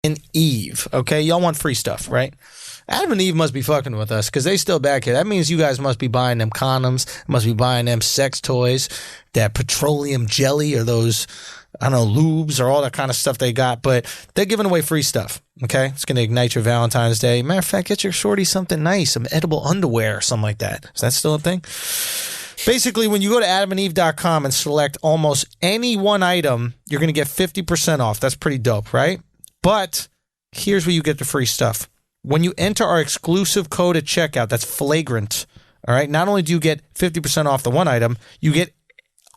and Eve, okay? Y'all want free stuff, right? Adam and Eve must be fucking with us because they still back here. That means you guys must be buying them condoms, must be buying them sex toys, that petroleum jelly or those, I don't know, lubes or all that kind of stuff they got. But they're giving away free stuff, okay? It's going to ignite your Valentine's Day. Matter of fact, get your shorty something nice, some edible underwear or something like that. Is that still a thing? Basically, when you go to adamandeve.com and select almost any one item, you're going to get 50% off. That's pretty dope, right? But here's where you get the free stuff. When you enter our exclusive code at checkout, that's Flagrant, all right? Not only do you get 50% off the one item, you get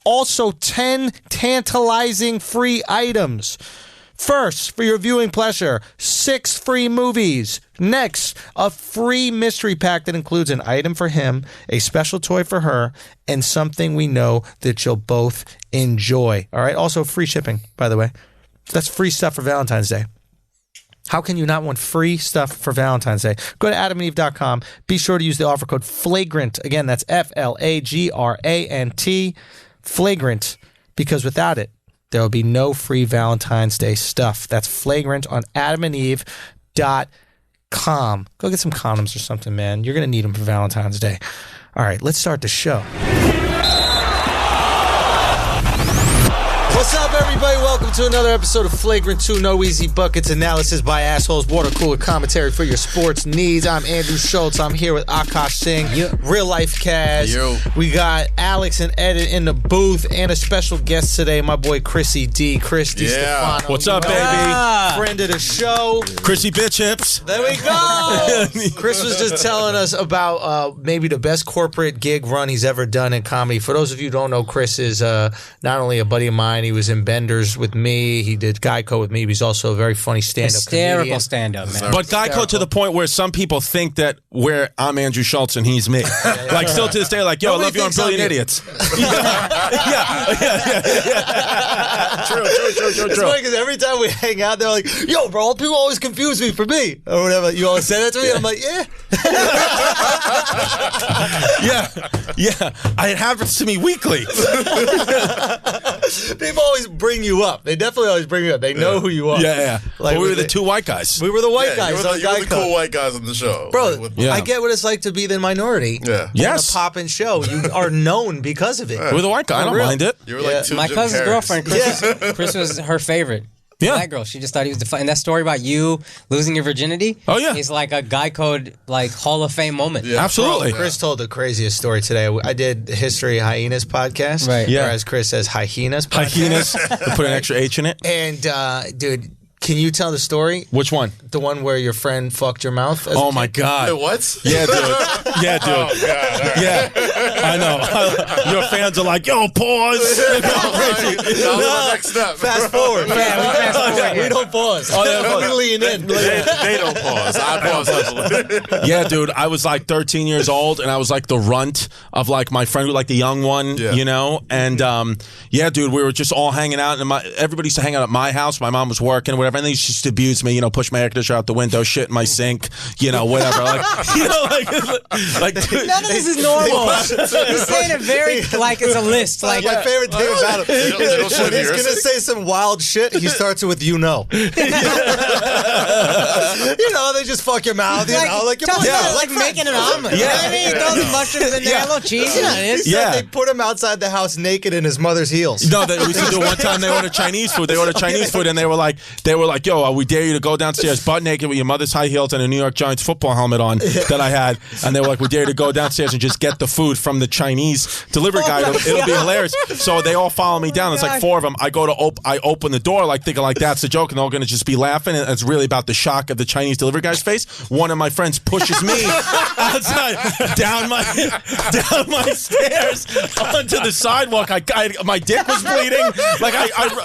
also 10 tantalizing free items. First, for your viewing pleasure, 6 free movies. Next, a free mystery pack that includes an item for him, a special toy for her, and something we know that you'll both enjoy. All right? Also, free shipping, by the way. That's free stuff for Valentine's Day. How can you not want free stuff for Valentine's Day? Go to adamandeve.com. Be sure to use the offer code FLAGRANT. Again, that's FLAGRANT. Flagrant. Because without it, there will be no free Valentine's Day stuff. That's Flagrant on adamandeve.com. Go get some condoms or something, man. You're going to need them for Valentine's Day. All right, let's start the show. What's up, everybody? Welcome to another episode of Flagrant 2, No Easy Buckets, analysis by assholes, water cooler commentary for your sports needs. I'm Andrew Schultz. I'm here with Akaash Singh, Real Life Cash. We got Alex and Edit in the booth, and a special guest today, my boy Chrissy D. Chris Distefano. What's up, baby? Friend of the show. Chrissy Bitch Hips. There we go. Chris was just telling us about maybe the best corporate gig run he's ever done in comedy. For those of you who don't know, Chris is not only a buddy of mine, he was in Benders with me. He did Geico with me. He's also a very funny stand-up Hysterical comedian. stand-up, man. But Geico to the point where some people think that I'm Andrew Schultz and he's me. Like, still to this day, like, yo, Nobody I love you on thinks I'm Brilliant you. Idiots. Yeah. True. It's funny because every time we hang out, they're like, yo, bro, people always confuse me for me. Or whatever. You always say that to me? I'm like, yeah. Yeah. It happens to me weekly. People always bring you up. They definitely always bring you up. They know who you are. Yeah. Like, But we were the two white guys. We were the white guys. You were the cool white guys on the show. Bro, Yeah. I get what it's like to be the minority. Yeah. Yes. On a poppin' show. You are known because of it. We're the white guy. I don't mind it. You were Yeah. like two My Jim cousin's Carreys. girlfriend, Chris was her favorite. Yeah. That girl, she just thought he was and that story about you losing your virginity. Oh, yeah. Is like a Geico Hall of Fame moment. Yeah. Absolutely. Chris told the craziest story today. I did the History of Hyenas podcast. Right. Yeah. Whereas Chris says Hyenas podcast. Hyenas. We put an extra H in it. And, dude, can you tell the story? Which one? The one where your friend fucked your mouth? as a Oh, kid? my God. Wait, what? Yeah, dude. Yeah, dude. Oh, God. All right. Yeah, I know. Your fans are like, yo, pause. That was my next step. Fast forward. We don't pause. Oh, yeah, We lean in. They don't pause. I pause heavily. Yeah, dude, I was like 13 years old, and I was like the runt of like my friend, like the young one, Yeah. you know? And yeah, dude, we were just all hanging out, and everybody used to hang out at my house. My mom was working, whatever, and they used to abuse me, you know, push my air conditioner out the window, shit in my sink, you know, whatever. Like, you know, like dude, None of this is normal. He's saying it very like it's a list. Like My favorite thing about him They don't is show when he's yours. going to say some wild shit, he starts it with, you know. You know, they just fuck your mouth, you know. Like, your like making an omelet. You know what I mean? Throw the mushrooms in there, a little cheese. You know what it is. Yeah. They put him outside the house naked in his mother's heels. No, we used to do one time. They ordered Chinese food. And they were like, yo, we dare you to go downstairs butt naked with your mother's high heels and a New York Giants football helmet on that I had. And they were like, we dare you to go downstairs and just get the food from the Chinese delivery guy. It'll be hilarious. So they all follow me down. It's like 4 of them. I open the door like thinking like that's the joke, and they're all going to just be laughing. And it's really about the shock of the Chinese delivery guy's face. One of my friends pushes me outside down my stairs onto the sidewalk. My dick was bleeding. Like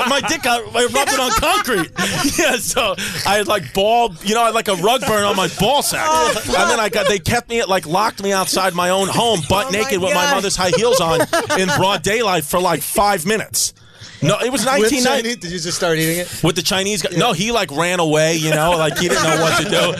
my dick I rubbed it on concrete. Yeah, so I had like I had like a rug burn on my ball sack. And then they kept me locked me outside my own home, butt naked with my mother's high heels on in broad daylight for like 5 minutes. No, it was 1990. Did you just start eating it? With the Chinese guy. Yeah. No, he ran away, you know, like he didn't know what to do.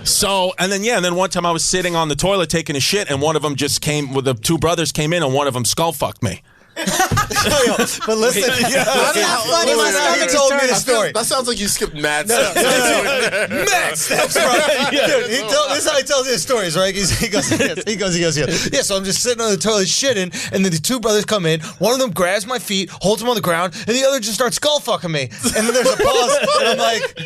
So, and then one time I was sitting on the toilet taking a shit, and one of them just came, the 2 brothers came in, and one of them skull fucked me. But listen, That's not funny. My stomach he told me is the story. That sounds like you skipped mad stuff. Mad steps, right? Dude, this is how he tells his stories, right? He goes, yeah, so I'm just sitting on the toilet shitting, and then the two brothers come in. One of them grabs my feet, holds them on the ground, and the other just starts skull fucking me. And then there's a pause, and I'm like,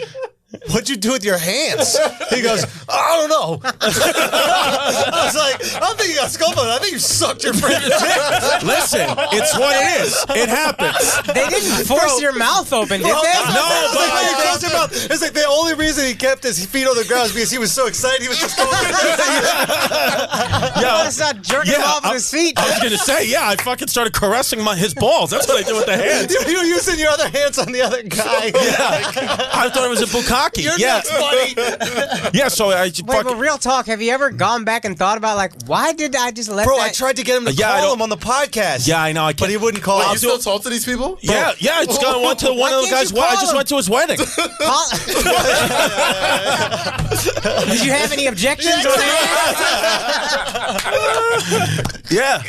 what'd you do with your hands? He goes, I don't know. I was like, I don't think you got skull fucking. I think you sucked your friend's dick. Listen, it's what it is. It happens. They didn't force your mouth open, did they? It's like the only reason he kept his feet on the ground is because he was so excited he was just going. I started jerking him off with his feet. I was gonna say, I fucking started caressing his balls. That's what I did with the hands. You were using your other hands on the other guy. I thought it was a bukkake. That's funny. So I Wait, but real talk, have you ever gone back and thought about, like, why did I just let Bro, that... I tried to get him to call him on the podcast. Yeah, I know. I can't. But he wouldn't call. You still talk to these people? Yeah. It's going one to one of the guys. I just went to his wedding. Did you have any objections on that? Yeah.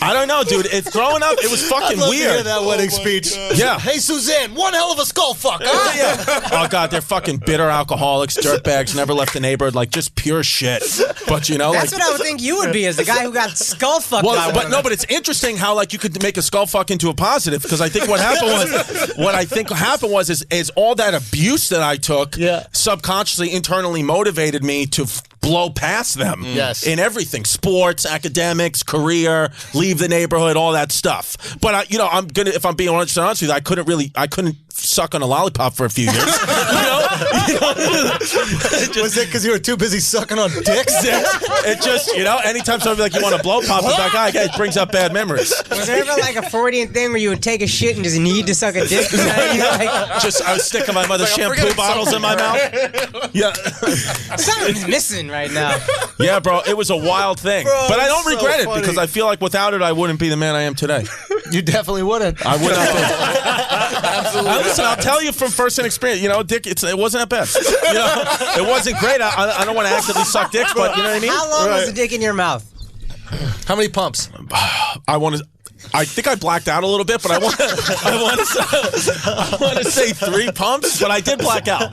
I don't know, dude. It's growing up. It was fucking I'd love weird. to hear that wedding speech. Yeah. Hey, Suzanne, one hell of a skull fuck, huh? Oh God, they're fucking bitter alcoholics, dirtbags, never left the neighborhood, like just pure shit. But you know, That's what I would think you would be, as the guy who got skull fucked by well, one. but it's interesting how like you could make a skull fuck into a positive, because I think what happened was is all that abuse that I took subconsciously, internally motivated me to blow past them in everything, sports, academics, career, leave the neighborhood, all that stuff. But I'm gonna, if I'm being honest with you, I couldn't suck on a lollipop for a few years. Was it because you were too busy sucking on dicks? It just, anytime somebody like, you want to blow pop, it's like, it brings up bad memories. Was there ever like a Freudian thing where you would take a shit and just need to suck a dick? I was sticking my mother's shampoo bottles in my mouth. Yeah. Something's missing right now. Yeah, bro, it was a wild thing. Bro, but I don't regret it, funny. because I feel like without it, I wouldn't be the man I am today. You definitely wouldn't. I would not be. Absolutely. Listen, I'll tell you from first-hand experience, dick, it wasn't that bad. It wasn't great. I don't want to actively suck dicks, but you know what I mean? How long was the dick in your mouth? How many pumps? I think I blacked out a little bit, but I want to say 3 pumps, but I did black out.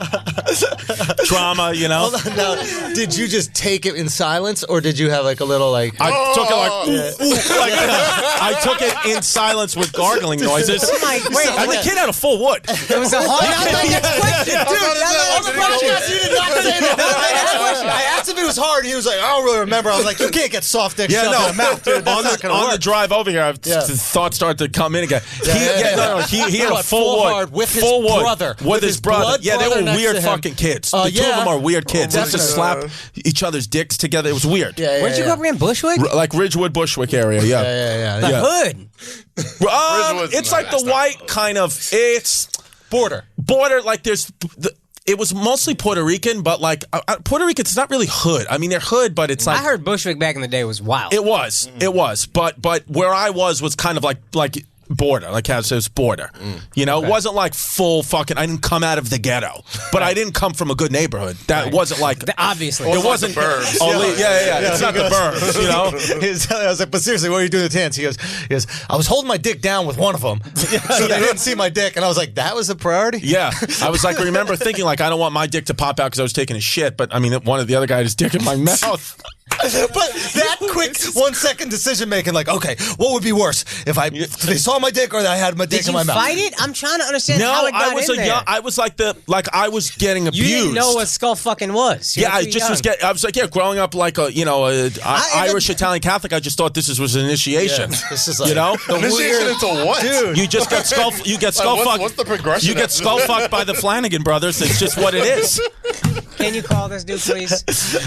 Trauma, Hold on, now, did you just take it in silence, or did you have like a little like? I took it I took it in silence with gargling noises. Oh my, wait, And the kid had a full wood. It was a hard question. You did not say that. I asked if it was hard. He was like, I don't really remember. I was like, you can't get soft dick shoved in the mouth, dude. That's On the drive over here, the thoughts started to come in again. He had a full wood with his brother. With his brother. Yeah, they were next weird to him. fucking kids. The two of them are weird kids. They used to slap each other's dicks together. It was weird. Where'd you go up again? Bushwick? Like Ridgewood, Bushwick area. Yeah. The hood. It's like the white kind of. It's border. Like there's. It was mostly Puerto Rican, but like Puerto Rican, it's not really hood. I mean, they're hood, but it's like I heard Bushwick back in the day was wild. It was, but where I was kind of like border, like how it says border. It wasn't like full fucking. I didn't come out of the ghetto, but I didn't come from a good neighborhood. That wasn't like obviously. It wasn't the burbs. It's not the burbs. I was like, but seriously, what are you doing with the hands? He goes, I was holding my dick down with one of them, so they didn't see my dick, and I was like, that was a priority. Yeah, I was like, I remember thinking like, I don't want my dick to pop out because I was taking a shit, but I mean, one of the other guy had his dick in my mouth. But that quick 1 second decision making, like, okay, what would be worse if they saw my dick or that I had my dick in my mouth? Did you fight it? I'm trying to understand how it got in there. I was like I was getting abused. You didn't know what skull fucking was. I was like, growing up like a Irish Italian Catholic, I just thought this was an initiation. Yeah, this is like, Initiation into what? Dude. You just got skull fucked. What's the progression? You get skull fucked by the Flanagan brothers. It's just what it is. Can you call this dude, please?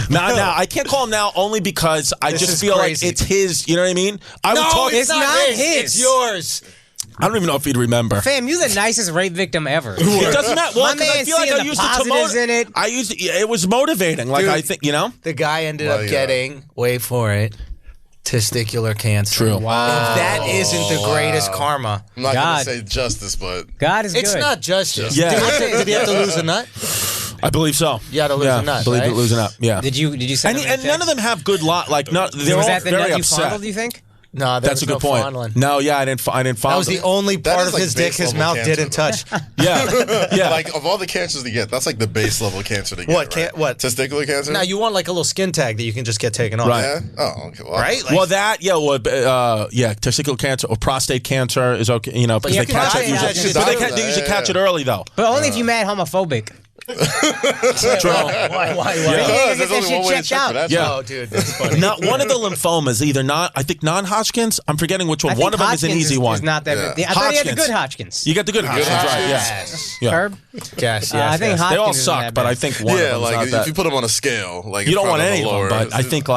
Nah, I can't call him now only because I just feel crazy. like it's his. You know what I mean? It's not his. It's yours. I don't even know if he'd remember. Fam, you're the nicest rape victim ever. It doesn't matter. Well, My man I feel like I seeing used the it to positives in it. I used it. It was motivating. Like, Dude, I think, The guy ended up getting, wait for it, testicular cancer. True. Wow. If that isn't the greatest karma. I'm not God. going to say justice, but God is It's good. not justice. Yeah. Did he have to lose a nut? I believe so. You had to lose a nut, I believe right? it losing up. Yeah. Did you send him And none of them have good lot. Like, no, they're was all that the very nut you upset. fondled, do you think? No, That's a good point. fondling. No, yeah, I didn't fondle. That was the only That part is of like his dick base his level mouth cancer, didn't though. touch. Yeah. Like of all the cancers to get, that's like the base level cancer to get. What, right? what? Testicular cancer? Now you want like a little skin tag that you can just get taken off. Right. Yeah. Oh, okay. Well, Right? Like, Well, testicular cancer or prostate cancer is okay, because you they can catch die it from usually. that shit. But they usually catch it early, though. But only if you mad homophobic. True. why? You Yeah, gotta there's get that only shit one way to checked check out. for that. Yeah. Oh, dude, that's funny. Not one of the lymphomas, either I think non-Hodgkin's. I'm forgetting which one. I think One of them is an Hodgkin's easy one. Is not that. Yeah. I thought he had the Hodgkin's. good Hodgkin's. You got the good Hodgkin's, right? Yes. Yeah. Herb? Yes, I think yes. Hodgkin's They all isn't suck, that but bad. I think one of Yeah, them is like not if that. you put them on a scale, like You in don't front want of any the of lower, them, but I think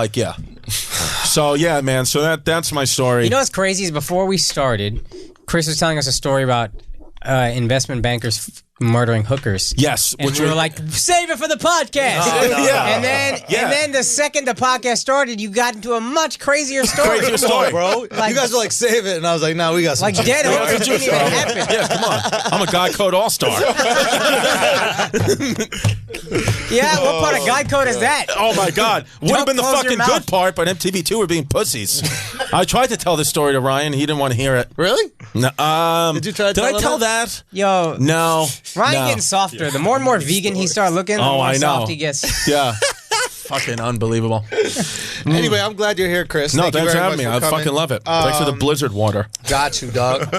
So yeah, man. So that's my story. You know what's crazy is before we started, Chris was telling us a story about investment bankers murdering hookers. Yes, And we were like, save it for the podcast. Yeah. And then the second the podcast started, you got into a much crazier story. Crazier story. Bro, Like- you guys were like, save it. And I was like, no, we got some. Like dead hookers didn't even happen. Yeah, come on. I'm a Guy Code All-Star. Yeah, what part of Guy Code is that? Oh my God! Would have been the close your fucking mouth. good part, but MTV2 were being pussies. I tried to tell this story to Ryan. He didn't want to hear it. Really? No, Did you try to Did tell I him tell that? that? Yo, No. Ryan no. getting softer. The more and more vegan he starts looking, the Oh, more I know. soft he gets. Yeah. Fucking unbelievable. Anyway, I'm glad you're here, Chris. No, Thank you thanks for very having me. much I for coming. fucking love it. Thanks for the blizzard water. Got you, dog.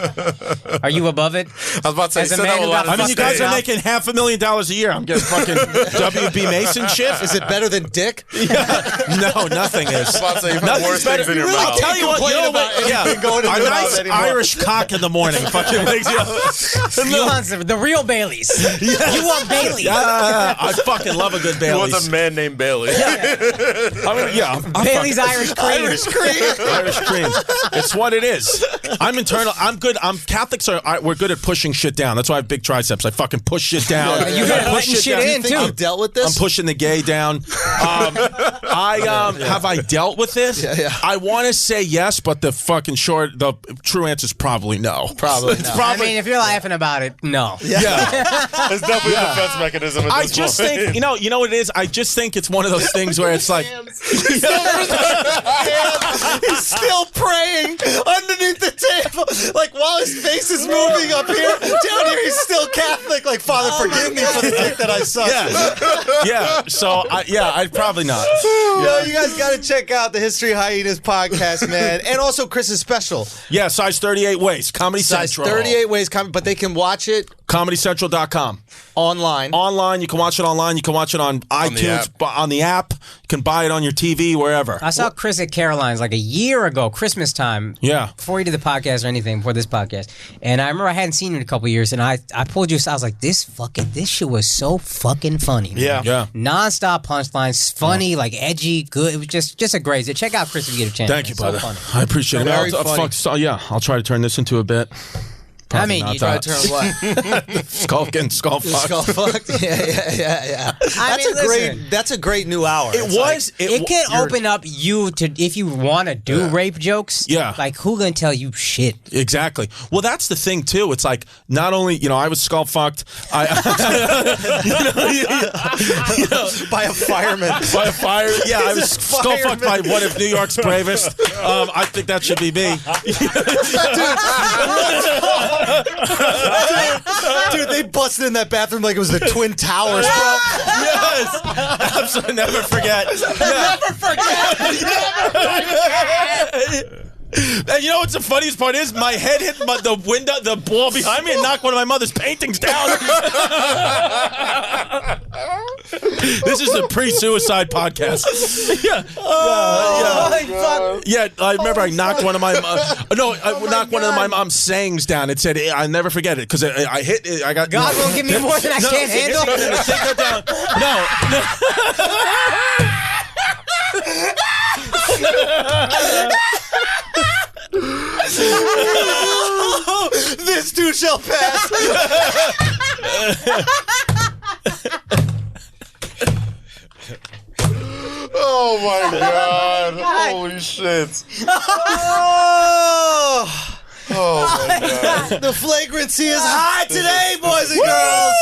Are you above it? I was about to say, As a said man that who a lot got of I mean, you guys stuff. are making $500,000 a year. I'm getting fucking WB Mason shit. Is it better than dick? No, nothing is. I was about to say, you've had Nothing's worse better. things in your I'll mouth. tell you what. You complain know about what? Yeah, anything going in a your nice mouth anymore. Irish cock in the morning fucking wakes you up. You want the real Baileys. You want Bailey. I fucking love a good He was Bailey's. a man named Bailey. I'm Bailey's Irish cream. Irish cream. It's what it is. I'm internal. I'm good. Catholics we're good at pushing shit down. That's why I have big triceps. I fucking push shit down. You I gotta push letting shit down. in, Think too. you've dealt with this? I'm pushing the gay down. Have I dealt with this? Yeah. I want to say yes, but the true answer is probably no. Probably It's no. I probably. mean, if you're laughing about it, no. yeah. It's definitely a defense mechanism at I this just point. think you know what it is. I just think it's one of those things where it's like He's still praying underneath the table. Like, while his face is moving up here, down here, he's still Catholic. Like, Father, forgive me for the dick that I sucked. yeah. So I'd probably not. Yo, you guys got to check out the History Hyenas podcast, man. And also Chris's special. Yeah, size 38 waist. Comedy Size Central. 38 ways, but they can watch it ComedyCentral.com. online. Online, you can watch it online. You can watch it on iTunes, on the app. You can buy it on your TV, wherever. I saw Chris at Caroline's like a year ago, Christmas time. Yeah. Before he did the podcast or anything, before this podcast. And I remember I hadn't seen him in a couple years, and I pulled you aside. I was like, this shit was so fucking funny. Man. Yeah. Non-stop punchlines, funny, like edgy, good. It was just a great. Check out Chris if you get a chance. Thank man. you, So brother. funny. I appreciate it. Very funny. I'll try to turn this into a bit. I mean, not you that. Turn what? Skull fucked. Skull fucked? Yeah. I mean, listen. That's a great new hour. It was. It can open up you to, if you want to do rape jokes. Yeah. Like, who gonna tell you shit? Exactly. Well, that's the thing too. It's like not only I was skull fucked. by a fireman. By a fire. Yeah, I was skull fucked by one of New York's bravest. I think that should be me. Dude, they busted in that bathroom like it was the Twin Towers, bro. Yes. Absolutely. Never forget. Never forget. And you know what's the funniest part is? My head hit the window, the wall behind me, and knocked one of my mother's paintings down. This is a pre-suicide podcast. Yeah. Yeah, I remember I knocked one of my knocked one of my mom's sayings down. It said, "I'll never forget it," because I hit it. I got God won't give me more than I can't handle. Take that down. This too shall pass. Oh my god! Holy shit! Oh my god! The flagrancy is high today, boys and girls.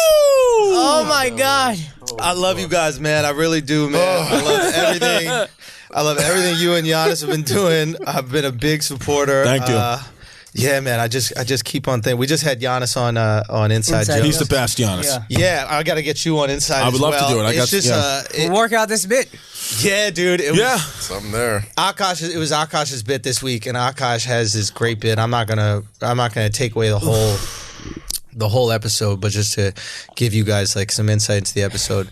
Oh my God. I love you guys, man. I really do, man. I love everything. I love everything you and Giannis have been doing. I've been a big supporter. Thank you. Yeah, man. I just keep on thinking. We just had Giannis on Inside Jokes. He's the best, Giannis. Yeah, I got to get you on Inside. I would love to do it. It's just We'll work out this bit. yeah, dude. It was, Something there. Akaash. It was Akaash's bit this week, and Akaash has this great bit. I'm not gonna take away the whole episode, but just to give you guys like some insight into the episode.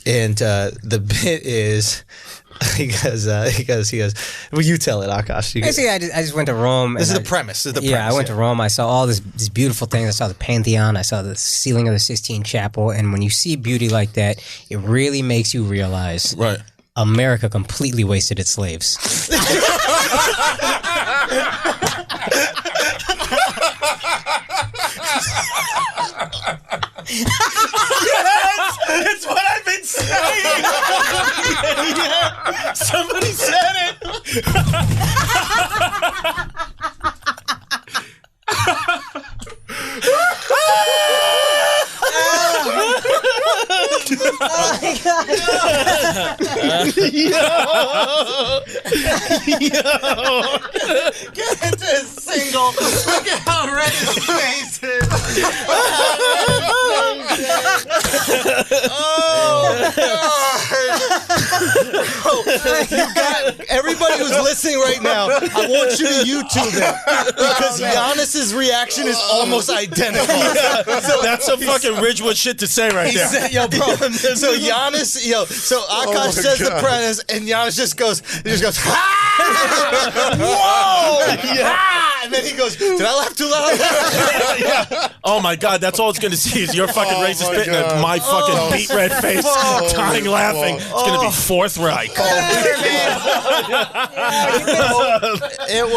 And the bit is. He goes. Well, you tell it, Akaash. Basically, I just went to Rome. This is the premise. I went to Rome. I saw all these beautiful things. I saw the Pantheon. I saw the ceiling of the Sistine Chapel. And when you see beauty like that, it really makes you realize, Right. America completely wasted its slaves. It's what I've been saying. Somebody said it. Get into a single. Look at how red his face is. Oh, God. You got everybody who's listening right now, I want you to YouTube it because Giannis's reaction is almost identical. So that's some fucking Ridgewood shit to say right there. Said, yo, bro. So Giannis, so Akaash says the premise, and Giannis just goes, ah! Whoa! Ah! And then he goes, did I laugh too loud? Oh my God, that's all it's gonna see is your fucking racist bit and my fucking beat red face, dying laughing. It's gonna be Fourth Reich. It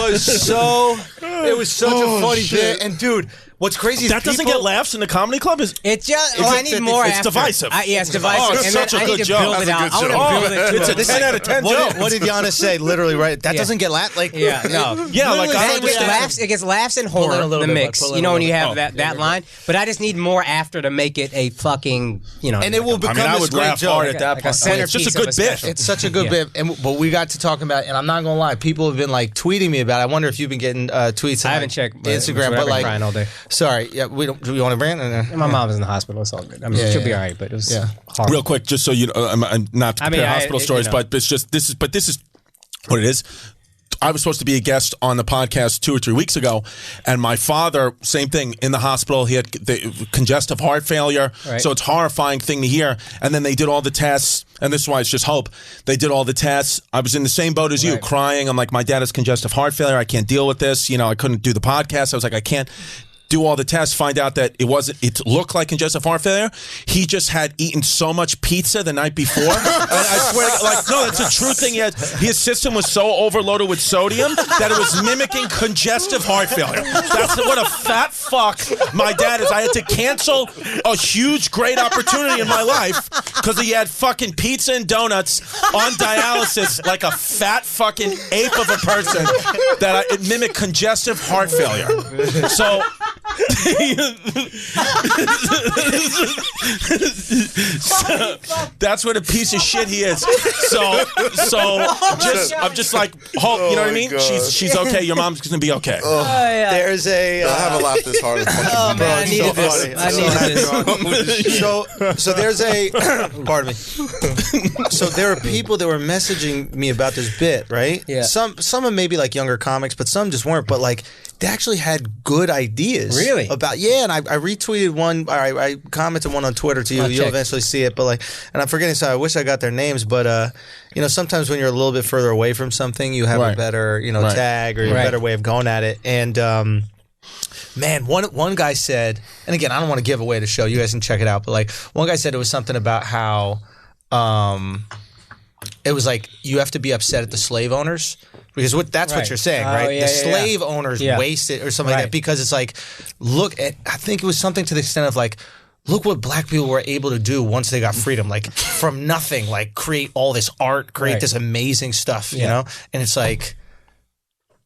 was such a funny bit, and dude. What's crazy is that doesn't get laughs in the comedy club. It's just. I need more. It's after. divisive. Yeah, it's divisive. Oh, it's and such then a I good need to joke. build it out. I want to build it. It's a 10 out of 10 joke. What did Giannis say? Literally, right? That doesn't get laughed. Like, Yeah, no. Yeah, like I It gets understand. laughs. It gets laughs and horror. in a little The bit, mix. bud. Pull in You know a when you little have that line. But I just need more after to make it a fucking. and it will I become mean, I this would great laugh joke. hard at that like a point. centerpiece It's just a of good a bit. special. It's such a good bit, but we got to talking about it, and I'm not gonna lie, people have been like tweeting me about it. I wonder if you've been getting tweets. I on, haven't checked Instagram, but I've been like, crying all day. sorry, yeah, we don't. Do we want to brand? My mom was in the hospital. It's all good. I mean, she'll be all right, but it was hard. Real quick, just so you know, I'm not to compare hospital stories, you know. but it's just this is what it is. I was supposed to be a guest on the podcast 2 or 3 weeks ago, and my father, same thing, in the hospital. He had the congestive heart failure, so it's a horrifying thing to hear. And then they did all the tests, and this is why it's just hope. They did all the tests. I was in the same boat as you, crying. I'm like, my dad has congestive heart failure. I can't deal with this. You know, I couldn't do the podcast. I was like, I can't do all the tests, find out that it looked like congestive heart failure. He just had eaten so much pizza the night before. And I swear, no, that's a true thing. His system was so overloaded with sodium that it was mimicking congestive heart failure. That's what a fat fuck my dad is. I had to cancel a huge, great opportunity in my life because he had fucking pizza and donuts on dialysis like a fat fucking ape of a person that it mimicked congestive heart failure. So that's what a piece of shit he is. I'm just like, hope, you know what I mean? She's okay. Your mom's gonna be okay. There's a. I haven't laughed this hard. Oh man, I needed this. So there's a. Pardon me. So there are people that were messaging me about this bit, right? Yeah. Some of maybe like younger comics, but some just weren't. But like they actually had good ideas. Really? And I retweeted one. I commented one on Twitter to you. I'll You'll check. eventually see it. But like, and I'm forgetting. So I wish I got their names. But you know, sometimes when you're a little bit further away from something, you have a better tag or a better way of going at it. And man, one guy said, and again, I don't want to give away the show. You guys can check it out. But like, one guy said it was something about how it was like you have to be upset at the slave owners. Because that's what you're saying, right? The slave owners wasted or something like that. Because it's like, I think it was something to the extent of like, look what black people were able to do once they got freedom. Like from nothing, like create all this art, create this amazing stuff, you know? And it's like,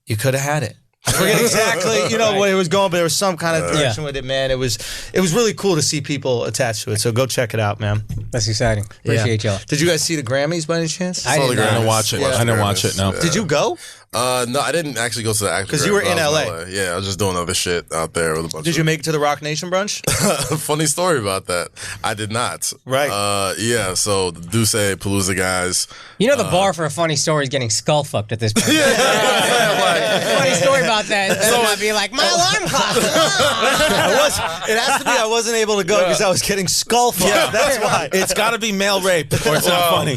you could have had it. I forget exactly, where it was going, but there was some kind of direction with it, man. It was really cool to see people attached to it. So go check it out, man. That's exciting. Appreciate y'all. Did you guys see the Grammys by any chance? I didn't watch it. I didn't watch it. No. Did you go? No, I didn't actually go to the actual. Because you were in LA. Yeah, I was just doing other shit out there with a bunch. Did you make it to the Rock Nation brunch? Funny story about that. I did not. Right. Yeah. So the Duce Palooza guys. The bar for a funny story is getting skull fucked at this point. Funny story about that. So I'd be like, my alarm clock. It has to be. I wasn't able to go because I was getting skull fucked. Yeah, that's why. It's got to be male rape or it's not funny.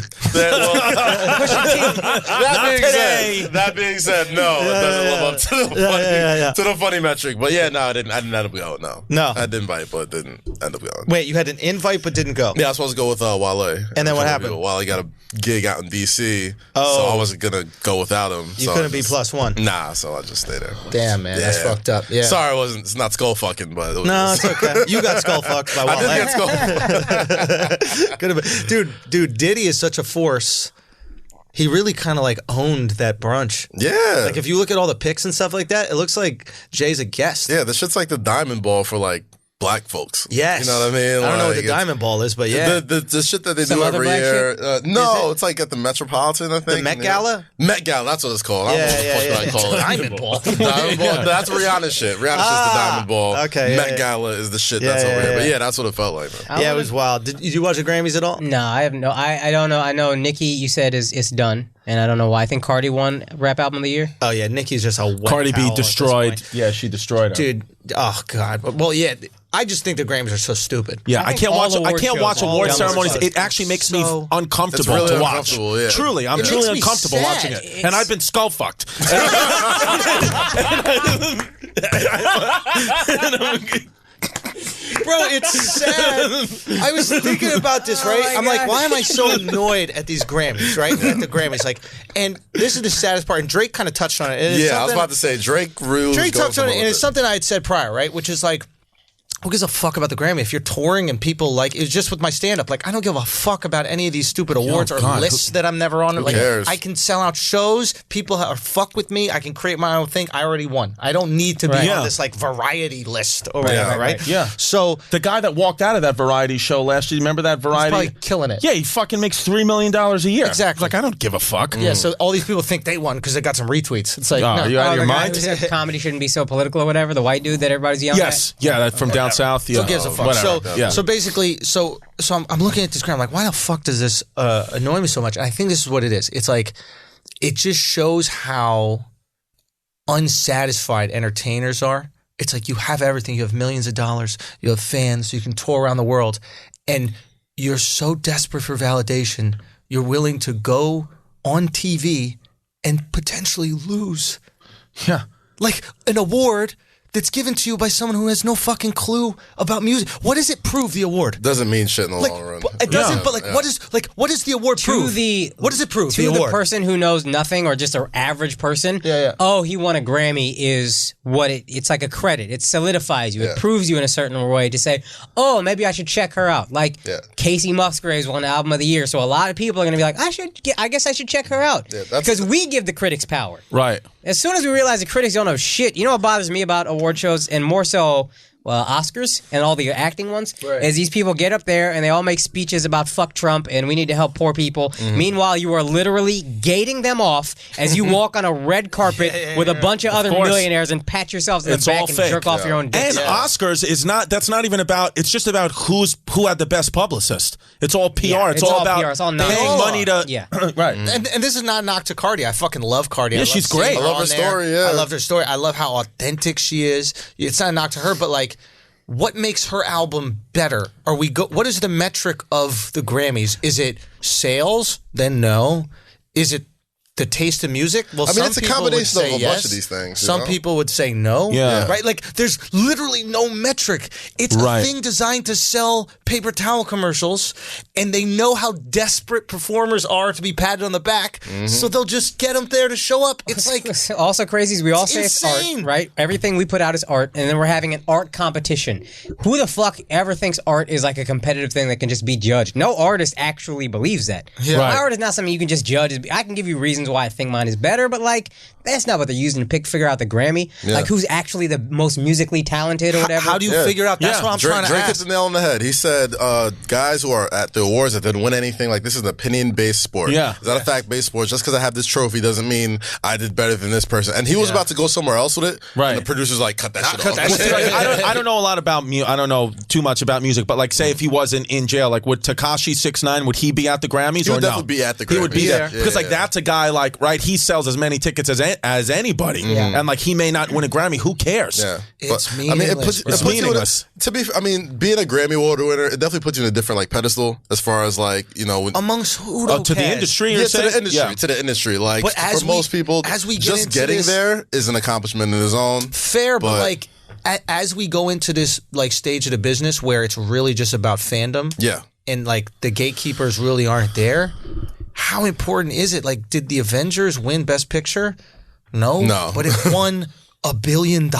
That being said, no, it doesn't live up to the funny metric. But yeah, no, I didn't end up going. No, I did invite, but didn't end up going. Wait, you had an invite but didn't go? Yeah, I was supposed to go with Wale. And then what happened? Wale got a gig out in DC, so I wasn't gonna go without him. You couldn't be +1. Nah, so I just stayed there. Damn, man, that's fucked up. Yeah. Sorry, it's not skull fucking, but no, it's okay. You got skull fucked by Wale. I did get skull fucked. Could have been, dude. Diddy is such a force. He really kind of like owned that brunch. Yeah. Like if you look at all the pics and stuff like that, it looks like Jay's a guest. Yeah, the shit's like the diamond ball for like black folks. Yes. You know what I mean? I don't know what the diamond ball is, but yeah. The shit that they Some do other every black year. No, it's like at the Metropolitan, I think. The Met Gala? Met Gala, that's what it's called. I don't know what the fuck I call it. Diamond ball. Diamond ball. That's Rihanna's shit. Rihanna's just the diamond ball. Okay. Met Gala is the shit that's over here. But yeah, that's what it felt like, man. Yeah, it was wild. Did you watch the Grammys at all? No, I have no. I don't know. I know Nicki, you said it's done. And I don't know why. I think Cardi won Rap Album of the Year. Oh, yeah. Nicki's just a wet Cardi B towel destroyed. Yeah, she destroyed her. Dude, oh, God. Well, yeah. I just think the Grammys are so stupid. Yeah, I can't watch award shows. ceremonies. It actually makes me uncomfortable It's really to watch. uncomfortable, yeah. Truly, I'm truly makes me uncomfortable sad. watching it. And I've been skull fucked. Bro, it's sad. I was thinking about this, right? I'm like, why am I so annoyed at these Grammys, right? At the Grammys, like, and this is the saddest part. And Drake kind of touched on it. And Yeah, I was about to say Drake touched on it, and it's something I had said prior, right? Which is like, who gives a fuck about the Grammy? If you're touring and people like, it's just with my stand-up. Like, I don't give a fuck about any of these stupid awards or lists that I'm never on. Like, cares? I can sell out shows. People are fuck with me. I can create my own thing. I already won. I don't need to be on this like variety list or whatever, right? Yeah. So the guy that walked out of that variety show last year, remember that variety? he's probably killing it. Yeah, he fucking makes $3 million a year. Exactly. Like, I don't give a fuck. Yeah, so all these people think they won because they got some retweets. It's like, Oh, no. you out of your the guy mind? who said comedy shouldn't be so political or whatever. The white dude that everybody's yelling Yes. Yeah, that from down south. Yeah. Who gives a fuck? Whatever. So basically, so I'm looking at this Gram. I'm like, why the fuck does this annoy me so much? And I think this is what it is. It's like, it just shows how unsatisfied entertainers are. It's like you have everything. You have millions of dollars. You have fans. You can tour around the world. And you're so desperate for validation, you're willing to go on TV and potentially lose. Yeah. Like an award that's given to you by someone who has no fucking clue about music. What does it prove, the award? Doesn't mean shit in the long run. It doesn't, but what does the award prove? What does it prove? To the person who knows nothing or just an average person, oh, he won a Grammy is what it's like a credit. It solidifies you. It proves you in a certain way to say, oh, maybe I should check her out. Like Casey Musgraves won Album of the Year, so a lot of people are going to be like, I guess I should check her out. Because we give the critics power. Right. As soon as we realize the critics don't know shit, you know what bothers me about award shows, and more so Oscars and all the acting ones, is these people get up there and they all make speeches about fuck Trump and we need to help poor people. Meanwhile, you are literally gating them off as you walk on a red carpet with a bunch of other millionaires and pat yourselves in the back and jerk off your own dick. And Oscars is not, that's not even about, it's just about who had the best publicist. It's all PR. Yeah, it's all about PR. It's all paying money to... Yeah. Right. And this is not a knock to Cardi. I fucking love Cardi. Yeah, she's great. I love her story, yeah. I love her story. I love how authentic she is. It's not a knock to her, but like, what makes her album better? What is the metric of the Grammys? Is it sales? Then no. Is it the taste of music? Well, I mean, it's a combination of a bunch of these things. Some people would say no. Yeah. Right? Like, there's literally no metric. It's a thing designed to sell paper towel commercials, and they know how desperate performers are to be patted on the back, so they'll just get them there to show up. It's like... Also crazy is we all say insane. it's art, right? Everything we put out is art, and then we're having an art competition. Who the fuck ever thinks art is like a competitive thing that can just be judged? No artist actually believes that. Yeah. Art is not something you can just judge. I can give you reasons reasons why I think mine is better, but like that's not what they're using to figure out the Grammy. Like who's actually the most musically talented or whatever. How do you figure out? That's what I'm trying to Drake ask. hit the nail on the head. He said, guys who are at the awards that didn't win anything, like this is an opinion-based sport. Yeah. It's not a fact-based sport. Just because I have this trophy doesn't mean I did better than this person. And he was about to go somewhere else with it. Right. And the producer's like, cut that shit off. I don't know a lot about music. I don't know too much about music, but like, say if he wasn't in jail, like would Tekashi 6ix9ine, would he be at the Grammys He or would no? definitely be at the Grammys. He would be there Yeah, because like that's a guy like he sells as many tickets as anybody, and like he may not win a Grammy. Who cares? Yeah. It's I mean, it puts It's you in a, meaningless. being a Grammy Award winner, it definitely puts you in a different like pedestal as far as like, you know, Amongst who though, to the Kaz? industry. yeah, You're to saying? the industry, Yeah. to the industry. Like But as for most people, as we get just into getting this- there is an accomplishment in its own. Fair, but like as we go into this like stage of the business where it's really just about fandom, Yeah. and like the gatekeepers really aren't there. How important is it? Like, did the Avengers win Best Picture? No, but it won $1 billion at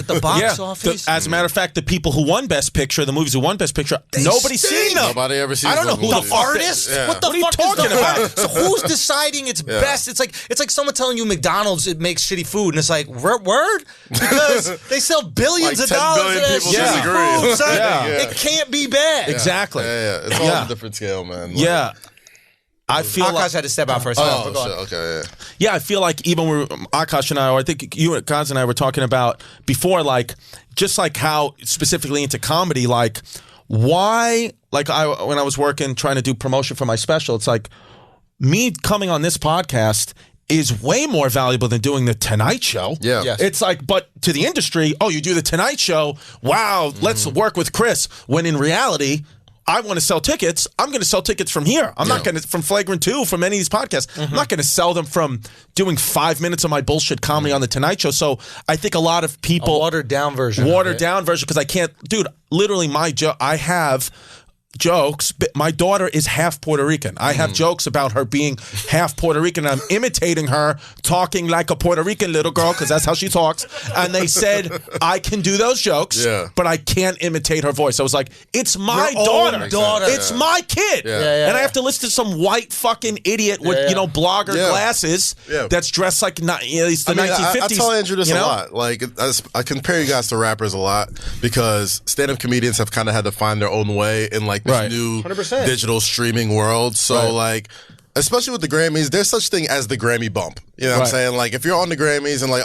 the box office. As a matter of fact, the people who won Best Picture, the movies who won Best Picture, nobody's seen them. Nobody ever sees I don't know those who the movies. fuck Artists? Yeah. What the What are you fuck talking is the about? So who's deciding it's best? It's like someone telling you McDonald's it makes shitty food, and it's like word because they sell billions Like of 10 dollars billion of that people shitty disagree. food, son. Yeah. It can't be bad. Exactly. Yeah. It's all on a different scale, man. Like, Yeah. I feel Akaash like, had to step out for a second. Oh, Go on. shit. Okay, yeah. yeah, I feel like even when Akaash and I, or I think you and Kaz and I were talking about before, like just like how specifically into comedy, like why, like when I was working trying to do promotion for my special, it's like me coming on this podcast is way more valuable than doing the Tonight Show. Yeah. Yes. It's like, but to the industry, oh, you do the Tonight Show. Wow, let's work with Chris. When in reality, I want to sell tickets. I'm going to sell tickets from here. I'm not going to, from Flagrant 2, from any of these podcasts. I'm not going to sell them from doing 5 minutes of my bullshit comedy on the Tonight Show. So I think a lot of people. A watered down version. Watered down version, because I can't. Dude, literally, I have jokes. My daughter is half Puerto Rican. I have jokes about her being half Puerto Rican. I'm imitating her talking like a Puerto Rican little girl because that's how she talks. And they said I can do those jokes, but I can't imitate her voice. I was like, it's my daughter. It's my kid. And I have to listen to some white fucking idiot with blogger glasses that's dressed like it's the 1950s. I tell Andrew this you a know? lot. Like I compare you guys to rappers a lot because stand-up comedians have kind of had to find their own way in like this new 100%. digital streaming world. So like, especially with the Grammys, there's such thing as the Grammy bump. You know what I'm saying? Like, if you're on the Grammys and like,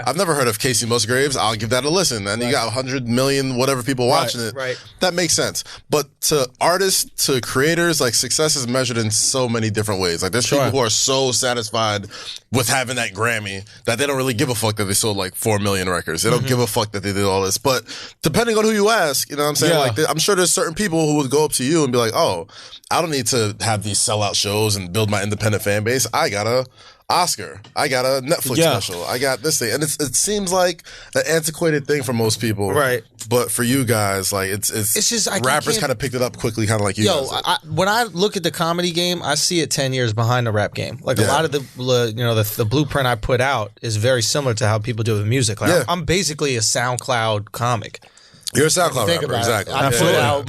I've never heard of Casey Musgraves, I'll give that a listen. And you got 100 million whatever people watching it. Right. That makes sense. But to artists, to creators, like success is measured in so many different ways. Like, there's people who are so satisfied with having that Grammy that they don't really give a fuck that they sold like 4 million records. They don't give a fuck that they did all this. But depending on who you ask, you know what I'm saying? Like, I'm sure there's certain people who would go up to you and be like, oh, I don't need to have these sellout shows and build my independent fan base. I got a Oscar. I got a Netflix special. I got this thing. And it seems like an antiquated thing for most people. Right. But for you guys, like it's just rappers kind of picked it up quickly, kind of like you guys did. When I look at the comedy game, I see it 10 years behind the rap game. Like a lot of the blueprint I put out is very similar to how people do it with music. Like I'm basically a SoundCloud comic. You're a SoundCloud Think rapper, about exactly. it. I put out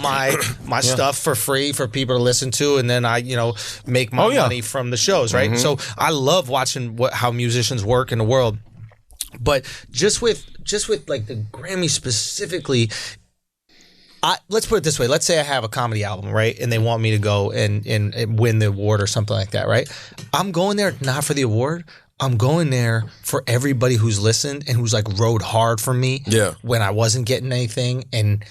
my stuff for free for people to listen to, and then I make my money from the shows, right? So I love watching how musicians work in the world. But just with like the Grammy specifically, let's put it this way. Let's say I have a comedy album, right? And they want me to go and win the award or something like that, right? I'm going there not for the award. I'm going there for everybody who's listened and who's like rode hard for me when I wasn't getting anything. And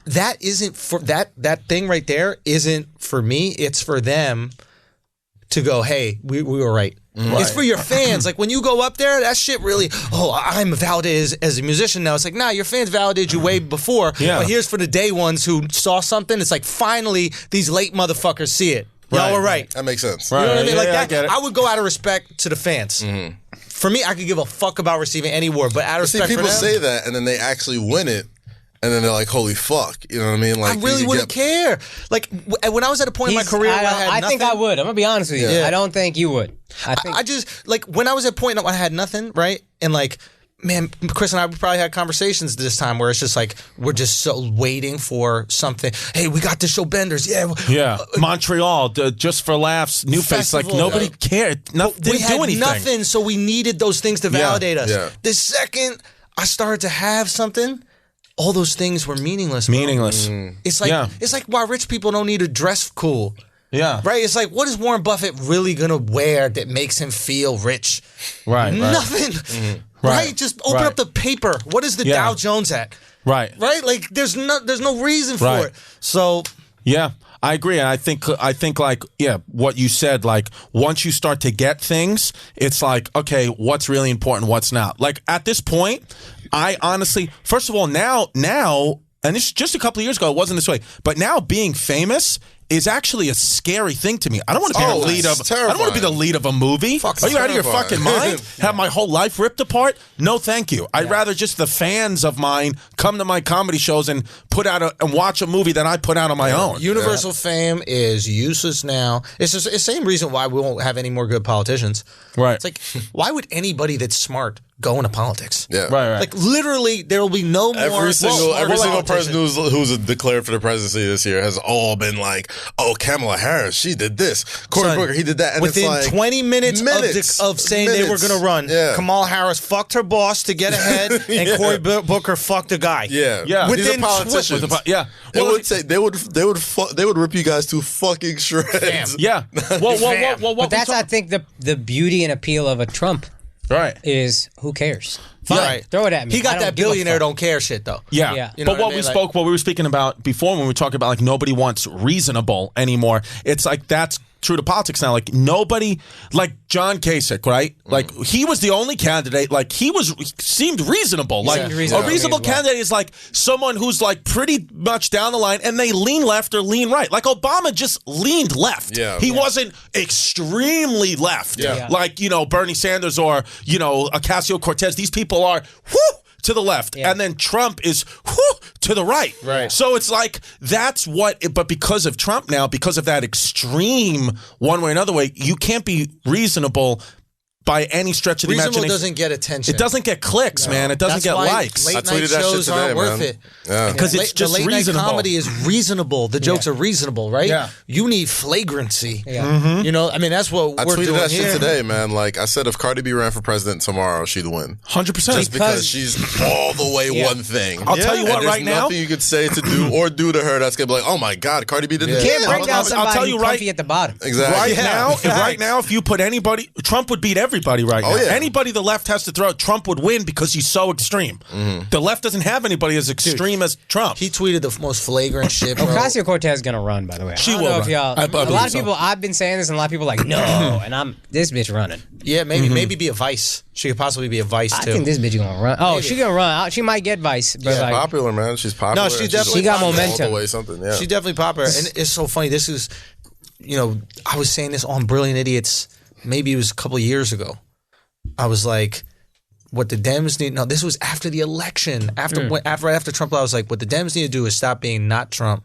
that isn't for that thing right there isn't for me. It's for them to go, hey, we were right. It's for your fans. Like when you go up there, that shit really, I'm validated as a musician now. It's like, nah, your fans validated you way before. But here's for the day ones who saw something. It's like, finally, these late motherfuckers see it. Y'all were right. That makes sense. You know what I mean? Like that. I get it. I would go out of respect to the fans. For me, I could give a fuck about receiving any award, but out of respect people for them, say that and then they actually win it. And then they're like, "Holy fuck!" You know what I mean? Like, I really wouldn't care. Like when I was at a point in my career where I had nothing, think I would. I'm gonna be honest with you. Yeah. I don't think you would. I just like when I was at a point where I had nothing, right? And like man, Chris and I probably had conversations this time where it's just like we're just so waiting for something. Hey, we got to show Benders. Yeah. Montreal, Just for Laughs, New Face. Like nobody cared. Didn't we do had anything. nothing, so we needed those things to validate us. Yeah. The second I started to have something, all those things were meaningless. Bro. It's like why rich people don't need to dress cool. Yeah. Right? It's like, what is Warren Buffett really going to wear that makes him feel rich? Right. Nothing. Right? Just open up the paper. What is the Dow Jones at? Right. Right? Like, there's no reason for it. So... Yeah, I agree. And I think like, what you said, like, once you start to get things, it's like, okay, what's really important, what's not? Like, at this point, I honestly, first of all, now, and this just a couple of years ago, it wasn't this way, but now being famous is actually a scary thing to me. I don't want to be the lead of. I don't want to be the lead of a movie. Are you out of your fucking mind? Have my whole life ripped apart? No, thank you. I'd rather just the fans of mine come to my comedy shows and and watch a movie that I put out on my own. Universal fame is useless now. It's just the same reason why we won't have any more good politicians. Right. It's like, why would anybody that's smart go into politics? Yeah. Right. Like, literally, there will be no more. Every single person politician. who's declared for the presidency this year has all been like, oh, Kamala Harris, she did this. Cory Booker, he did that. And within it's like 20 minutes of saying they were going to run, Kamala Harris fucked her boss to get ahead, and Cory Booker fucked a guy. Yeah. Within politicians. They would rip you guys to fucking shreds. Yeah. Well, but that's, I think, the beauty and appeal of a Trump. Right. Is who cares? Fine. Right. Throw it at me. He got that billionaire don't care shit though. Yeah. You know but what we were speaking about before when we were talking about like nobody wants reasonable anymore, it's like that's true to politics now. Like nobody, like John Kasich, right? Like he was the only candidate. Like he seemed reasonable. Like a reasonable candidate is like someone who's like pretty much down the line and they lean left or lean right. Like Obama just leaned left. He wasn't extremely left. Like, Bernie Sanders or, Ocasio-Cortez. These people are, to the left, and then Trump is to the right. So it's like that's but because of Trump now, because of that extreme one way or another way, you can't be reasonable by any stretch of the imagination. Reasonable doesn't get attention. It doesn't get clicks, man. It doesn't get likes. Late night shows aren't worth it. Because it's just the late reasonable. night comedy is reasonable. The jokes are reasonable, right? Yeah. You need flagrancy. That's what we're doing here. I tweeted that shit today, man. Like I said, if Cardi B ran for president tomorrow, she'd win. 100%. Just because she's all the way one thing. I'll tell you what, right now, nothing you could say to do or do to her that's gonna be like, oh my God, Cardi B did this. You can't bring down somebody comfy at the bottom. Exactly. Right now, if you put anybody, Trump would beat everybody right now. Yeah. Anybody the left has to throw, Trump would win because he's so extreme. The left doesn't have anybody as extreme as Trump. He tweeted the most flagrant shit, bro. Ocasio-Cortez is gonna run, by the way. She will run. A lot of people, I've been saying this, and a lot of people are like, no, and this bitch running. Yeah, maybe be a vice. She could possibly be a vice too. I think this bitch is gonna run. Oh, she's gonna run. She might get vice, but she's popular, man. She's popular. No, she definitely got momentum. All the way something. Yeah, she's definitely popular, and it's so funny. This is, I was saying this on Brilliant Idiots. Maybe it was a couple of years ago. I was like, what the Dems need... No, this was after the election. Right after Trump, I was like, what the Dems need to do is stop being not Trump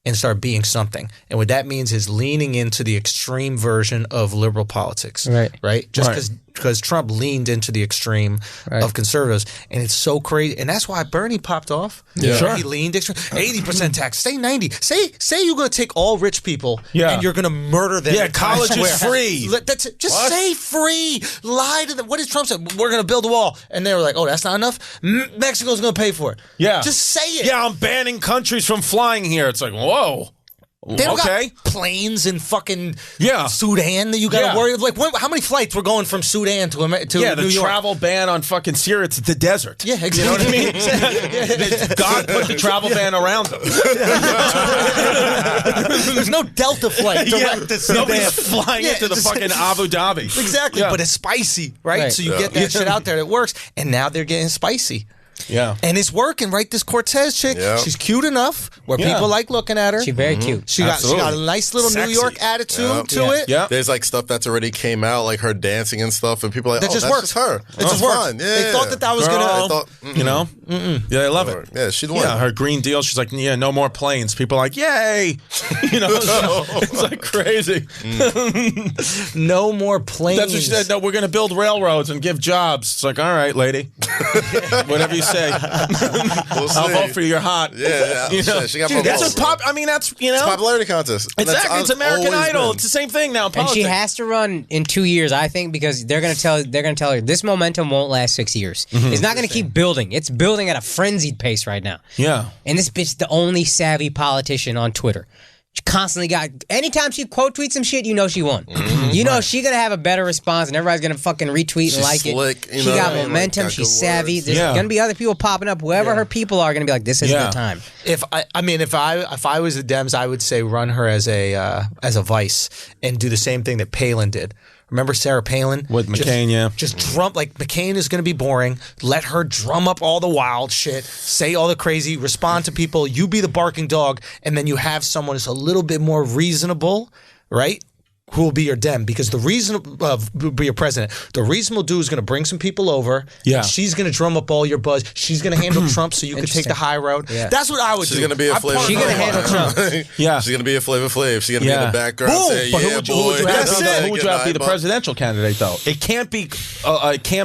and start being something. And what that means is leaning into the extreme version of liberal politics. Right? Just because Trump leaned into the extreme of conservatives. And it's so crazy. And that's why Bernie popped off. He leaned extreme. 80% tax. Say 90. Say you're going to take all rich people and you're going to murder them. Yeah, college is free. That's it. Just say free. Lie to them. What did Trump say? We're going to build a wall. And they were like, oh, that's not enough? Mexico's going to pay for it. Yeah. Just say it. Yeah, I'm banning countries from flying here. It's like, whoa. They don't got planes in fucking Sudan that you got to worry about. Like, how many flights were going from Sudan to New York? The travel ban on fucking Syria, it's the desert. Yeah, exactly. You know what I mean? God put the travel ban around them. There's no Delta flight direct to Sudan. Nobody's flying into the fucking Abu Dhabi. Exactly, but it's spicy, right? So you get that shit out there that works, and now they're getting spicy. Yeah. And it's working, right? This Cortez chick, she's cute enough where people like looking at her. She's very cute. She got a nice little New York attitude to it. Yeah. There's like stuff that's already came out, like her dancing and stuff, and people are like, that just that's worked. just her. It just worked. They thought that was gonna, Yeah, they love it. Yeah, she'd win. Yeah, her Green Deal. She's like, no more planes. People are like, yay! It's like crazy. No more planes. That's what she said. No, we're gonna build railroads and give jobs. It's like, all right, lady. Whatever you say. We'll see. I'll vote for you. You're hot. Yeah, You know? shit, she got Dude, my that's vote, a bro. I mean, that's It's a popularity contest. Exactly. It's American always Idol. been. It's the same thing now. in And Politics. she has to run in 2 years, I think, because they're gonna tell her this momentum won't last 6 years. It's not gonna keep building. It's building at a frenzied pace right now. Yeah. And this bitch is the only savvy politician on Twitter. She constantly anytime she quote tweets some shit, you know she won. You know she gonna have a better response, and everybody's gonna fucking retweet and like slick, it. you She know, got like, momentum. got She's good savvy. words. There's gonna be other people popping up. Whoever her people are gonna be like, this is the time. If I was the Dems, I would say run her as a vice and do the same thing that Palin did. Remember Sarah Palin? With McCain, yeah. Just drum, like McCain is going to be boring. Let her drum up all the wild shit, say all the crazy, respond to people. You be the barking dog, and then you have someone who's a little bit more reasonable, right? Who will be your Dem? Because the be your president. The reasonable dude is going to bring some people over. Yeah. And she's going to drum up all your buzz. She's going to handle Trump so you can take the high road. Yeah. That's what I would do. She's gonna be a Flavor She's gonna handle Trump. Yeah. She's gonna be a Flavor Flav. She's gonna be in the background Boom. saying, But "Yeah, who would boy." you That's it. Who would you have to be the presidential candidate, though? It can't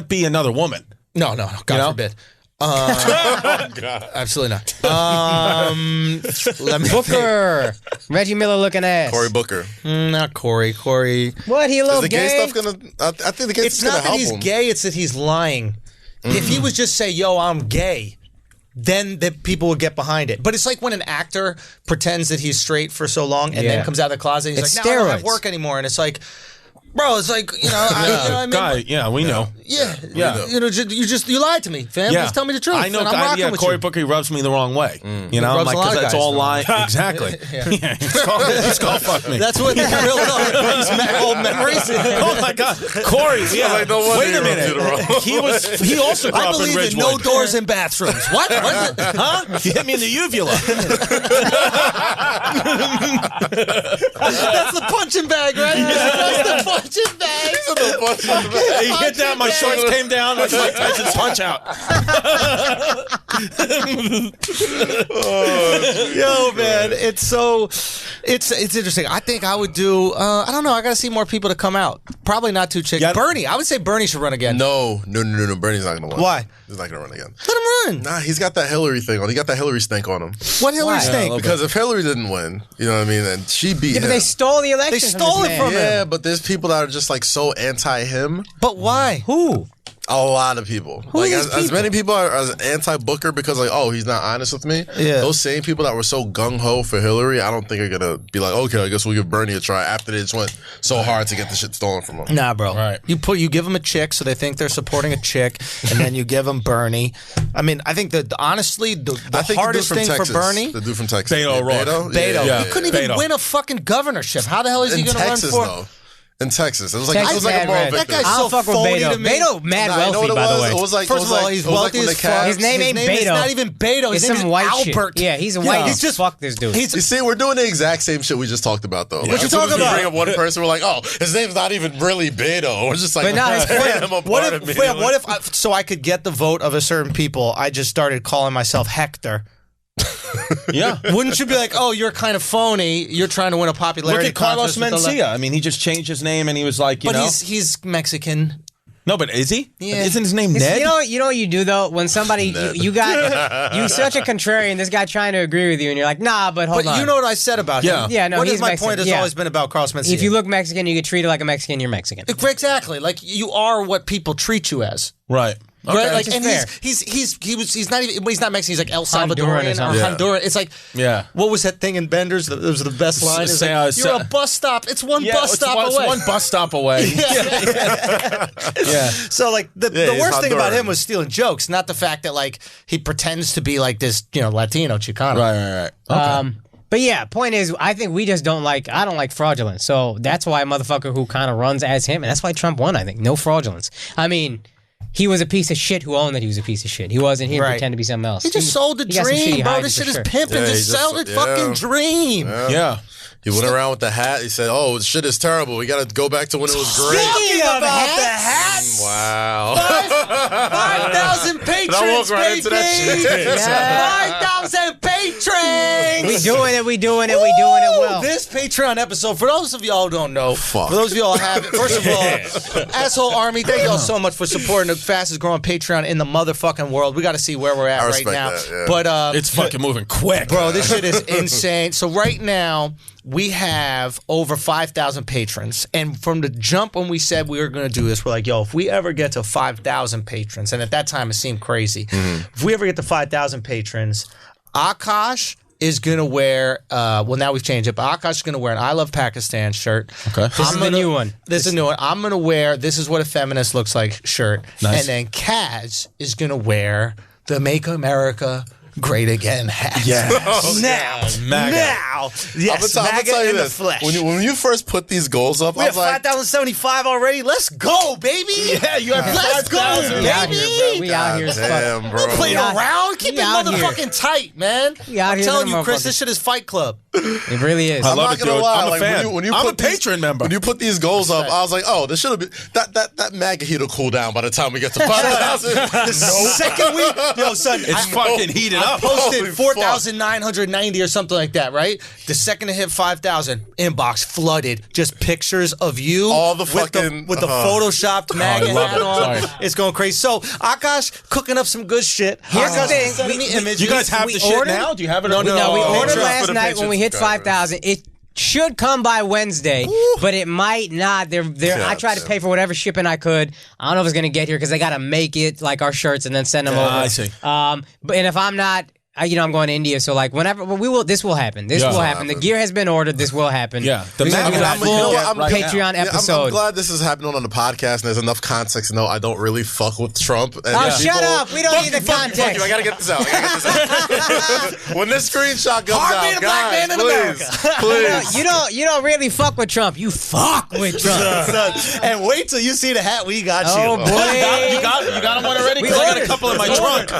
be another woman. No, God forbid. Absolutely not. Let me Booker, Reggie Miller looking ass. Cory Booker. Not Corey. What, he a little Is the gay gay? stuff gonna? I think the gay It's stuff's not gonna that help he's him. gay, it's that he's lying. If he was just say, yo, I'm gay, then the people would get behind it. But it's like when an actor pretends that he's straight for so long and then comes out of the closet and he's It's like, no, I don't have steroids. work anymore. And it's like, bro, it's like, you know, you know what I mean? Guy, yeah, we know. Yeah. Yeah. You know, you lied to me, fam. Yeah. Just tell me the truth. I know. And I'm rocking with Cory you. Booker rubs me the wrong way. You know, rubs like a lot because of that's guys all the wrong lying. Exactly. Yeah. It's called fuck me. That's what the real old memories. Oh my God, Corey! Yeah. like, no wonder Wait he a rubbed you the minute. wrong He also grew I up in believe in Ridgewood. no doors in bathrooms. What? What? Huh? You hit me in the uvula. That's the punching bag, right? That's the punching bag. He hit that. My shorts came down. Like Mike Tyson's punch out. Yo, man, it's interesting. I think I would do. I don't know. I got to see more people to come out. Probably not too chick. Yeah. Bernie. I would say Bernie should run again. No. Bernie's not gonna win. Why? He's not gonna run again. Let him run. Nah, he's got that Hillary thing on. He got that Hillary stink on him. What Hillary stink? Because if Hillary didn't win, you know what I mean, then she beat Yeah, him. but they stole the election. They stole it from him. Yeah, but there's people that are just like so anti him. But why? Who? A lot of people. are Like these as people? many people are as anti-Booker because like, oh, he's not honest with me. Yeah. Those same people that were so gung-ho for Hillary, I don't think are gonna be like, okay, I guess we'll give Bernie a try after they just went so hard to get the shit stolen from him. Nah, bro. Right. You give them a chick, so they think they're supporting a chick, and then you give them Bernie. I mean, I think that honestly, the I think hardest the dude thing from for Texas, Bernie, the dude from Texas, Beto O'Rourke. Beto, Yeah. he couldn't even Beto. win a fucking governorship. How the hell is he in going to run Texas for? though. In Texas, it was like Texas it was like mad a moral red. That victory. guy's I so don't fuck with phony Beto. to me. Beto, mad Nah, you know wealthy, what it by the was? way. It was like First of all, he's wealthy when as the fuck. Cavs- His name ain't is Beto. not even Beto. His It's name some is white Albert. shit. Yeah, he's a white. He's just fuck this dude. You see, we're doing the exact same shit we just talked about, though. Like, you as soon as talking we about? bring up one person, we're like, oh, his name's not even really Beto. We're just like, But no, it's damn, I'm a What part if, of me. wait, what if so I could get the vote of a certain people, I just started calling myself Hector? Yeah. Wouldn't you be like, oh, you're kind of phony. You're trying to win a Look popularity at Carlos contest with the Mencia. I mean, he just changed his name and he was like, you But know. he's Mexican. No, but is he? Yeah. Isn't his name Ned? You know what you do though when somebody you such a contrarian. This guy trying to agree with you, and you're like, nah, but hold But on. you know what I said about Yeah. him. Yeah, no, What he's is my Mexican. point has Yeah. always been about Carlos Mencia. if you look Mexican, you get treated like a Mexican. You're Mexican. exactly, like you are what people treat you as. Right. Right, like, Which is and fair. he's not even. He's not Mexican. He's like El Honduran or Salvadorian or something. Yeah. Honduran. It's like, Yeah. what was that thing in Benders? That was the best line. It's say, like, you're a bus stop. It's one bus stop it's away. one bus stop away. Yeah. So like the he's worst thing about Honduran. him was stealing jokes, not the fact that like he pretends to be like this, Latino Chicano. Right. But yeah, point is, I think we just don't like. I don't like fraudulence, so that's why a motherfucker who kind of runs as him, and that's why Trump won. I think no fraudulence. I mean, he was a piece of shit who owned that he was a piece of shit. He wasn't. He didn't Right. pretend to be something else. He just sold the he got some dream, shitty bro. hiding This for shit sure. is pimping. Yeah, just he sell just- the fucking yeah. dream. Yeah. He went around with the hat. He said, "Oh, shit is terrible. We got to go back to when it was great." Speaking of the hats, hats. Wow. 5,000 patrons, I walk right into that shit. 5,000 patrons. we doing it. We doing it. We doing it well. This Patreon episode, for those of y'all who don't know, Fuck. for those of y'all who haven't, first of all, Asshole Army, thank y'all so much for supporting the fastest growing Patreon in the motherfucking world. We got to see where we're at I right respect now. that, yeah. But It's fucking moving quick. bro, this shit is insane. So right now, we have over 5,000 patrons. And from the jump when we said we were going to do this, we're like, yo, if we ever get to 5,000 patrons, and at that time it seemed crazy, if we ever get to 5,000 patrons, Akaash is going to wear, well, now we've changed it, but Akaash is going to wear an I Love Pakistan shirt. Okay. This is the new one. This is a new one. I'm going to wear, this is what a feminist looks like shirt. Nice. And then Kaz is going to wear the Make America Great Again hat. Yeah. Now, yes, I'm gonna tell you MAGA in the this. flesh. When you first put these goals up, We I have was like, 5,075 already. Let's go, baby. Yeah, you have Let's go, 5,000. We out here, bro. baby. We out here as fuck. damn, bro. Playing out- around. Keep we it out here. motherfucking tight, man. We out I'm here telling than you, Chris, motherfuckers. this shit is Fight Club. It really is. I I'm love not it, gonna dude. lie. I'm a like, fan. When you I'm put a patron member. When you put these goals up, I was like, oh, this should have been that MAGA heat will cool down by the time we get to 5,000. The second week, yo, son, It's fucking heated I up. posted Holy 4,990 or something like that, right? The second it hit 5,000, inbox flooded. Just pictures of you. All the with fucking- with the photoshopped MAGA I love hat it. on. Sorry. It's going crazy. So Akaash cooking up some good shit. Here's the Akaash thing. sending me images. You guys have We the shit ordered- now? Do you have it? No, no, No, we Oh, ordered just last for the night when we hit Patreon subscribers. 5,000. It should come by Wednesday, but it might not. I tried to pay for whatever shipping I could. I don't know if it's gonna get here because they gotta make it like our shirts and then send them over. I see. But and if I'm not. I'm going to India, so like whenever this will happen. This Yeah. will happen. The gear has been ordered. This will happen. Yeah. The We're gonna MAGA do a hat full you can get right Patreon now. episode. I'm glad this is happening on the podcast, and there's enough context to know I don't really fuck with Trump. And Oh, people- shut up. We don't Fuck need you, the fuck you, fuck context. you. I gotta get this out. When this screenshot comes Hard out, being a black guys, man in please, America. please. You don't really fuck with Trump. You fuck with Trump. Son, and wait till you see the hat we got Oh you. boy. You got one already? Because I got a couple in my trunk.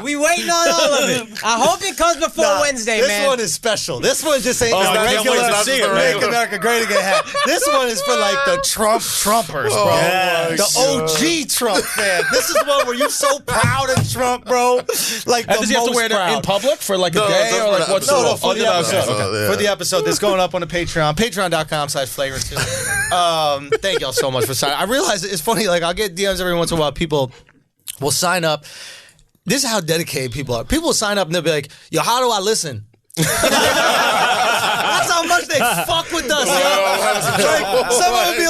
We waiting on all of it. I hope it comes before Nah, Wednesday, this man. one is special. This one just ain't Oh, the I can't regular wait to see it, Make regular. America Great Again hat. This one is for like the Trumpers, bro. my The OG Trump fan. This is the one where you're so proud of Trump, bro. Like the And does he have to most wear it in proud. public for like a No, day just or for like the what's episode. No, for the okay, episode. okay. Yeah. For the episode that's going up on the Patreon. Patreon.com/flagrant 2. Thank y'all so much for signing. I realize it's funny, like I'll get DMs every once in a while. People will sign up. This is how dedicated people are. People will sign up and they'll be like, yo, how do I listen? That's how much they fuck with us, yo. Like, someone would be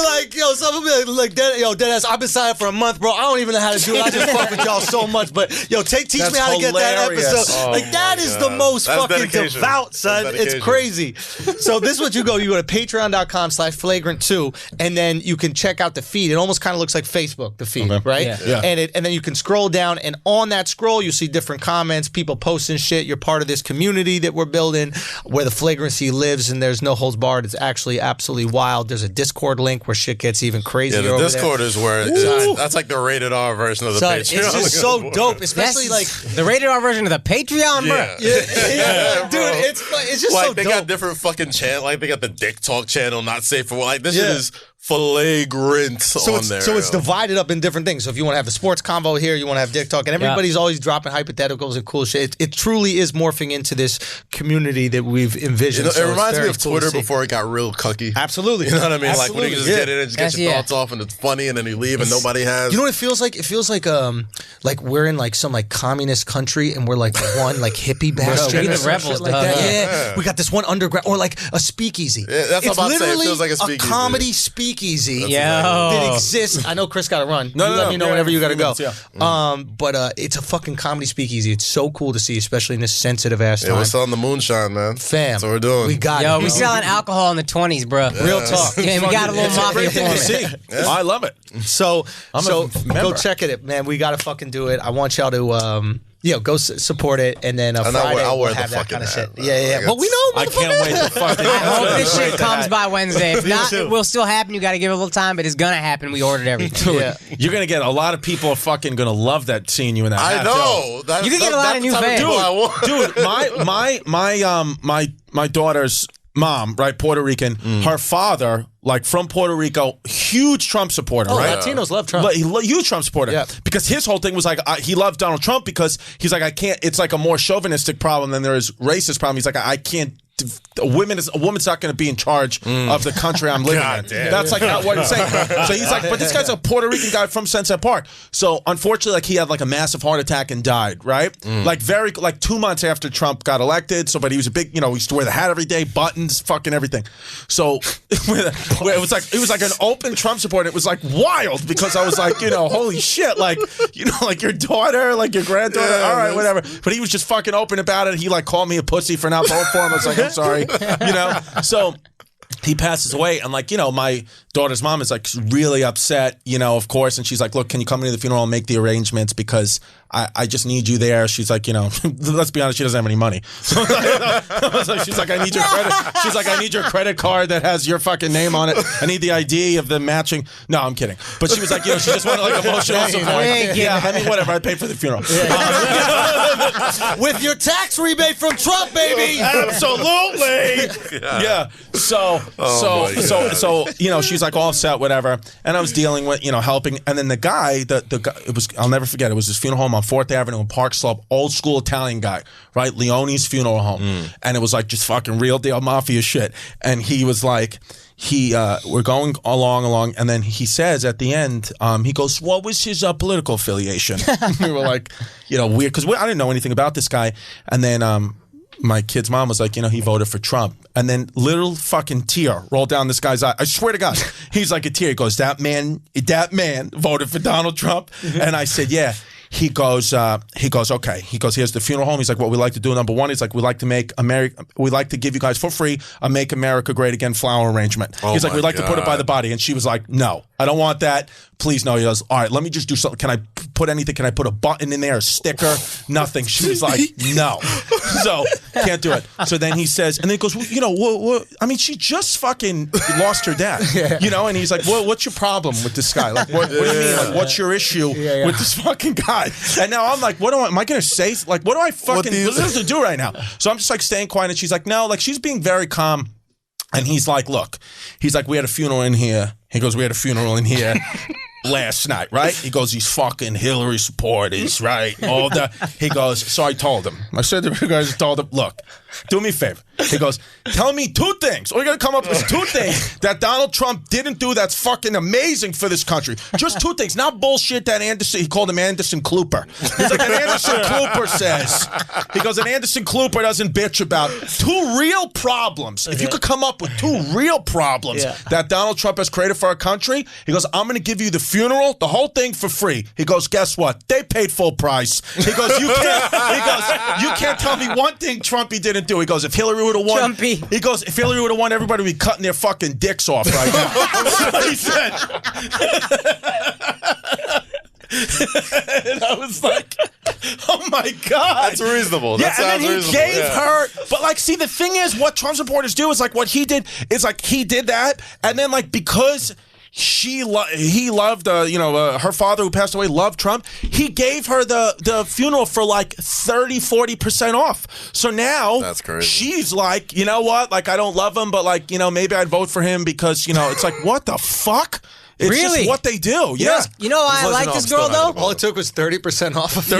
like, deadass, I've been signed up for a month, bro. I don't even know how to do it. I just fuck with y'all so much. But yo, teach me That's how to get that hilarious. episode. Oh Like that my is God. the most That's fucking dedication. devout, son. That's It's dedication. crazy. So this is what you go to patreon.com/flagrant2, and then you can check out the feed. It almost kind of looks like Facebook, the feed, Okay. right? Yeah. And then you can scroll down, and on that scroll you see different comments, people posting shit. You're part of this community that we're building where the flagrancy lives, and there's no holds barred. It's actually absolutely wild. There's a Discord link where shit gets even crazier. Yeah, the over Discord there. is where that's like the rated R version of the Son, Patreon. it's just so dope, especially like. the rated R version of the Patreon, bro. Yeah. Yeah, dude, bro. it's just Like so they dope. got different fucking channel. Like they got the Dick Talk channel, not safe for like this Yeah. shit is flagrant So on it's, there. so it's yo. divided up in different things. So if you want to have the sports convo here, you want to have Dick Talk, and everybody's always dropping hypotheticals and cool shit. It truly is morphing into this community that we've envisioned. You know, so it it's reminds me very of cool to Twitter see. before it got real cucky. Absolutely. You know what I mean? Like when you Absolutely, just yeah. get in and just get That's- your yeah. thoughts off and it's funny and then you leave and nobody has. You know what it feels like? It feels like we're in like some like communist country and we're like one like hippie bastard. we the or some rebels, shit like dog. that. Yeah. Yeah. We got this one underground or like a speakeasy. Yeah, that's what I'm about to say. It literally feels like a speakeasy. comedy speakeasy. Yo. That exists. I know Chris got to run. No, You no, let no. me know Yeah, whenever you got to 3 go. minutes, yeah. But it's a fucking comedy speakeasy. It's so cool to see, especially in this sensitive ass Yeah, time. we're selling the moonshine, man. Fam, That's what we're doing. We got Yo, it. we selling alcohol in the 20s, bro. Real talk. Yeah, we got a little It's mafia great thing to forming. see. I love it. So I'm a go member. check it, man. We gotta fucking do it. I want y'all to go support it, and then Friday I'll wear we'll the have that fucking kind of hat. shit. Yeah. Like, Well, we know, I can't wait to fucking. I hope this shit comes by Wednesday. If not, too. it will still happen. You got to give it a little time, but it's gonna happen. We ordered everything. Yeah. You're gonna get a lot of people are fucking gonna love that seeing you in that I hat, know. You can get a lot of new fans. Dude, my daughter's mom, right, Puerto Rican, her father, like from Puerto Rico, huge Trump supporter, right? Latinos love Trump. Huge Trump supporter. Yeah. Because his whole thing was like, he loved Donald Trump because he's like, I can't, it's like a more chauvinistic problem than there is racist problem. He's like, I can't, a woman's not going to be in charge of the country I'm living in. That's like not what he's saying. So he's like, but this guy's a Puerto Rican guy from Sunset Park. So unfortunately, like he had like a massive heart attack and died. Right, like 2 months after Trump got elected. So, but he was a big, he used to wear the hat every day, buttons, fucking everything. So it was like an open Trump support. It was like wild because I was like, holy shit, like like your daughter, like your granddaughter. All right, whatever. But he was just fucking open about it. He like called me a pussy for not voting for him. I was like, I'm sorry, So he passes away, and like my daughter's mom is like really upset, of course, and she's like, look, can you come to the funeral and make the arrangements because I just need you there. She's like, let's be honest, she doesn't have any money. So she's like, I need your credit. She's like, I need your credit card that has your fucking name on it. I need the ID of the matching. No, I'm kidding. But she was like, she just wanted like emotional support. Yeah, I mean, whatever. I paid for the funeral. With your tax rebate from Trump, baby. Absolutely. Yeah. So she's like all set, whatever. And I was dealing with, helping. And then the guy, the guy, I'll never forget. It was his funeral home on 4th Avenue in Park Slope, old school Italian guy, right? Leone's funeral home. And it was like just fucking real deal mafia shit. And he was like, we're going along, and then he says at the end, he goes, what was his political affiliation? We were like, weird, because I didn't know anything about this guy. And then my kid's mom was like, he voted for Trump. And then little fucking tear rolled down this guy's eye. I swear to God, he's like a tear. He goes, that man voted for Donald Trump. And I said, yeah. He goes, okay. He goes, here's the funeral home. He's like, what we like to do, number one, he's like, we like to give you guys for free a Make America Great Again flower arrangement. He's like, we'd like to put it by the body. And she was like, no, I don't want that. Please, no. He goes, all right, let me just do something. Can I put anything? Can I put a button in there, a sticker? Nothing. She was like, no. So, can't do it. So then he says, and then he goes, well, I mean, she just fucking lost her dad. And he's like, what's your problem with this guy? Like, what do you mean? Like, what's your issue with this fucking guy? And now I'm like, am I going to say? Like, what do I fucking, what's this to do right now? So I'm just like staying quiet, and she's like, no, like she's being very calm. And he's like, look, we had a funeral in here. He goes, we had a funeral in here last night, right? He goes, these fucking Hillary supporters, right? He goes, so I told him. I said to the guys, look, do me a favor. He goes, tell me 2 things. All you got to come up with 2 things that Donald Trump didn't do that's fucking amazing for this country. Just 2 things. Not bullshit that he called him Anderson Klooper. He's like, an Anderson Klooper says. He goes, an Anderson Klooper doesn't bitch about 2 real problems. If you could come up with 2 real problems that Donald Trump has created for our country, he goes, I'm going to give you the funeral, the whole thing for free. He goes, guess what? They paid full price. He goes, you can't tell me one thing Trumpy didn't do. He goes, if Hillary would have won, Trumpy. He goes, if Hillary would have won, everybody would be cutting their fucking dicks off right now. That's what he said. And I was like, oh my God. That's reasonable. That and then he gave her, but like, see, the thing is, what Trump supporters do is like, what he did is like, he did that, and then like, because he loved, her father who passed away loved Trump. He gave her the funeral for like 30-40% off. So now that's crazy. She's like, you know what? Like, I don't love him, but like, maybe I'd vote for him because, it's like, what the fuck? It's really? Just what they do. Yeah. You know why I like this girl, though? All it took was 30% off of 30%.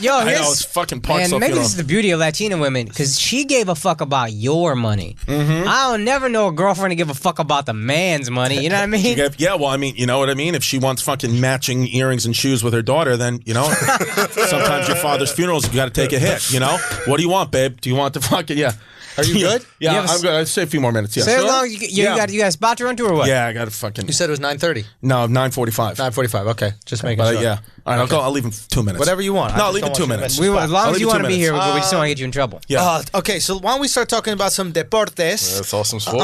I know, it's fucking parts. And maybe this is the beauty of Latina women, because she gave a fuck about your money. Mm-hmm. I don't never know a girlfriend to give a fuck about the man's money. You know what I mean? Well, I mean, you know what I mean? If she wants fucking matching earrings and shoes with her daughter, then, sometimes your father's funerals, you got to take a hit, What do you want, babe? Do you want the fucking, Are you good? Yeah, You have a I'm good. I'd say a few more minutes. Yeah. Say as Sure? long as you got a spot to run to or what? Yeah, I got to fucking. You said it was 9:30. No, 9:45. 9:45. Okay, just making sure. Yeah. All right, I'll leave in 2 minutes. Whatever you want. No, I I'll just leave in don't 2 want you to minutes. miss your As long I'll as leave you you want 2 to be here, minutes. we just don't want to get you in trouble. Yeah. Okay, so why don't we start talking about some deportes? That's awesome sports.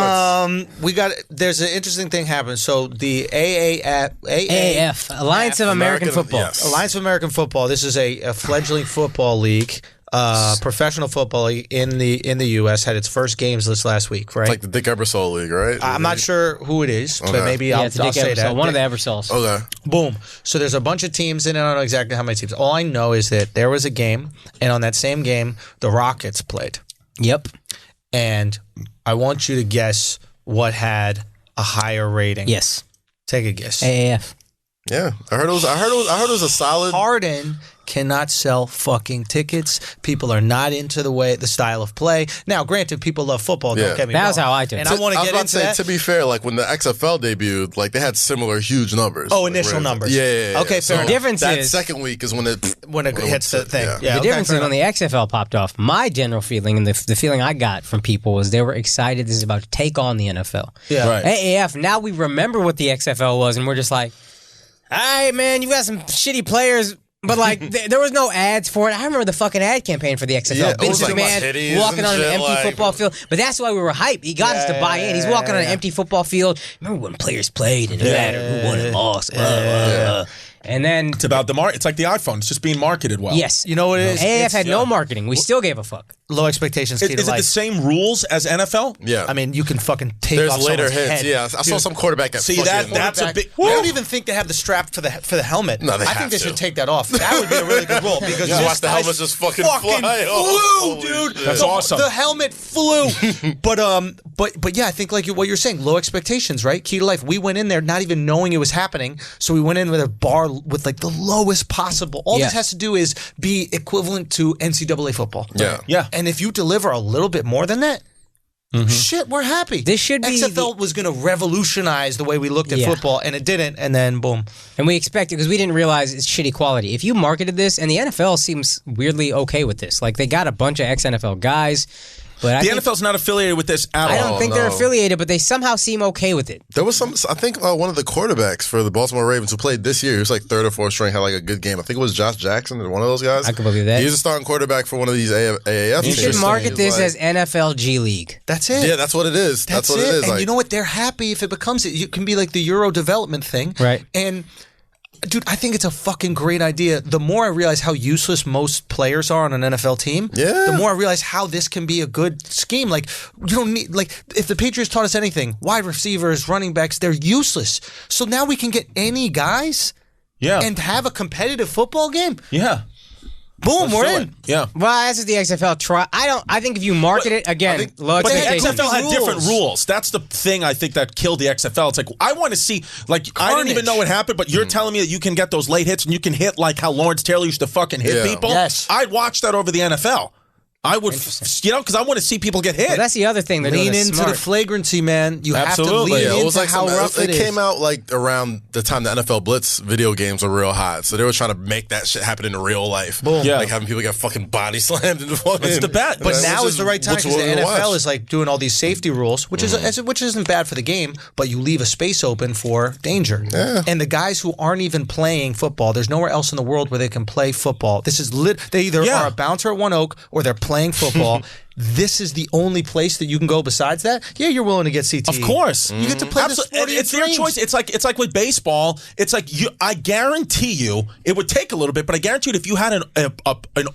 There's an interesting thing happened. So the AAF, Alliance of American Football. Yes. Alliance of American Football. This is a fledgling football league, professional football league in the U.S. Had its first games this last week, right? It's like the Dick Ebersol League, right? I'm not sure who it is, but Okay. maybe Yeah, I'll it's a Dick say Ebersol, that. one of the Ebersols. Okay. Boom. So there's a bunch of teams in it. I don't know exactly how many teams. All I know is that there was a game, and on that same game, the Rockets played. Yep. And I want you to guess what had a higher rating. Yes. Take a guess. AAF. Yeah, I heard it was a solid. Harden cannot sell fucking tickets. People are not into the style of play. Now, granted, people love football. Don't Yeah. get me That wrong. was how I took And it. I want to was get about into to say, that. to be fair, like when the XFL debuted, like they had similar huge numbers. Oh, Like, initial right? numbers. Yeah. Okay, fair enough. Difference that is- second week is when it hits the thing. Yeah. Yeah, The okay, difference fair is when the XFL popped off, my general feeling and the feeling I got from people was they were excited this is about to take on the NFL. Yeah. Right. AAF, now we remember what the XFL was, and we're just like, all right, man, you got some shitty players. But like, there was no ads for it. I remember the fucking ad campaign for the XFL. Yeah, it Vince was like McMahon titties walking and on an shit, empty like- football field. But that's why we were hyped. He got us to buy in. He's walking on an empty football field. Remember when players played and it mattered who won and lost. And then, It's about the It's like the iPhone. It's just being marketed well. yes, You know what it is? AAF It's had no marketing. We still gave a fuck. low expectations. Is Key it to the life. same rules as NFL? Yeah. I mean, you can fucking take There's off later someone's hits. head. Yeah, I saw some quarterback at See, fucking- that's a big. I don't even think they have the strap for the helmet. No, they I think have they to. should take that off. That would be a really good rule because You this watch the guy's helmets just fucking fly off. flew, dude. That's awesome. The helmet flew. but yeah, I think like what you're saying, low expectations, right? Key to life. We went in there not even knowing it was happening, so we went in with a bar with like the lowest possible. All Yeah. this has to do is be equivalent to NCAA football. Yeah. Yeah. And if you deliver a little bit more than that, shit, we're happy. This should be XFL was going to revolutionize the way we looked at Yeah. football, and it didn't. And then boom. And we expected because we didn't realize it's shitty quality. If you marketed this, and the NFL seems weirdly okay with this, like they got a bunch of ex-NFL guys, but I The think, NFL's not affiliated with this at I all. don't think they're no. affiliated, but they somehow seem okay with it. There was some. I think one of the quarterbacks for the Baltimore Ravens who played this year, he was like third or fourth string, had like a good game. I think it was Josh Jackson, one of those guys. I could believe that. He's a starting quarterback for one of these AAF You teams. should Interesting. market this He's as NFL G League. That's it. Yeah, that's what it is. That's what it is. And Like, you know what? They're happy if it becomes it. It can be like the Euro development thing. Right. And dude, I think it's a fucking great idea. The more I realize how useless most players are on an NFL team, Yeah. the more I realize how this can be a good scheme. Like, you don't need, like, if the Patriots taught us anything, wide receivers, running backs, they're useless. So now we can get any guys Yeah. and have a competitive football game. Yeah. Boom, we're Do in. it. Yeah. Well, that's what the XFL try. I think if you market it again, low But the expectations. XFL had rules. different rules. That's the thing I think that killed the XFL. It's like I want to see, like I didn't even Carnage. know what happened, but you're telling me that you can get those late hits and you can hit like how Lawrence Taylor used to fucking hit Yeah. people. Yes. I'd watch that over the NFL. I would, because I want to see people get hit. Well, that's the other thing they're Lean doing. that's into smart. the flagrancy, man. You Absolutely. have to lean Yeah, into it was like how rough it it came is. out like around the time the NFL Blitz video games were real hot, so they were trying to make that shit happen in real life. Boom. Yeah. Like having people get fucking body slammed into fucking. It's the bet. But Yeah, now is the right time because the NFL is like doing all these safety rules, which which isn't bad for the game, but you leave a space open for danger. Yeah. And the guys who aren't even playing football, there's nowhere else in the world where they can play football. This is they either Yeah. are a bouncer at One Oak or they're playing football. This is the only place that you can go besides that. Yeah, you're willing to get CTE. Of course, You get to play the sport of your It's their dreams. choice. It's like with baseball. It's like I guarantee you, it would take a little bit, but I guarantee you, if you had an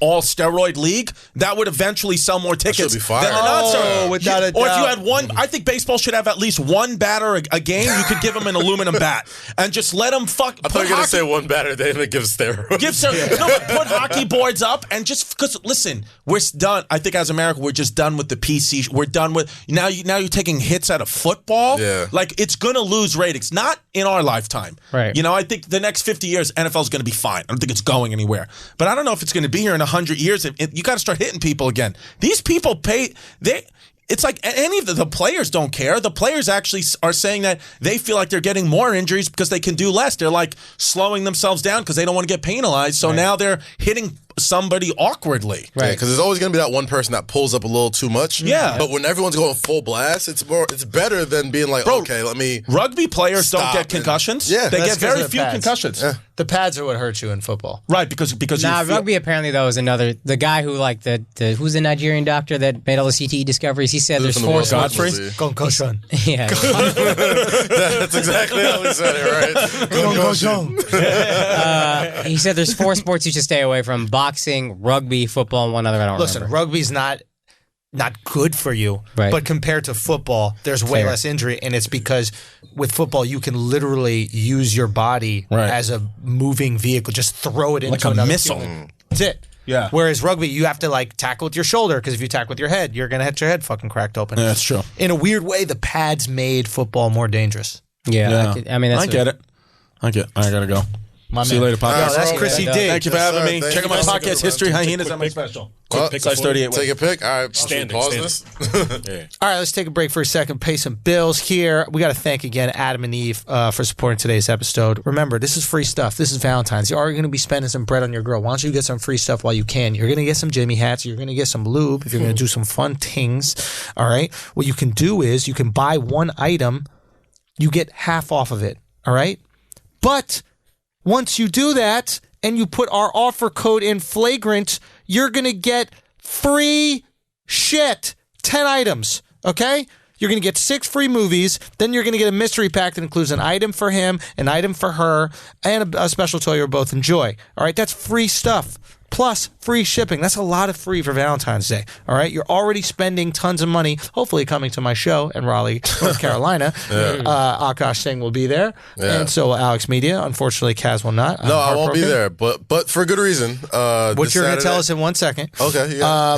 all steroid league, that would eventually sell more tickets should be fire. than the non-steroid. without a Or if you doubt. had one, I think baseball should have at least one batter a game. You could give them an aluminum bat and just let them fuck. I thought you were gonna say one batter they even give steroids. Give some, no, but put hockey boards up and just because listen, we're done. I think as America, we're just done with the PC. We're done with now. You're taking hits out of football. Yeah. Like it's gonna lose ratings. Not in our lifetime. Right. You know, I think the next 50 years, NFL is gonna be fine. I don't think it's going anywhere. But I don't know if it's gonna be here in 100 years. You got to start hitting people again. These people pay. It's like any of the players don't care. The players actually are saying that they feel like they're getting more injuries because they can do less. They're like slowing themselves down because they don't want to get penalized. So now they're hitting somebody awkwardly. Right. Because there's always going to be that one person that pulls up a little too much. Yeah. But when everyone's going full blast, it's better than being like, Bro, okay, let me. Rugby players don't Stop get concussions. Yeah. They That's get very 'cause of the few pads. concussions. Yeah. The pads are what hurt you in football. Right, because Nah, you feel, rugby apparently though is another. The guy who like the who's the Nigerian doctor that made all the CTE discoveries. He said there's From the 4 World sports. Cup Godfrey? movie. Concussion. Yeah, That's exactly how he said it, right? Concussion. he said there's 4 sports you should stay away from: boxing, rugby, football, and one other. I don't Listen, remember. rugby's not good for you, Right. but compared to football, there's way Fair. less injury, and it's because with football you can literally use your body Right. as a moving vehicle, just throw it into like a another missile. human. That's it. Yeah. Whereas rugby, you have to like tackle with your shoulder because if you tackle with your head, you're gonna hit your head fucking cracked open. Yeah, that's true. In a weird way, the pads made football more dangerous. Yeah, Yeah. I mean, that's I get it. I gotta go. See you later, podcast. Yo, that's bro. Chrissy Yeah. D. Thank you for Yes, having sir. me. Thank Check you. out my That's a podcast, good History one. Hyenas, on my special. Quick Size 38 Take a pick. All right, Standing, pause standing. this. All right, let's take a break for a second, pay some bills here. We got to thank again Adam and Eve for supporting today's episode. Remember, this is free stuff. This is Valentine's. You are going to be spending some bread on your girl. Why don't you get some free stuff while you can? You're going to get some Jimmy hats. You're going to get some lube if you're going to do some fun things. All right. What you can do is you can buy one item, you get half off of it. All right. But once you do that and you put our offer code in Flagrant, you're going to get free shit. 10 items, okay? You're going to get 6 free movies. Then you're going to get a mystery pack that includes an item for him, an item for her, and a special toy you'll both enjoy. All right, that's free stuff. Plus free shipping. That's a lot of free for Valentine's Day. All right, you're already spending tons of money. Hopefully, coming to my show in Raleigh, North Carolina. Akaash Singh will be there, and so will Alex Media. Unfortunately, Kaz will not. I'm No, I won't be heartbroken. there, but for good reason. Which you're going to tell us in 1 second. Okay, yeah.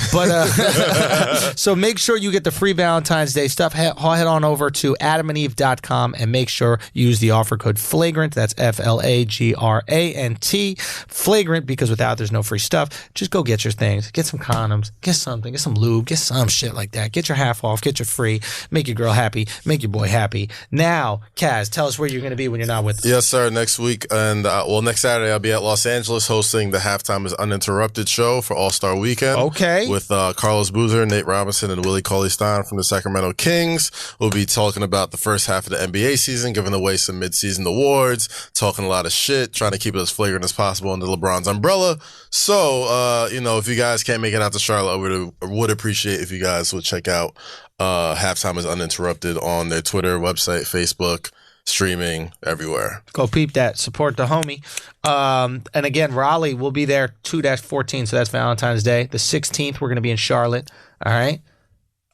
So make sure you get the free Valentine's Day stuff. Head on over to adamandeve.com and make sure you use the offer code FLAGRANT. That's FLAGRANT. Flagrant, because without there's no free stuff. Just go get your things. Get some condoms. Get something. Get some lube. Get some shit like that. Get your half off. Get your free. Make your girl happy. Make your boy happy. Now, Kaz, tell us where you're going to be when you're not with us. Yes, sir. Next week and next Saturday I'll be at Los Angeles hosting the Halftime is Uninterrupted show for All-Star Weekend. Okay. With Carlos Boozer, Nate Robinson, and Willie Cauley-Stein from the Sacramento Kings. We'll be talking about the first half of the NBA season, giving away some mid-season awards, talking a lot of shit, trying to keep it as flagrant as possible under LeBron's umbrella. So, if you guys can't make it out to Charlotte, I would appreciate if you guys would check out Halftime is Uninterrupted on their Twitter, website, Facebook, streaming, everywhere. Go peep that. Support the homie. And again, Raleigh will be there 2-14, so that's Valentine's Day. The 16th, we're going to be in Charlotte. All right.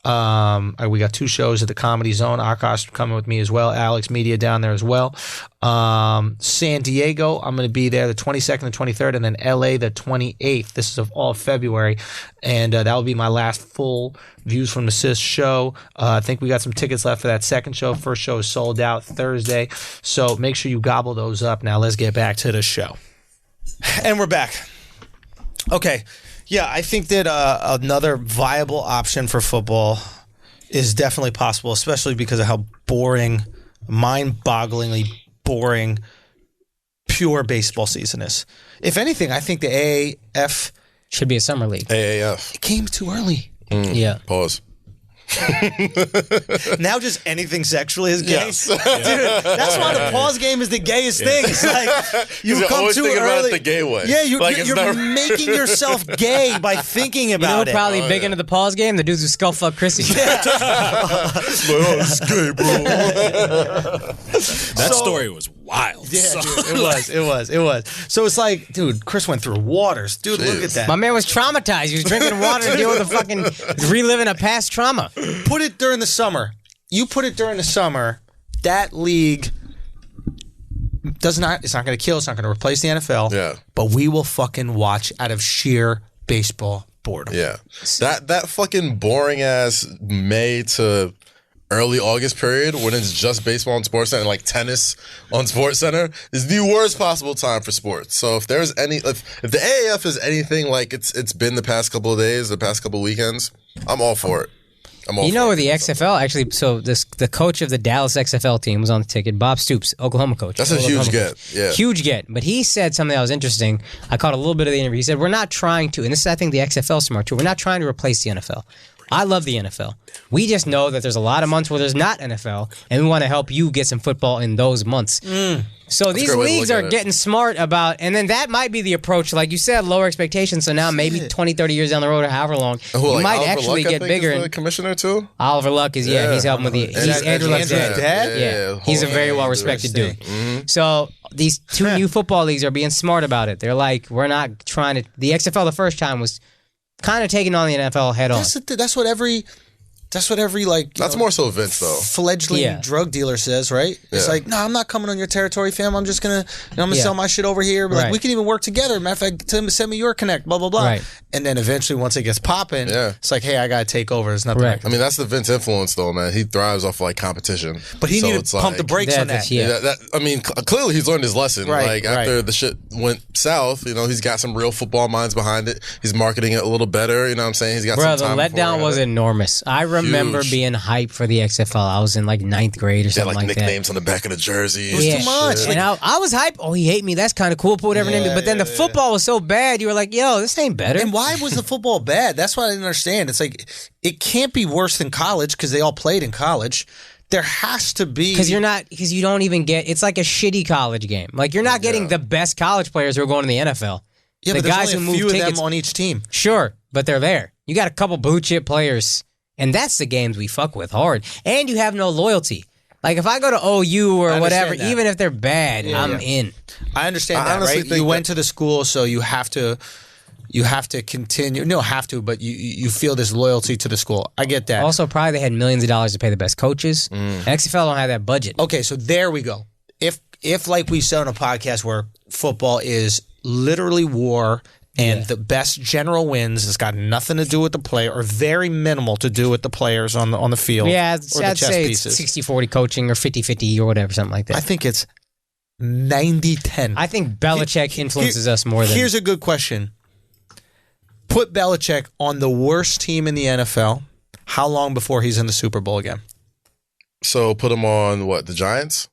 We got 2 shows at the Comedy Zone. Akaash coming with me as well. Alex Media down there as well. San Diego, I'm going to be there the 22nd and 23rd, and then LA the 28th. This is of all February, and that will be my last full Views from the Sis show. I think we got some tickets left for that second show. First show is sold out Thursday, so make sure you gobble those up. Now let's get back to the show. And we're back. Okay. Yeah, I think that another viable option for football is definitely possible, especially because of how boring, mind-bogglingly boring, pure baseball season is. If anything, I think the AAF should be a summer league. AAF. It came too early. Yeah. Pause. Now just anything sexually is gay. Yes. Dude, that's why the pause game is the gayest thing. It's like you You're come always too thinking about early. it the gay way. Yeah, you're Like, it's not- making yourself gay by thinking You know about who it. probably big into the pause game? The dudes who skull fuck Chrissy. It's gay, bro. That story was wild. Yeah, dude, it was. So it's like, dude, Chris went through waters. Dude, look at that. My man was traumatized. He was drinking water to deal with a fucking reliving a past trauma. Put it during the summer. You put it during the summer, that league it's not going to kill, it's not going to replace the NFL. Yeah. But we will fucking watch out of sheer baseball boredom. Yeah. That fucking boring ass May to early August period when it's just baseball on Sports Center and like tennis on Sports Center is the worst possible time for sports. So if there's if the AAF is anything like it's been the past couple of days, the past couple of weekends, I'm all for it. I'm all You know for where it. the XFL actually? So the coach of the Dallas XFL team was on the ticket. Bob Stoops, Oklahoma coach. That's a Oklahoma huge coach. get. Yeah. Huge get. But he said something that was interesting. I caught a little bit of the interview. He said, "We're not trying to," and this is I think the XFL smart too. We're not trying to replace the NFL. I love the NFL. We just know that there's a lot of months where there's not NFL, and we want to help you get some football in those months. So these great way to leagues look are at it. getting smart about, and then that might be the approach. Like you said, lower expectations. So now maybe 20, 30 years down the road or however long, Who, you like, might Oliver actually Luck, I get think, bigger. is the And commissioner too. Oliver Luck is, he's helping with the, he's Andrew Luck's Andrew's dad. dad? Yeah. He's a very well-respected dude. So these two new football leagues are being smart about it. They're like, we're not trying to, the XFL the first time was kind of taking on the NFL head on. That's what every like. That's more so Vince though. Fledgling drug dealer says, right? It's Yeah. like, no, I'm not coming on your territory, fam. I'm just gonna, I'm gonna sell my shit over here. But like, Right. we can even work together. Matter of fact, send me your connect. Blah blah blah. Right. And then eventually, once it gets popping, Yeah. it's like, hey, I gotta take over. There's nothing. Right. I can I mean, that's the Vince influence though, man. He thrives off like competition. But he So needed it's to pump the like- brakes on that. Yeah. I mean, clearly he's learned his lesson. Right, Like after the shit went south, he's got some real football minds behind it. He's marketing it a little better. You know what I'm saying? He's got Bro, the some time. letdown was enormous. I remember Huge. being hyped for the XFL. I was in like 9th grade or Yeah, something like like nicknames on the back of the jersey. was too much. And I was hyped. Oh, he hate me. That's kind of cool. Put whatever name. But then the football was so bad. You were like, yo, this ain't better. And why was the football bad? That's what I didn't understand. It's like, it can't be worse than college because they all played in college. There has to be. Because you don't even get, it's like a shitty college game. Like you're not getting the best college players who are going to the NFL. Yeah, the but there's guys only who a few move of tickets, them on each team. sure, but they're there. You got a couple blue chip players, and that's the games we fuck with hard. And you have no loyalty. Like if I go to OU or I whatever, understand that. even if they're bad, I'm in. I understand I that, honestly right? think You went that- to the school, so you have to continue. No, have to, but you feel this loyalty to the school. I get that. Also, probably they had millions of dollars to pay the best coaches. XFL don't have that budget. Okay, so there we go. If like we said on a podcast where football is literally war and the best general wins, it's got nothing to do with the player or very minimal to do with the players on the field. Yeah, or the I'd chess say pieces. it's 60-40 coaching or 50-50 or whatever, something like that. I think it's 90-10. I think Belichick influences us more than... Here's a good question. Put Belichick on the worst team in the NFL. How long before he's in the Super Bowl again? So put him on what? The Giants?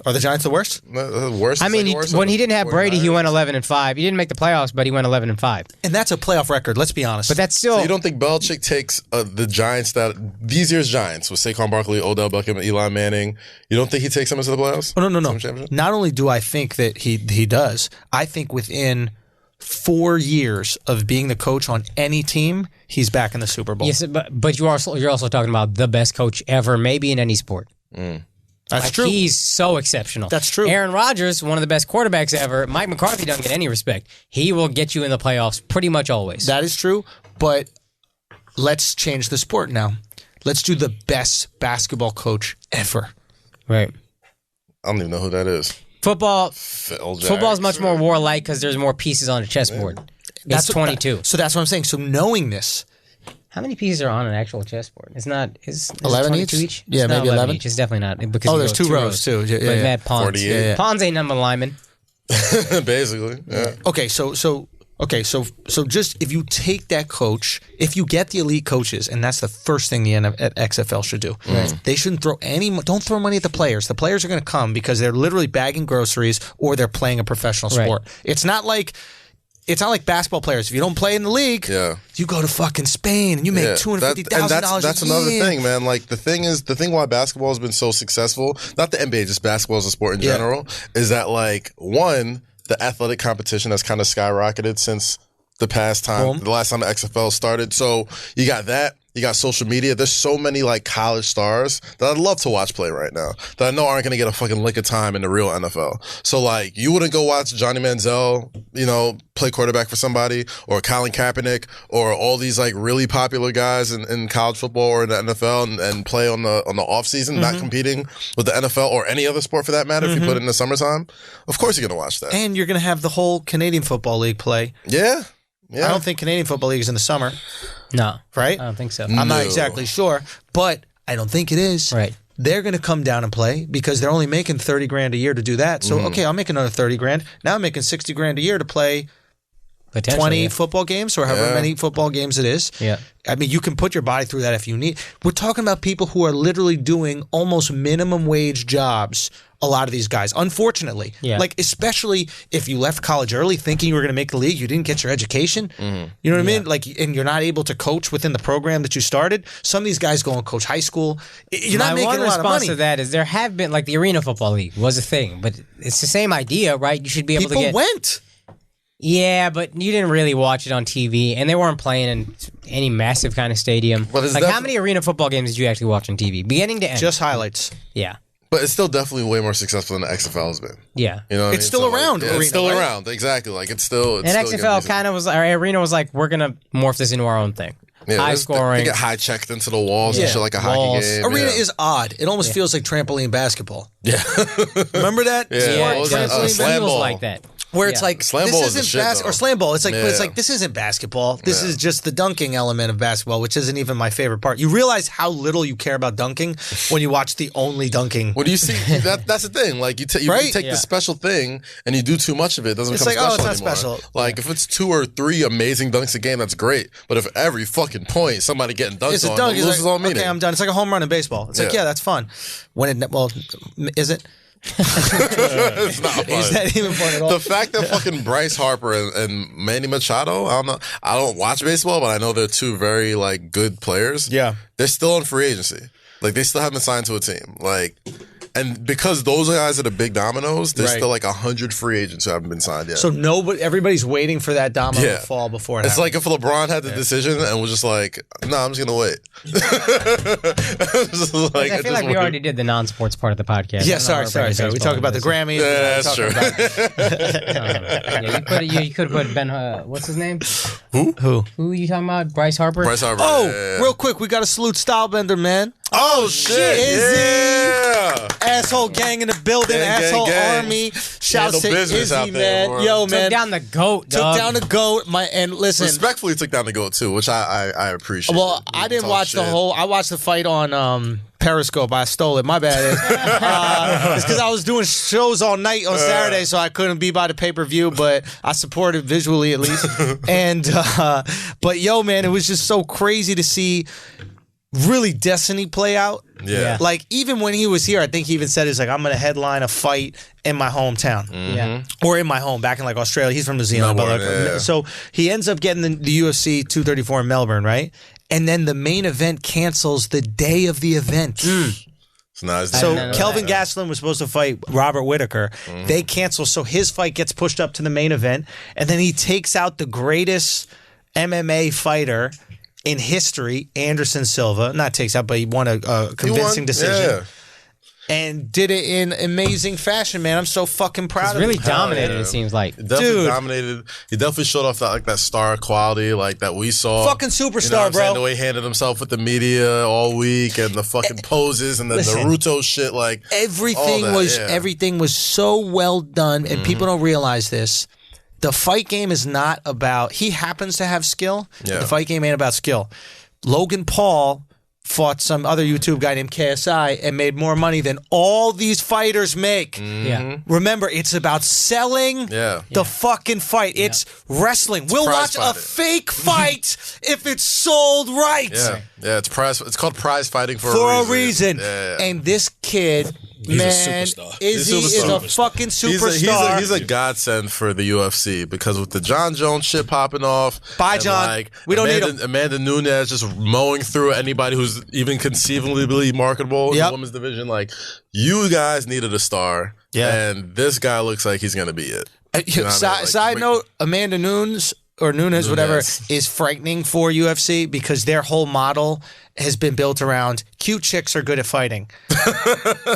Are the Giants the worst? The worst. I mean, second worst, when or he didn't have Brady, he 49ers? went 11-5. He didn't make the playoffs, but he went 11-5. And that's a playoff record. Let's be honest. But that's still... So you don't think Belichick takes the Giants these year's Giants with Saquon Barkley, Odell Beckham, and Eli Manning? You don't think he takes them into the playoffs? Oh, no. Some championship? Not only do I think that he does, I think within 4 years of being the coach on any team, he's back in the Super Bowl. Yes, but you're also talking about the best coach ever, maybe in any sport. That's Like, true. He's so exceptional. That's true. Aaron Rodgers, one of the best quarterbacks ever. Mike McCarthy doesn't get any respect. He will get you in the playoffs pretty much always. That is true, but let's change the sport now. Let's do the best basketball coach ever. right. I don't even know who that is. Football Phil is Jackson. much more warlike because there's more pieces on a chessboard. That's 22. So that's what I'm saying. So knowing this, How many pieces are on an actual chessboard? It's not. Is 11 22 each? each? Yeah, It's not maybe 11. each. It's definitely not. Because Oh, you there's go two rows, too. Yeah, but yeah. Matt Pawns. 48. Yeah. Pawns ain't number lineman. Basically, yeah. okay, so just if you take that coach, if you get the elite coaches, and that's the first thing the XFL should do. They shouldn't don't throw money at the players. The players are going to come because they're literally bagging groceries or they're playing a professional sport. It's not like basketball players. If you don't play in the league, you go to fucking Spain and you make $250,000 That's a year. another thing, man. Like the thing why basketball has been so successful, not the NBA, just basketball as a sport in general, is that like one, the athletic competition has kind of skyrocketed since the last time the XFL started. So you got that. You got social media. There's so many like college stars that I'd love to watch play right now that I know aren't going to get a fucking lick of time in the real NFL. So like you wouldn't go watch Johnny Manziel, play quarterback for somebody, or Colin Kaepernick, or all these like really popular guys in college football or in the NFL and play on the off season, not competing with the NFL or any other sport for that matter. If you put it in the summertime, of course you're going to watch that. And you're going to have the whole Canadian Football League play. Yeah. I don't think Canadian Football League is in the summer. No. Right? I don't think so. I'm not exactly sure, but I don't think it is. Right. They're going to come down and play because they're only making $30,000 a year to do that. So, okay, I'll make another $30,000. Now I'm making $60,000 a year to play Potentially, 20 yeah. football games or however many football games it is. Yeah. I mean, you can put your body through that if you need. We're talking about people who are literally doing almost minimum wage jobs. A lot of these guys, unfortunately, like especially if you left college early thinking you were going to make the league, you didn't get your education. You know what I mean? Like, and you're not able to coach within the program that you started. Some of these guys go and coach high school. You're not making a lot of money. My one response to that is there have been like the Arena Football League was a thing, but it's the same idea, right? You should be able to get. People went. Yeah, but you didn't really watch it on TV, and they weren't playing in any massive kind of stadium. Like, how many Arena Football games did you actually watch on TV, beginning to end? Just highlights. Yeah. But it's still definitely way more successful than the XFL has been. Yeah. You know what It's I mean? still So, around, It's Arena, still right? around. Exactly. Like, it's still. And XFL kind of was, our Arena was like, we're going to morph this into our own thing. High scoring. You get high checked into the walls and Yeah. shit like a Walls. hockey game. Arena yeah. is odd. It almost feels like trampoline basketball. Yeah. Remember that? Yeah. What was that? Trampoline Slam feels ball. like that. Where it's like Slam this ball is the isn't shit, though. or slam ball. It's like, but it's Yeah. like this isn't basketball. This is just the dunking element of basketball, which isn't even my favorite part. You realize how little you care about dunking when you watch the only dunking. What do you see? That's the thing. Like you take Yeah. the special thing and you do too much of it. It doesn't It's become like, oh, special it's not anymore. special. Like if it's 2 or 3 amazing dunks a game, that's great. But if every fucking point somebody getting dunked It's a on, dunk. it It's loses like, all meaning. okay, I'm done. It's like a home run in baseball. It's like, Yeah. yeah, that's fun. When it is it? It's not fun. Is that even fun at all? The fact that fucking Bryce Harper and Manny Machado, I don't know. I don't watch baseball, but I know they're 2 very like good players. Yeah. They're still on free agency. Like they still haven't signed to a team. Like, and because those guys are the big dominoes, there's Right. still like 100 free agents who haven't been signed yet. So everybody's waiting for that domino to fall before it It's happens. like if LeBron had the decision and was just like, "No, I'm just gonna wait." Just like, I feel like we already did the non-sports part of the podcast. Yeah, I don't know sorry. why we're We bringing talked about the baseball Grammys. Yeah, we that's talked true. into this. You could have put Ben. What's his name? Who? Who are you talking about? Bryce Harper. Bryce Harper. Oh, yeah. real quick, we got to salute Stylebender, man. Oh shit! Izzy. Yeah. Asshole gang in the building, Gang, asshole gang. army. Shouts Handle to business Izzy, out there, man. boy. Yo, Took man. down the goat. Took dog. down the goat. And listen. Respectfully took down the goat too, which I appreciate. Well, I didn't watch the whole. I watched the fight on Periscope. I stole it. My bad. It's because I was doing shows all night on Saturday, so I couldn't be by the pay-per-view. But I supported visually at least. And but yo, man, it was just so crazy to see really destiny play out. Yeah. Like even when he was here, I think he even said he's like, I'm gonna headline a fight in my hometown. Yeah. Or in my home, back in like Australia. He's from New Zealand. Melbourne, but like, yeah. So he ends up getting the UFC 234 in Melbourne, right? And then the main event cancels the day of the event. So, now it's So know Kelvin Gastelum was supposed to fight Robert Whittaker. They cancel, so his fight gets pushed up to the main event, and then he takes out the greatest MMA fighter in history, Anderson Silva. Not takes out, but he won a convincing decision. Yeah. And did it in amazing fashion, man. I'm so fucking proud He's of really him. dominated. yeah. It seems like. Definitely Dude. dominated. He definitely showed off that star quality like that we saw. Fucking You know superstar, what I'm saying? bro. The way he handled himself with the media all week and the fucking poses and the Listen. Naruto shit. Like Everything all that, was yeah. everything was so well done, and people don't realize this. The fight game is not about. He happens to have skill. But Yeah. the fight game ain't about skill. Logan Paul fought some other YouTube guy named KSI and made more money than all these fighters make. Yeah. Remember, it's about selling Yeah. the fucking fight. It's wrestling. We'll prize watch a fighting. fake fight if it's sold right. Yeah, yeah. It's prize. It's called prize fighting for For a reason. Yeah. And this kid, He's a man, superstar. Izzy He's a is a superstar. fucking He's superstar. he's a godsend for the UFC because with the John Jones shit popping off. Bye, and John. Like We don't need Amanda, him. Amanda Nunes just mowing through anybody who's even conceivably marketable in Yep. the women's division. Like, you guys needed a star. Yeah. And this guy looks like he's going to be it. You know what I mean? Like, Side note, Amanda Nunes or Nunes, whatever, is frightening for UFC because their whole model has been built around cute chicks are good at fighting.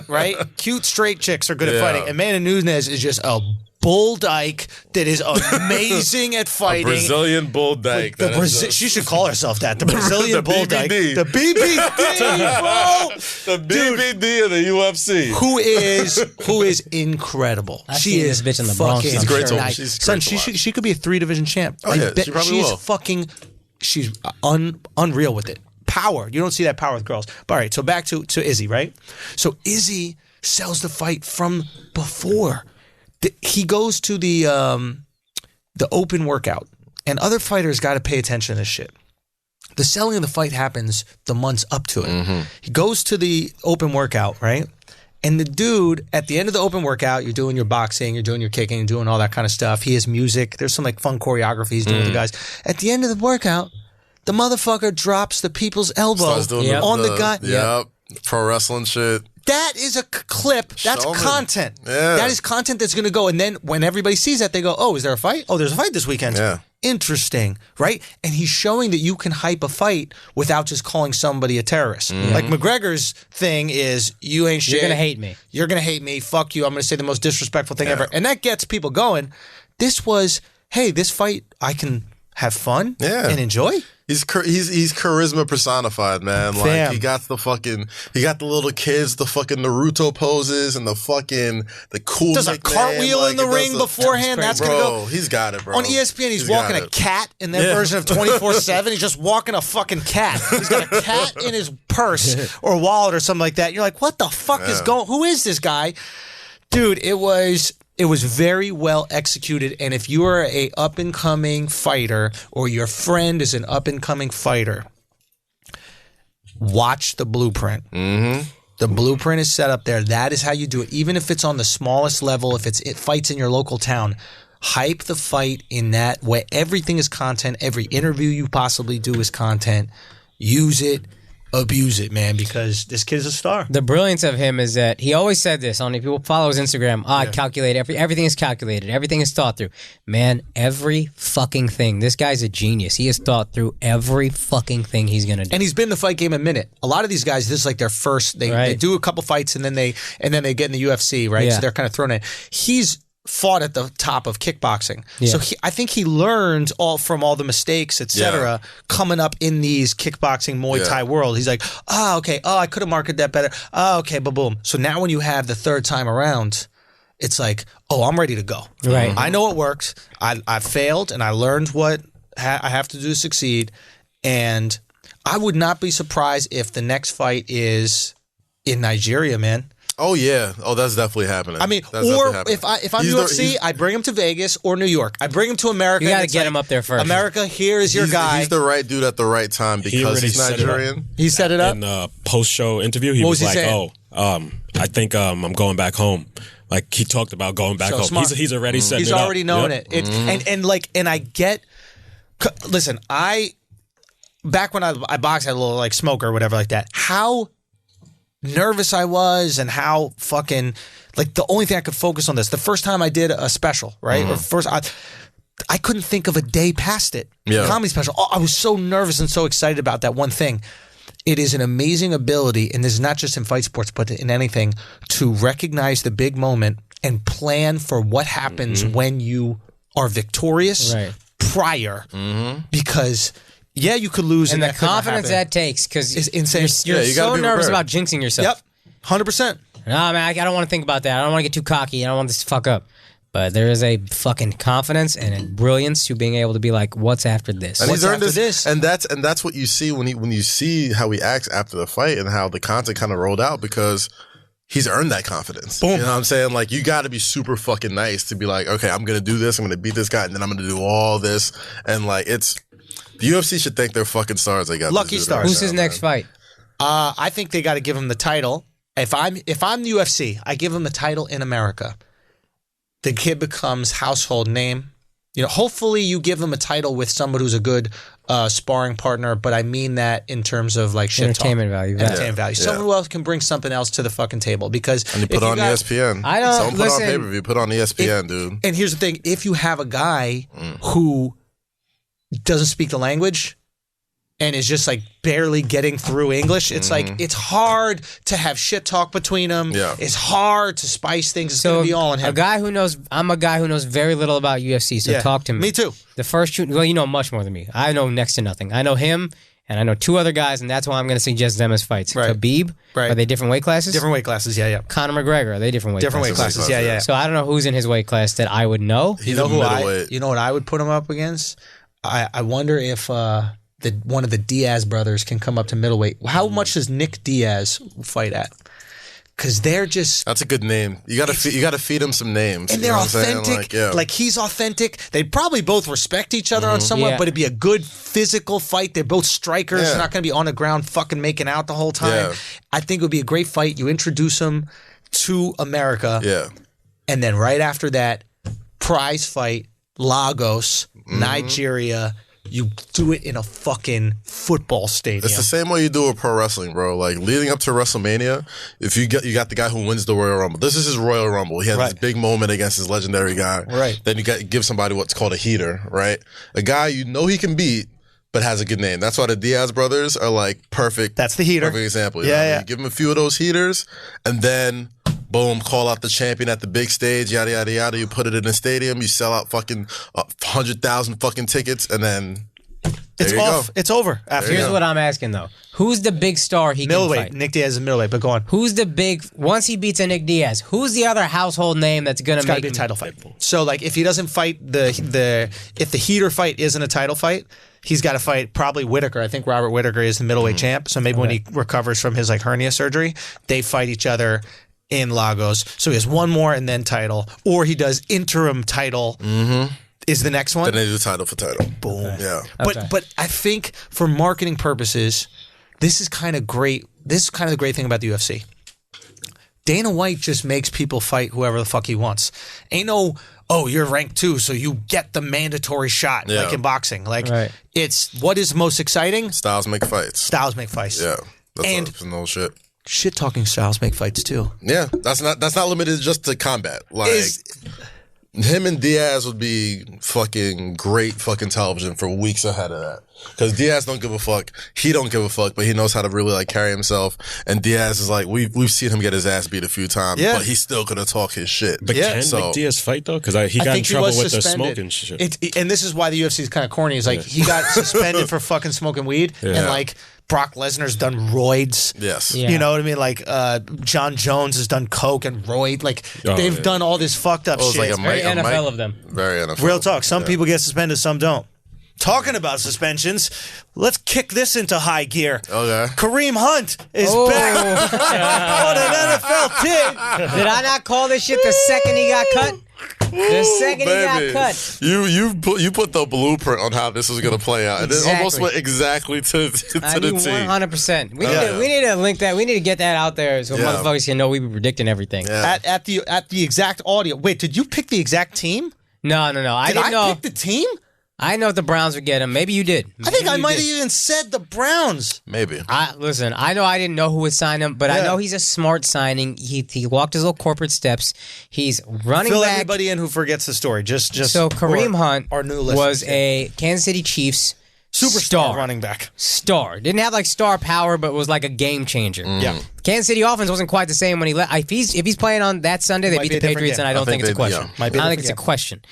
Right? Cute straight chicks are good at Yeah. fighting. Amanda Nunes is just a bull dyke that is amazing at fighting. Brazilian bull dyke. The That is Brazil- she should call herself that. The Brazilian The bull dyke. BBD. The BBD, bro. the BBD of the UFC. Who is incredible. I've she seen is this bitch in the Bronx. fucking She's great to- nice. she's Son, great to watch. she could be a 3-division champ. Oh, yeah, she probably she's will. fucking. She's unreal with it. Power. You don't see that power with girls. But all right, so back to Izzy, right? So Izzy sells the fight from before. He goes to the open workout. and other fighters got to pay attention to this shit. The selling of the fight happens the months up to it. He goes to the open workout, right? And the dude, at the end of the open workout, you're doing your boxing, you're doing your kicking, you're doing all that kind of stuff. He has music. There's some like fun choreography he's doing with the guys. At the end of the workout, the motherfucker drops the people's elbow on the guy. Yep. Pro wrestling shit. That is a clip. That's Showman. content. Yeah. That is content that's going to go. And then when everybody sees that, they go, oh, is there a fight? Oh, there's a fight this weekend. Yeah. Interesting, right? And he's showing that you can hype a fight without just calling somebody a terrorist. Like McGregor's thing is, you ain't shit. You're gonna hate me. You're going to hate me. Fuck you. I'm going to say the most disrespectful thing ever. And that gets people going. This was, hey, this fight, I can have fun and enjoy. He's charisma personified, man. Like Fam. he got the little kids, the fucking Naruto poses and the cool. Does a cartwheel in the ring beforehand? That's going to go. He's got it, bro. On ESPN, he's walking a cat in that version of 24/7. He's just walking a fucking cat. He's got a cat in his purse or wallet or something like that. You're like, what the fuck is going? Who is this guy, dude? It was very well executed, and if you are a up-and-coming fighter or your friend is an up-and-coming fighter, watch the blueprint. The blueprint is set up there. That is how you do it. Even if it's on the smallest level, if it fights in your local town, hype the fight in that way. Everything is content. Every interview you possibly do is content. Use it. Abuse it, man, because this kid is a star. The brilliance of him is that he always said this on, if you follow his Instagram, calculate everything is calculated, everything is thought through. Man, every fucking thing. This guy's a genius. He has thought through every fucking thing he's gonna do. And he's been in the fight game a minute. A lot of these guys, this is like their first. They do a couple fights and then they get in the UFC, right? So they're kind of thrown in. He's fought at the top of kickboxing. So I think he learned from all the mistakes, etc., coming up in these kickboxing Muay Thai world. He's like, okay, I could have marketed that better. Okay, boom. So now when you have the third time around, it's like, I'm ready to go. Right. I know it works. I failed and I learned what I have to do to succeed. And I would not be surprised if the next fight is in Nigeria, man. Oh yeah. Oh, that's definitely happening. I mean, or if I'm UFC, I bring him to Vegas or New York. I bring him to America. You got to get him up there first. America, here is your guy. He's the right dude at the right time because he's Nigerian. He set it up in a post-show interview. He was like, saying? I think I'm going back home." Like he talked about going back home. Smart. He's already set. He's already known it. And I get. Listen, back when I boxed, I had a little like smoke or whatever like that. How nervous I was and how fucking like the only thing I could focus on this. The first time I did a special, right? Or first I couldn't think of a day past it. Yeah. Comedy special. I was so nervous and so excited about that one thing. It is an amazing ability, and this is not just in fight sports, but in anything, to recognize the big moment and plan for what happens when you are victorious prior. Because you could lose. And the confidence that takes, because is insane. You're you so gotta be nervous prepared. about jinxing yourself. Yep, 100%. No, man, I don't want to think about that. I don't want to get too cocky. I don't want this to fuck up. But there is a fucking confidence and a brilliance to being able to be like, what's after this? And What's he's earned after this, and that's what you see when you see how he acts after the fight and how the content kind of rolled out because he's earned that confidence. Boom. You know what I'm saying? Like you got to be super fucking nice to be like, okay, I'm gonna do this, I'm gonna beat this guy, and then I'm gonna do all this, and like the UFC should thank their fucking stars. They got Lucky this dude stars. right Who's now, his next man. fight? I think they got to give him the title. If I'm the UFC, I give him the title in America. The kid becomes household name. You know, hopefully you give him a title with somebody who's a good sparring partner, but I mean that in terms of like shit Entertainment talk. value. Entertainment value. Someone who else can bring something else to the fucking table because And you put on ESPN. I don't- Someone put on listen, pay-per-view. Put on ESPN, dude. And here's the thing: if you have a guy who doesn't speak the language and is just like barely getting through English, it's like it's hard to have shit talk between them. Yeah. It's hard to spice things. It's So gonna be all on him. I'm a guy who knows very little about UFC, so talk to me. Me too. The first two, well, you know much more than me. I know next to nothing. I know him, and I know two other guys, and that's why I'm going to suggest them as fights. Right. Khabib, Right. are they different weight classes? Different weight classes. Yeah. Conor McGregor, are they different weight Different weight classes? classes. Yeah. So I don't know who's in his weight class that I would know. He's You know a who middleweight. You know what I would put him up against? I wonder if one of the Diaz brothers can come up to middleweight. How much does Nick Diaz fight at? because they're just. That's a good name. You gotta feed them some names, and they're authentic. Like he's authentic. They'd probably both respect each other on somewhat, but it'd be a good physical fight. They're both strikers. They're not gonna be on the ground fucking making out the whole time. Yeah. I think it would be a great fight. You introduce them to America. Yeah. And then right after that, prize fight, Lagos, Nigeria. You do it in a fucking football stadium. It's the same way you do with pro wrestling, bro. Like leading up to WrestleMania, if you got the guy who wins the Royal Rumble. This is his Royal Rumble. He has this big moment against his legendary guy. Right. Then you got to give somebody what's called a heater, right? A guy you know he can beat, but has a good name. That's why the Diaz brothers are like perfect. That's the heater. Perfect example. Yeah. You give him a few of those heaters, and then boom, call out the champion at the big stage, yada, yada, yada. You put it in the stadium, you sell out fucking 100,000 fucking tickets, and then it's off. It's over. Here's what I'm asking, though. Who's the big star he can fight? Nick Diaz is middleweight, but go on. Who's the big, once he beats a Nick Diaz, who's the other household name that's going to make be a title fight? So, like, if he doesn't fight if the heater fight isn't a title fight, he's got to fight probably Whitaker. I think Robert Whitaker is the middleweight champ. So maybe when he recovers from his, like, hernia surgery, they fight each other in Lagos. So he has one more and then title, or he does interim title. Is the next one? Then they do title for title. Boom. Okay. Yeah. But I think for marketing purposes, this is kind of great. This is kind of the great thing about the UFC. Dana White just makes people fight whoever the fuck he wants. Ain't no, oh, you're ranked 2, so you get the mandatory shot, like in boxing. Like, it's what is most exciting? Styles make fights. Styles make fights. Yeah. That's no shit. Shit talking styles make fights too. Yeah. That's not limited just to combat. Like him and Diaz would be fucking great fucking television for weeks ahead of that. Because Diaz don't give a fuck. He don't give a fuck, but he knows how to really like carry himself. And Diaz is like, we've seen him get his ass beat a few times, but he's still gonna talk his shit. But can Nick Diaz fight though? Because he got in trouble with the smoking shit. And this is why the UFC is kind of corny. Is like he got suspended for fucking smoking weed, and like Brock Lesnar's done roids. Yes. You know what I mean? Like John Jones has done coke and roid. Like they've done all this fucked up shit. Like very NFL of them. Very NFL. Real talk. Some people get suspended, some don't. Talking about suspensions, let's kick this into high gear. Okay. Kareem Hunt is back on an NFL team. Did I not call this shit the second he got cut? The second he got cut. You put the blueprint on how this was going to play out. Exactly. It almost went exactly to the team. 100%. We need to link that. We need to get that out there so motherfuckers can know we be predicting everything. Yeah. At the exact audio. Wait, did you pick the exact team? No. I didn't know. Pick the team? I know if the Browns would get him. Maybe you did. I think I might have even said the Browns. Maybe. Listen, I know I didn't know who would sign him, but I know he's a smart signing. He walked his little corporate steps. He's running Fill back. everybody in who forgets the story. Just so Kareem Hunt our new was a Kansas City Chiefs superstar running back. Star. Didn't have like star power, but was like a game changer. Yeah. Kansas City offense wasn't quite the same when he left. If he's playing on that Sunday, they beat the Patriots, and I don't think it's a question. I don't think it's a question.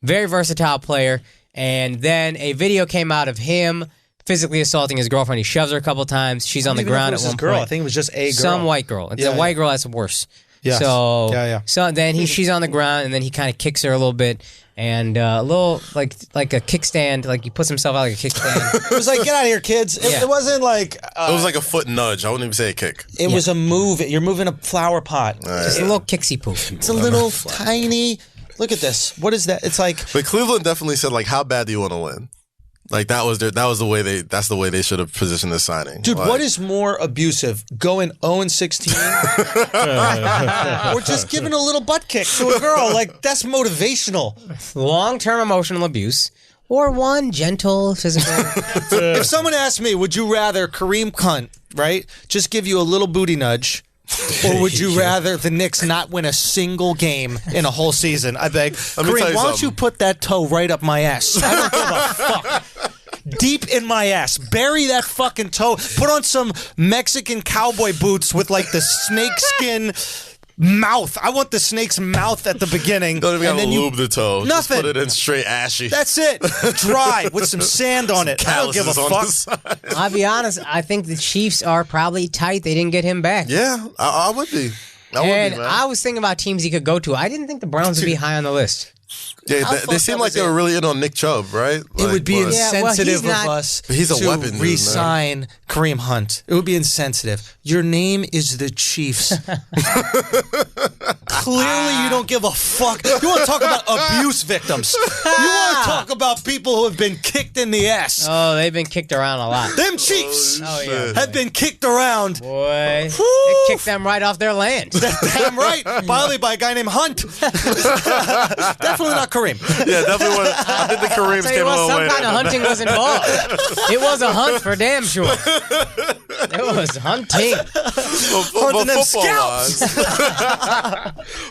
Very versatile player. And then a video came out of him physically assaulting his girlfriend. He shoves her a couple times. She's on the ground at one point. I think it was just a girl. Some white girl. It's a white girl that's worse. Yes. So then she's on the ground, and then he kind of kicks her a little bit, and a little like a kickstand, like he puts himself out like a kickstand. It was like, get out of here, kids. It wasn't like it was like a foot nudge. I wouldn't even say a kick. It was a move. You're moving a flower pot. Just a little kicksy poof. It's a little tiny. Look at this. What is that? It's like. But Cleveland definitely said like, how bad do you want to win? Like that's the way they should have positioned this signing. Dude, like, what is more abusive? Going 0-16 or just giving a little butt kick to a girl? Like that's motivational. Long-term emotional abuse. Or one gentle physical. If someone asked me, would you rather Kareem Hunt, right, just give you a little booty nudge, or would you rather the Knicks not win a single game in a whole season? I beg, Kareem, why don't you put that toe right up my ass? I don't give a fuck. Deep in my ass. Bury that fucking toe. Put on some Mexican cowboy boots with like the snakeskin mouth. I want the snake's mouth at the beginning. Don't even gotta lube the toe. Nothing. Just put it in straight ashy. That's it. Dry with some sand on it. I don't give a fuck. I'll be honest. I think the Chiefs are probably tight. They didn't get him back. Yeah, I would be. I was thinking about teams he could go to. I didn't think the Browns would be high on the list. Yeah, they seem like they were really in on Nick Chubb, right? It would be insensitive he's not- of us But he's a to weapon, dude, re-sign Kareem Hunt. It would be insensitive. Your name is the Chiefs. Clearly, you don't give a fuck. You want to talk about abuse victims. You want to talk about people who have been kicked in the ass. Oh, they've been kicked around a lot. Them Chiefs Oh, yeah. have been kicked around. Boy, Woo. they kicked them right off their land. Damn right. Probably by a guy named Hunt. Definitely not Kareem. Yeah, definitely. I think the Kareems Tell came you a what, little some later. kind of hunting was involved. It was a hunt for damn sure. It was hunting. Hunting them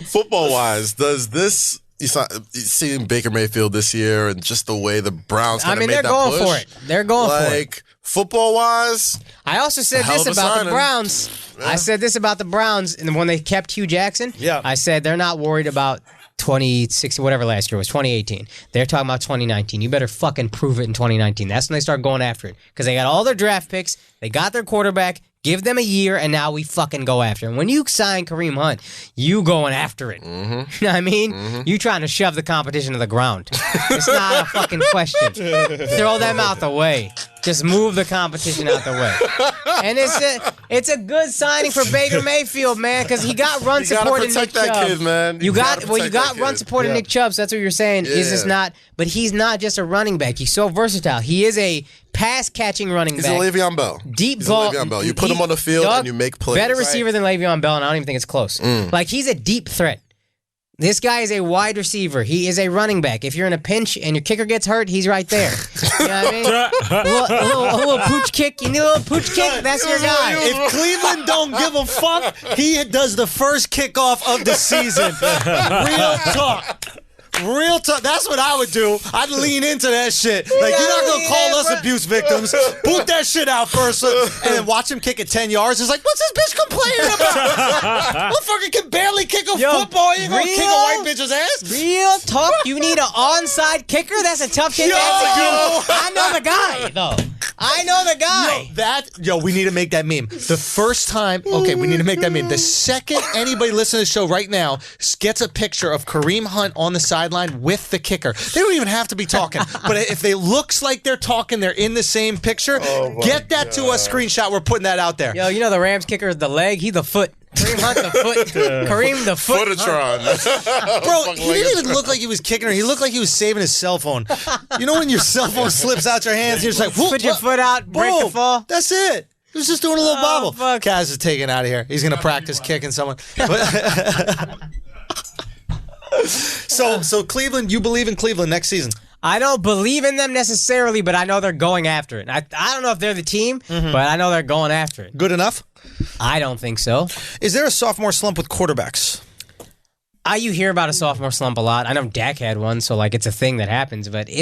Football wise, does this? You seeing Baker Mayfield this year and just the way the Browns kind of made they're that going push? for it. They're going for it. Like football wise, I also said hell this of a about the signing. Browns. I said this about the Browns, and when they kept Hugh Jackson, Yeah. I said they're not worried about 2016, whatever last year was, 2018. They're talking about 2019. You better fucking prove it in 2019. That's when they start going after it. Because they got all their draft picks, they got their quarterback, give them a year, and now we fucking go after him. When you sign Kareem Hunt, you going after it. Mm-hmm. You know what I mean? You trying to shove the competition to the ground. It's not a fucking question. Throw them out the way. Just move the competition out the way. And it's a good signing for Baker Mayfield, man, because he got run you gotta support in Nick protect that Chubb. kid, man. You got protect that run kid. support in Nick Chubb, so that's what you're saying. Is this Yeah. not? But he's not just a running back. He's so versatile. He is a pass-catching running He's back. a Le'Veon Bell. Deep He's ball. a Le'Veon Bell. You put him on the field and you make plays. Better receiver than Le'Veon Bell, and I don't even think it's close. Like, he's a deep threat. This guy is a wide receiver. He is a running back. If you're in a pinch and your kicker gets hurt, he's right there. You know what I mean? a little pooch kick. You need a little pooch kick? That's your guy. If Cleveland don't give a fuck, he does the first kickoff of the season. Real talk. Real talk. That's what I would do. I'd lean into that shit. Like, you're not going to call us abuse victims. Boot that shit out first and then watch him kick it 10 yards. It's like, what's this bitch complaining about? Motherfucker can barely kick a football. You ain't going to kick a white bitch's ass? Real talk. You need an onside kicker? That's a tough kid to execute. I know the guy, though. I know the guy. We need to make that meme. The first time, we need to make that meme. The second anybody listening to the show right now gets a picture of Kareem Hunt on the sideline with the kicker, they don't even have to be talking. But if it looks like they're talking, they're in the same picture, get that to us, screenshot. We're putting that out there. Yo, you know the Rams kicker is the leg, he the foot. Kareem Hunt the foot. Kareem the foot. Footatron. Bro, he didn't even look like he was kicking her. He looked like he was saving his cell phone. You know when your cell phone slips out your hands, you're just like, whoop, Put your foot out, break the boom. fall. That's it. He was just doing a little bobble. Fuck. Kaz is taken out of here. He's going to practice kicking someone. So Cleveland, you believe in Cleveland next season? I don't believe in them necessarily, but I know they're going after it. I don't know if they're the team, but I know they're going after it. Good enough? I don't think so. Is there a sophomore slump with quarterbacks? You hear about a sophomore slump a lot. I know Dak had one, so like it's a thing that happens, but the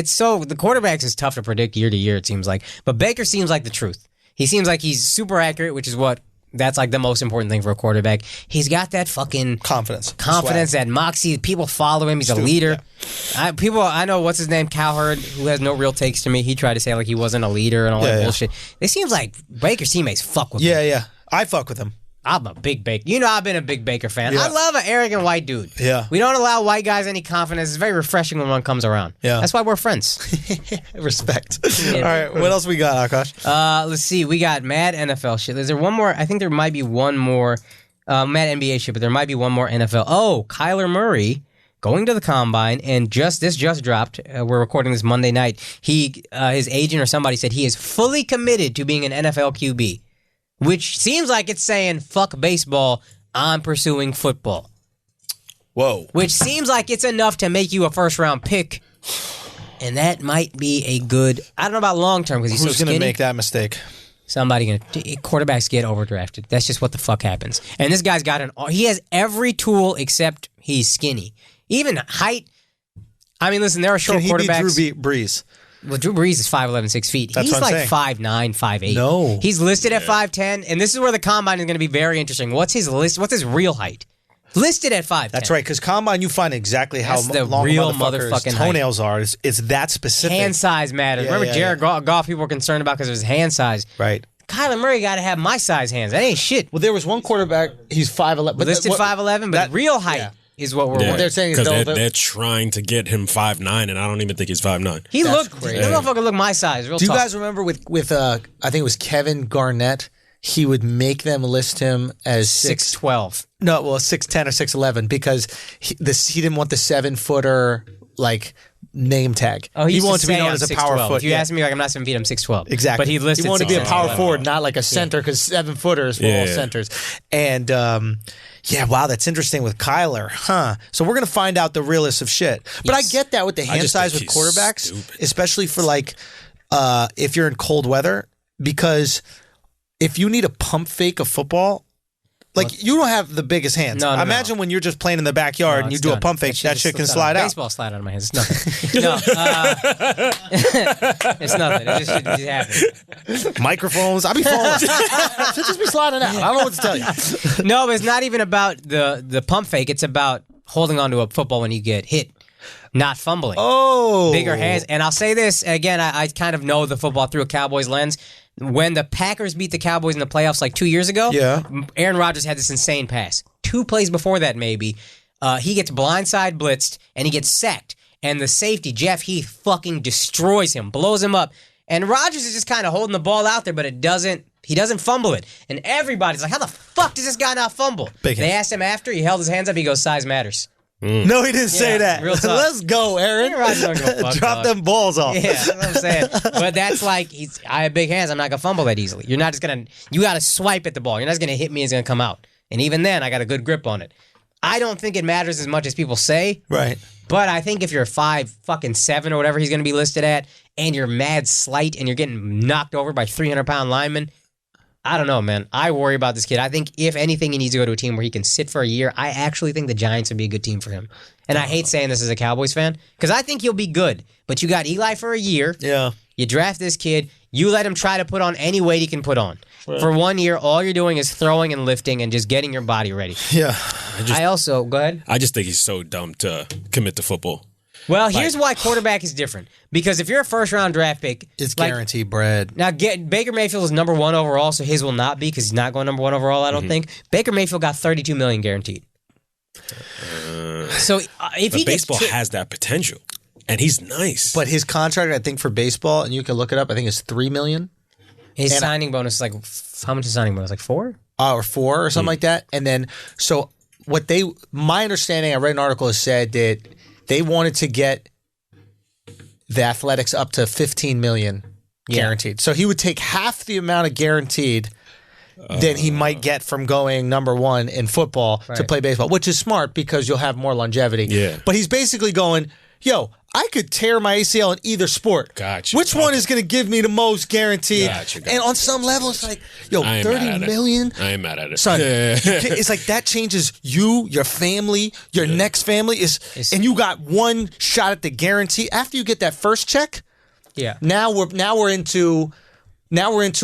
quarterbacks is tough to predict year to year, it seems like. But Baker seems like the truth. He seems like he's super accurate, which is that's like the most important thing for a quarterback. He's got that fucking Confidence, that moxie. People follow him. He's a leader. Yeah. I know what's his name, Cowherd, who has no real takes to me. He tried to say like he wasn't a leader and all that bullshit. It seems like Baker's teammates fuck with him. Yeah. I fuck with him. I'm a big Baker. You know I've been a big Baker fan. Yeah. I love an arrogant white dude. Yeah. We don't allow white guys any confidence. It's very refreshing when one comes around. Yeah. That's why we're friends. Respect. All right, what else we got, Akaash? Let's see. We got mad NFL shit. Is there one more? I think there might be one more mad NBA shit, but there might be one more NFL. Oh, Kyler Murray going to the combine, and this just dropped. We're recording this Monday night. His agent or somebody said he is fully committed to being an NFL QB. Which seems like it's saying, fuck baseball, I'm pursuing football. Whoa. Which seems like it's enough to make you a first-round pick. And that might be a good... I don't know about long-term because he's so Who's skinny. going to make that mistake? Quarterbacks get overdrafted. That's just what the fuck happens. And this guy's got he has every tool except he's skinny. Even height. I mean, listen, there are short quarterbacks. Can he be Drew Brees? Well, Drew Brees is 5'11", 6 feet. That's He's what I'm like saying. 5'9", 5'8". No. He's listed at 5'10", and this is where the combine is going to be very interesting. What's his real height? Listed at 5'10". That's right, because combine, you find exactly how That's the long real motherfucker's motherfucking toenails are. It's that specific. Hand size matters. Yeah, Remember Jared Goff, people were concerned about because of his hand size. Right. Kyler Murray got to have my size hands. That ain't shit. Well, there was one quarterback, he's 5'11". Listed 5'11", but real height. Yeah. is what we're. What they're saying is because they're trying to get him 5'9", and I don't even think he's 5'9". He That's looked crazy. that motherfucker looked my size. Real Do you tough. guys remember with I think it was Kevin Garnett? He would make them list him as 6'12"? No, well, 6'10" or 6'11" because he didn't want the 7-footer like name tag. Oh, he used wanted to be say known I'm as a power 6'12". foot. If you ask me, like, I'm not 7 feet, I'm 6'12". Exactly. But he listed. He wanted to be a 6'11". power forward, not like a center, because 7-footers were all centers. And yeah, wow, that's interesting with Kyler, huh? So we're gonna find out the realest of shit. But I get that with the hand just size think with he's quarterbacks, stupid. especially for like if you're in cold weather, because if you need a pump fake of football. Like, you don't have the biggest hands. No. Imagine when you're just playing in the backyard and you it's do a done. pump fake, that shit can just slide out. Baseball slide out of my hands. It's nothing. No, it's nothing. It just happens. Microphones, I'll be falling. Should just be sliding out. I don't know what to tell you. No, but it's not even about the pump fake. It's about holding onto a football when you get hit, not fumbling. Oh. Bigger hands. And I'll say this, again, I kind of know the football through a Cowboys lens. When the Packers beat the Cowboys in the playoffs like 2 years ago, Aaron Rodgers had this insane pass. 2 plays before that, maybe. He gets blindside blitzed, and he gets sacked. And the safety, Jeff Heath, fucking destroys him, blows him up. And Rodgers is just kind of holding the ball out there, but he doesn't fumble it. And everybody's like, how the fuck does this guy not fumble? They asked him after, he held his hands up, he goes, size matters. No, he didn't say that. real tough. Let's go, Aaron. Rodgers don't give a fuck, Drop dog. them balls off. Yeah, that's what I'm saying. But that's like, I have big hands. I'm not going to fumble that easily. You're not just going to, you got to swipe at the ball. You're not just going to hit me. It's going to come out. And even then, I got a good grip on it. I don't think it matters as much as people say. Right. But I think if you're 5'7" or whatever he's going to be listed at, and you're mad slight and you're getting knocked over by 300-pound linemen, I don't know, man. I worry about this kid. I think if anything, he needs to go to a team where he can sit for a year. I actually think the Giants would be a good team for him. And I hate saying this as a Cowboys fan, because I think he'll be good. But you got Eli for a year. Yeah. You draft this kid. You let him try to put on any weight he can put on. Right. For 1 year, all you're doing is throwing and lifting and just getting your body ready. Yeah. I also, go ahead. I just think he's so dumb to commit to football. Well, here's why quarterback is different. Because if you're a first-round draft pick... It's guaranteed bread. Now, Baker Mayfield is number 1 overall, so his will not be, because he's not going number 1 overall, I don't think. Baker Mayfield got $32 million guaranteed. So if he baseball has that potential, and he's nice. But his contract, I think, for baseball, and you can look it up, I think it's $3 million. His signing bonus is like, how much is signing bonus? Like 4? Or 4 or something like that. And then, so my understanding, I read an article that said that they wanted to get the Athletics up to $15 million guaranteed. So he would take half the amount of guaranteed than he might get from going number 1 in football to play baseball, which is smart because you'll have more longevity. Yeah. But he's basically going, yo, I could tear my ACL in either sport. Gotcha. Which one is going to give me the most guaranteed? Gotcha. And on some level, it's like, yo, I ain't mad $30 at it. million? I ain't mad at it. Son, it's like that changes you, your family, your next family and you got one shot at the guarantee. After you get that first check, now we're into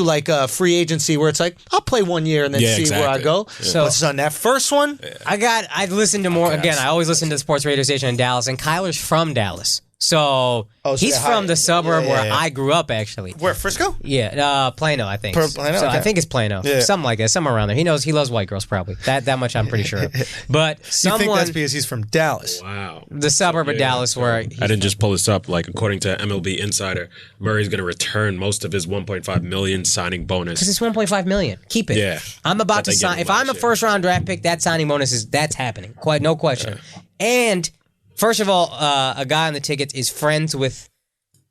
like a free agency where it's like, I'll play 1 year and then see where I go. Yeah. So, son, that first one, I listened to more, again, I always listen to the sports radio station in Dallas, and Kyler's from Dallas. So he's from the suburb where I grew up, actually. Where, Frisco? Yeah, Plano, I think. Plano, so okay. I think it's Plano. Yeah. Something like that, somewhere around there. He loves white girls, probably. That much I'm pretty sure of. But You think that's because he's from Dallas? Wow. The suburb of Dallas where I didn't just pull this up. Like, according to MLB Insider, Murray's going to return most of his $1.5 million signing bonus. because it's $1.5 million. Keep it. Yeah. I'm about That to they sign. gave If him I'm a last year. first round draft pick, that signing bonus that's happening. No question. And first of all, a guy on the tickets is friends with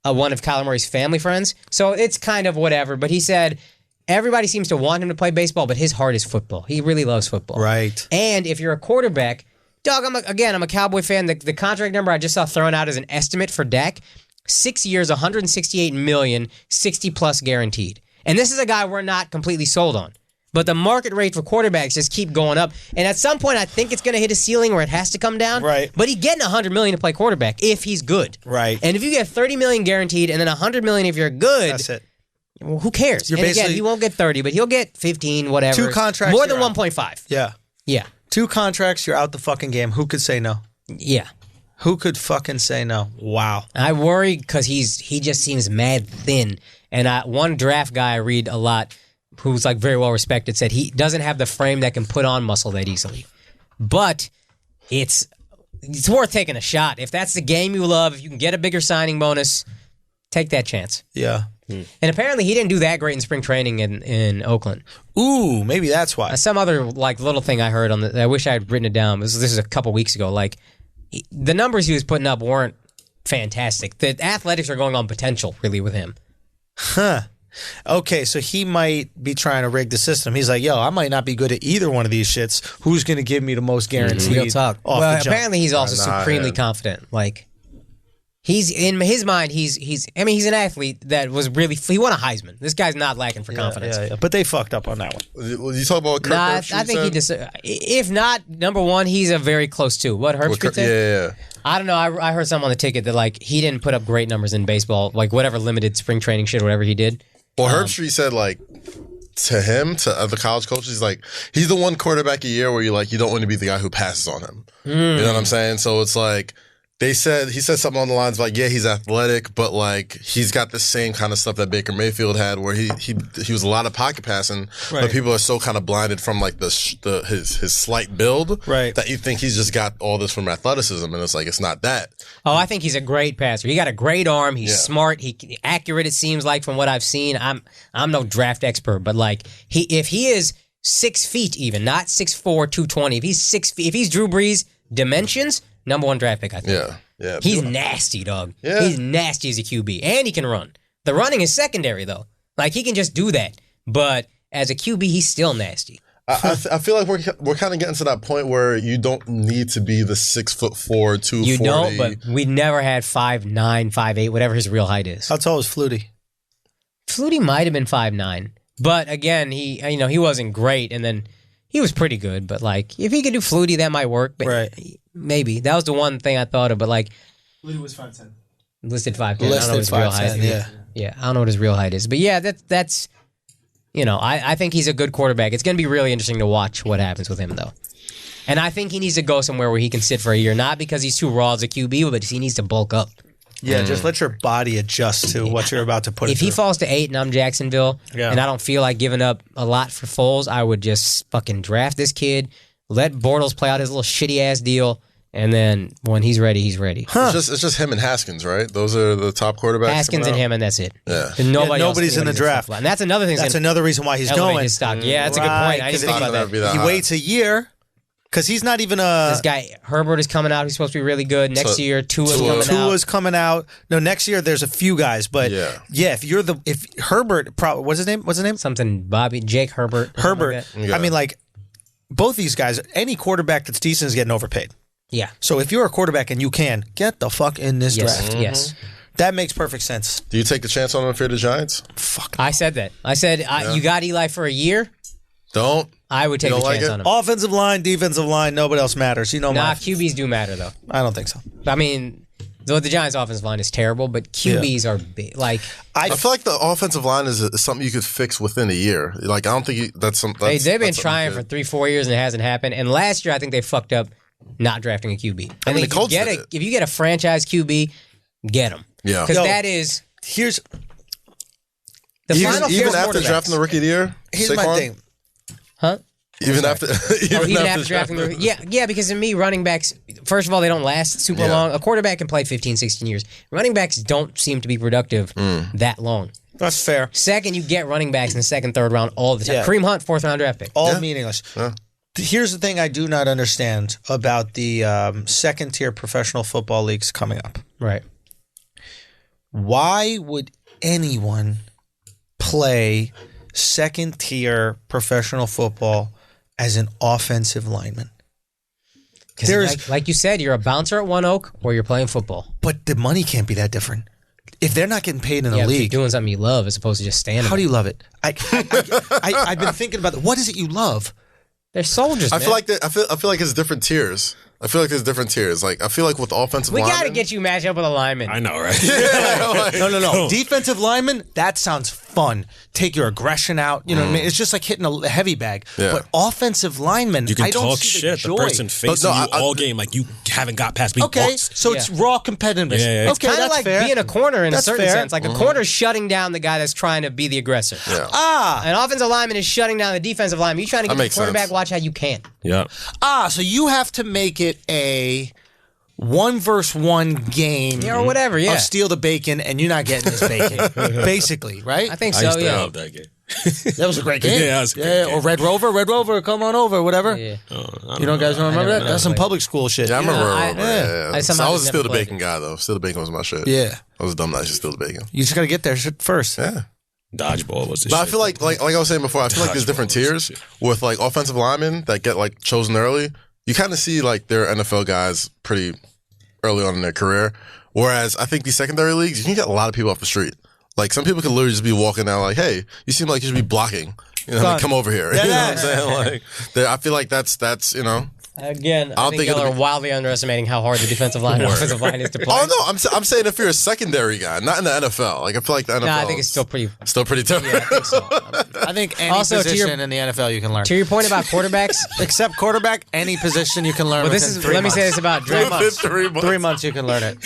one of Kyler Murray's family friends, so it's kind of whatever. But he said everybody seems to want him to play baseball, but his heart is football. He really loves football. Right. And if you're a quarterback, dog, I'm a Cowboy fan. The contract number I just saw thrown out as an estimate for Dak: 6 years, $168 million, 60+ guaranteed. And this is a guy we're not completely sold on. But the market rate for quarterbacks just keep going up. And at some point, I think it's going to hit a ceiling where it has to come down. Right. But he's getting $100 million to play quarterback if he's good. Right. And if you get $30 million guaranteed and then $100 million if you're good, That's it. well, who cares? You're And again, basically- he won't get 30, but he'll get 15, whatever. 2 contracts, More than you're out. 1.5. Yeah. Yeah. 2 contracts, you're out the fucking game. Who could say no? Yeah. Who could fucking say no? Wow. I worry because he just seems mad thin. And one draft guy I read a lot, who's like very well respected, said he doesn't have the frame that can put on muscle that easily. But it's worth taking a shot. If that's the game you love, if you can get a bigger signing bonus, take that chance. Yeah. And apparently he didn't do that great in spring training in Oakland. Ooh, maybe that's why. Some other like little thing I heard I wish I had written it down. This is a couple weeks ago. Like the numbers he was putting up weren't fantastic. The athletics are going on potential really with him. Huh. Okay, so he might be trying to rig the system. He's like, yo, I might not be good at either one of these shits. Who's going to give me the most guaranteed? Real talk. Off Well, the jump? apparently he's also supremely confident. Like he's in his mind. He's an athlete that was really. He won a Heisman. This guy's not lacking for confidence. Yeah. But they fucked up on that one. You talk about what Kirk Herbstreit I think said? he just. If not number one, he's a very close two. What Herbstreit said? Yeah. I don't know. I heard something on the ticket that like he didn't put up great numbers in baseball. Like whatever limited spring training shit, whatever he did. Well, Herbstreit said like to other college coaches, he's like he's the one quarterback a year where you don't want to be the guy who passes on him. You know what I'm saying? So it's like he said something on the lines like, yeah, he's athletic, but like he's got the same kind of stuff that Baker Mayfield had, where he was a lot of pocket passing, but people are so kind of blinded from like his slight build, that you think he's just got all this from athleticism, and it's like it's not that. Oh, I think he's a great passer. He got a great arm. He's smart. He accurate. It seems like from what I've seen. I'm no draft expert, but like if he is 6 feet even, not 6'4", 220. If he's 6 feet, if he's Drew Brees dimensions. Number one draft pick, I think. Yeah. He's nasty, dog. Yeah. He's nasty as a QB. And he can run. The running is secondary, though. Like, he can just do that. But as a QB, he's still nasty. I feel like we're kind of getting to that point where you don't need to be the 6'4", 240. You don't, but we never had 5'9", 5'8", whatever his real height is. How tall was Flutie? Flutie might have been 5'9". But again, he wasn't great, and then he was pretty good. But, like, if he could do Flutie, that might work. But maybe. That was the one thing I thought of, but like Flutie was 5'10". Listed 5'10". I don't know Listed what his real height 5'10", is. Yeah, I don't know what his real height is. But yeah, that's I think he's a good quarterback. It's gonna be really interesting to watch what happens with him though. And I think he needs to go somewhere where he can sit for a year, not because he's too raw as a QB, but he needs to bulk up. Yeah, just let your body adjust to what you're about to put If he falls to 8 and I'm Jacksonville, and I don't feel like giving up a lot for Foles, I would just fucking draft this kid. Let Bortles play out his little shitty ass deal, and then when he's ready, he's ready. It's just him and Haskins, right? Those are the top quarterbacks. Haskins and him, and that's it. Yeah. And nobody's in the draft. And that's another thing. That's another reason why he's elevate going. his stock. Yeah, that's a good point. I didn't think about that. He waits a year because he's not even a. This guy Herbert is coming out. He's supposed to be really good next year. Tua's coming out. No, next year there's a few guys, but if Herbert, what's his name? Something Jake Herbert. Herbert. Like I mean, like both these guys, any quarterback that's decent is getting overpaid. Yeah. So if you're a quarterback and you can, get the fuck in this draft. Yes. That makes perfect sense. Do you take the chance on him if you're the Giants? Fuck. I said that. I said you got Eli for a year. Don't. I would take the chance on him. Offensive line, defensive line, nobody else matters. QBs do matter though. I don't think so. I mean, the Giants' offensive line is terrible, but QBs are big. Like I feel like the offensive line is something you could fix within a year. Like I don't think that's something. They've been trying for 3-4 years and it hasn't happened. And last year, I think they fucked up not drafting a QB. I think if you get a franchise QB, get him. Yeah, because that is here's the final even after drafting the rookie of the year. Here's my thing, huh? Even after drafting the yeah, because to me, running backs, first of all, they don't last super long. A quarterback can play 15, 16 years. Running backs don't seem to be productive that long. That's fair. Second, you get running backs in the second, third round all the time. Yeah. Kareem Hunt, 4th round draft pick. All meaningless. Yeah. Here's the thing I do not understand about the second-tier professional football leagues coming up. Right. Why would anyone play second-tier professional football as an offensive lineman? Because like you said, you're a bouncer at One Oak or you're playing football. But the money can't be that different. If they're not getting paid in the league, you're doing something you love as opposed to just standing. How do you love it? I've been thinking about it. What is it you love? They're soldiers. I feel like it's different tiers. I feel like there's different tiers. Like I feel like with offensive linemen, got to get you matched up with a lineman. I know, right? No. Defensive lineman. That sounds fun. Take your aggression out. You know what I mean? It's just like hitting a heavy bag. Yeah. But offensive linemen, You can I don't talk see shit. the The joy. person facing you all game like you haven't got past me Okay, once. so it's raw competitiveness. Yeah. Okay, Kind of that's like fair. being a corner in That's a certain fair. sense. Like a corner's shutting down the guy that's trying to be the aggressor. Yeah. An offensive lineman is shutting down the defensive lineman. You're trying to That get the makes quarterback sense. watch how you can. Yeah. So you have to make it a 1-versus-1 game. Yeah, or whatever, yeah. Of steal the bacon, and you're not getting this bacon. Basically, right? I think I so, used to yeah. love that game. That was a great game. Yeah, that was a great game. Or Red Rover, come on over, whatever. Yeah. You know, guys, remember that? That's some public school shit. Yeah, I remember. I So somehow I was a never steal the played bacon guy though. Steal the bacon was my shit. Yeah. I was dumb that I should steal the bacon. You just got to get there first. Yeah. Dodgeball was the But shit. I feel like I was saying before, I feel like there's different tiers with like offensive linemen that get like chosen early. You kind of see like their NFL guys pretty early on in their career. Whereas I think these secondary leagues, you can get a lot of people off the street. Like some people could literally just be walking down like, hey, you seem like you should be blocking. You know, like, come over here. You know what I'm saying? Like, I feel like that's you know. Again, I don't think think y'all it'll are be- wildly underestimating how hard the defensive line and offensive line is to play. Oh no, I'm saying if you're a secondary guy, not in the NFL. Like I feel like the NFL. No, I think it's still pretty. tough. Yeah, I think so. I think any Also, to position your- in the NFL you can learn. To your point about quarterbacks, Except quarterback, any position you can learn. well, this within is. 3 Let me months. say this about draft. 3 months. 3 months you can learn it.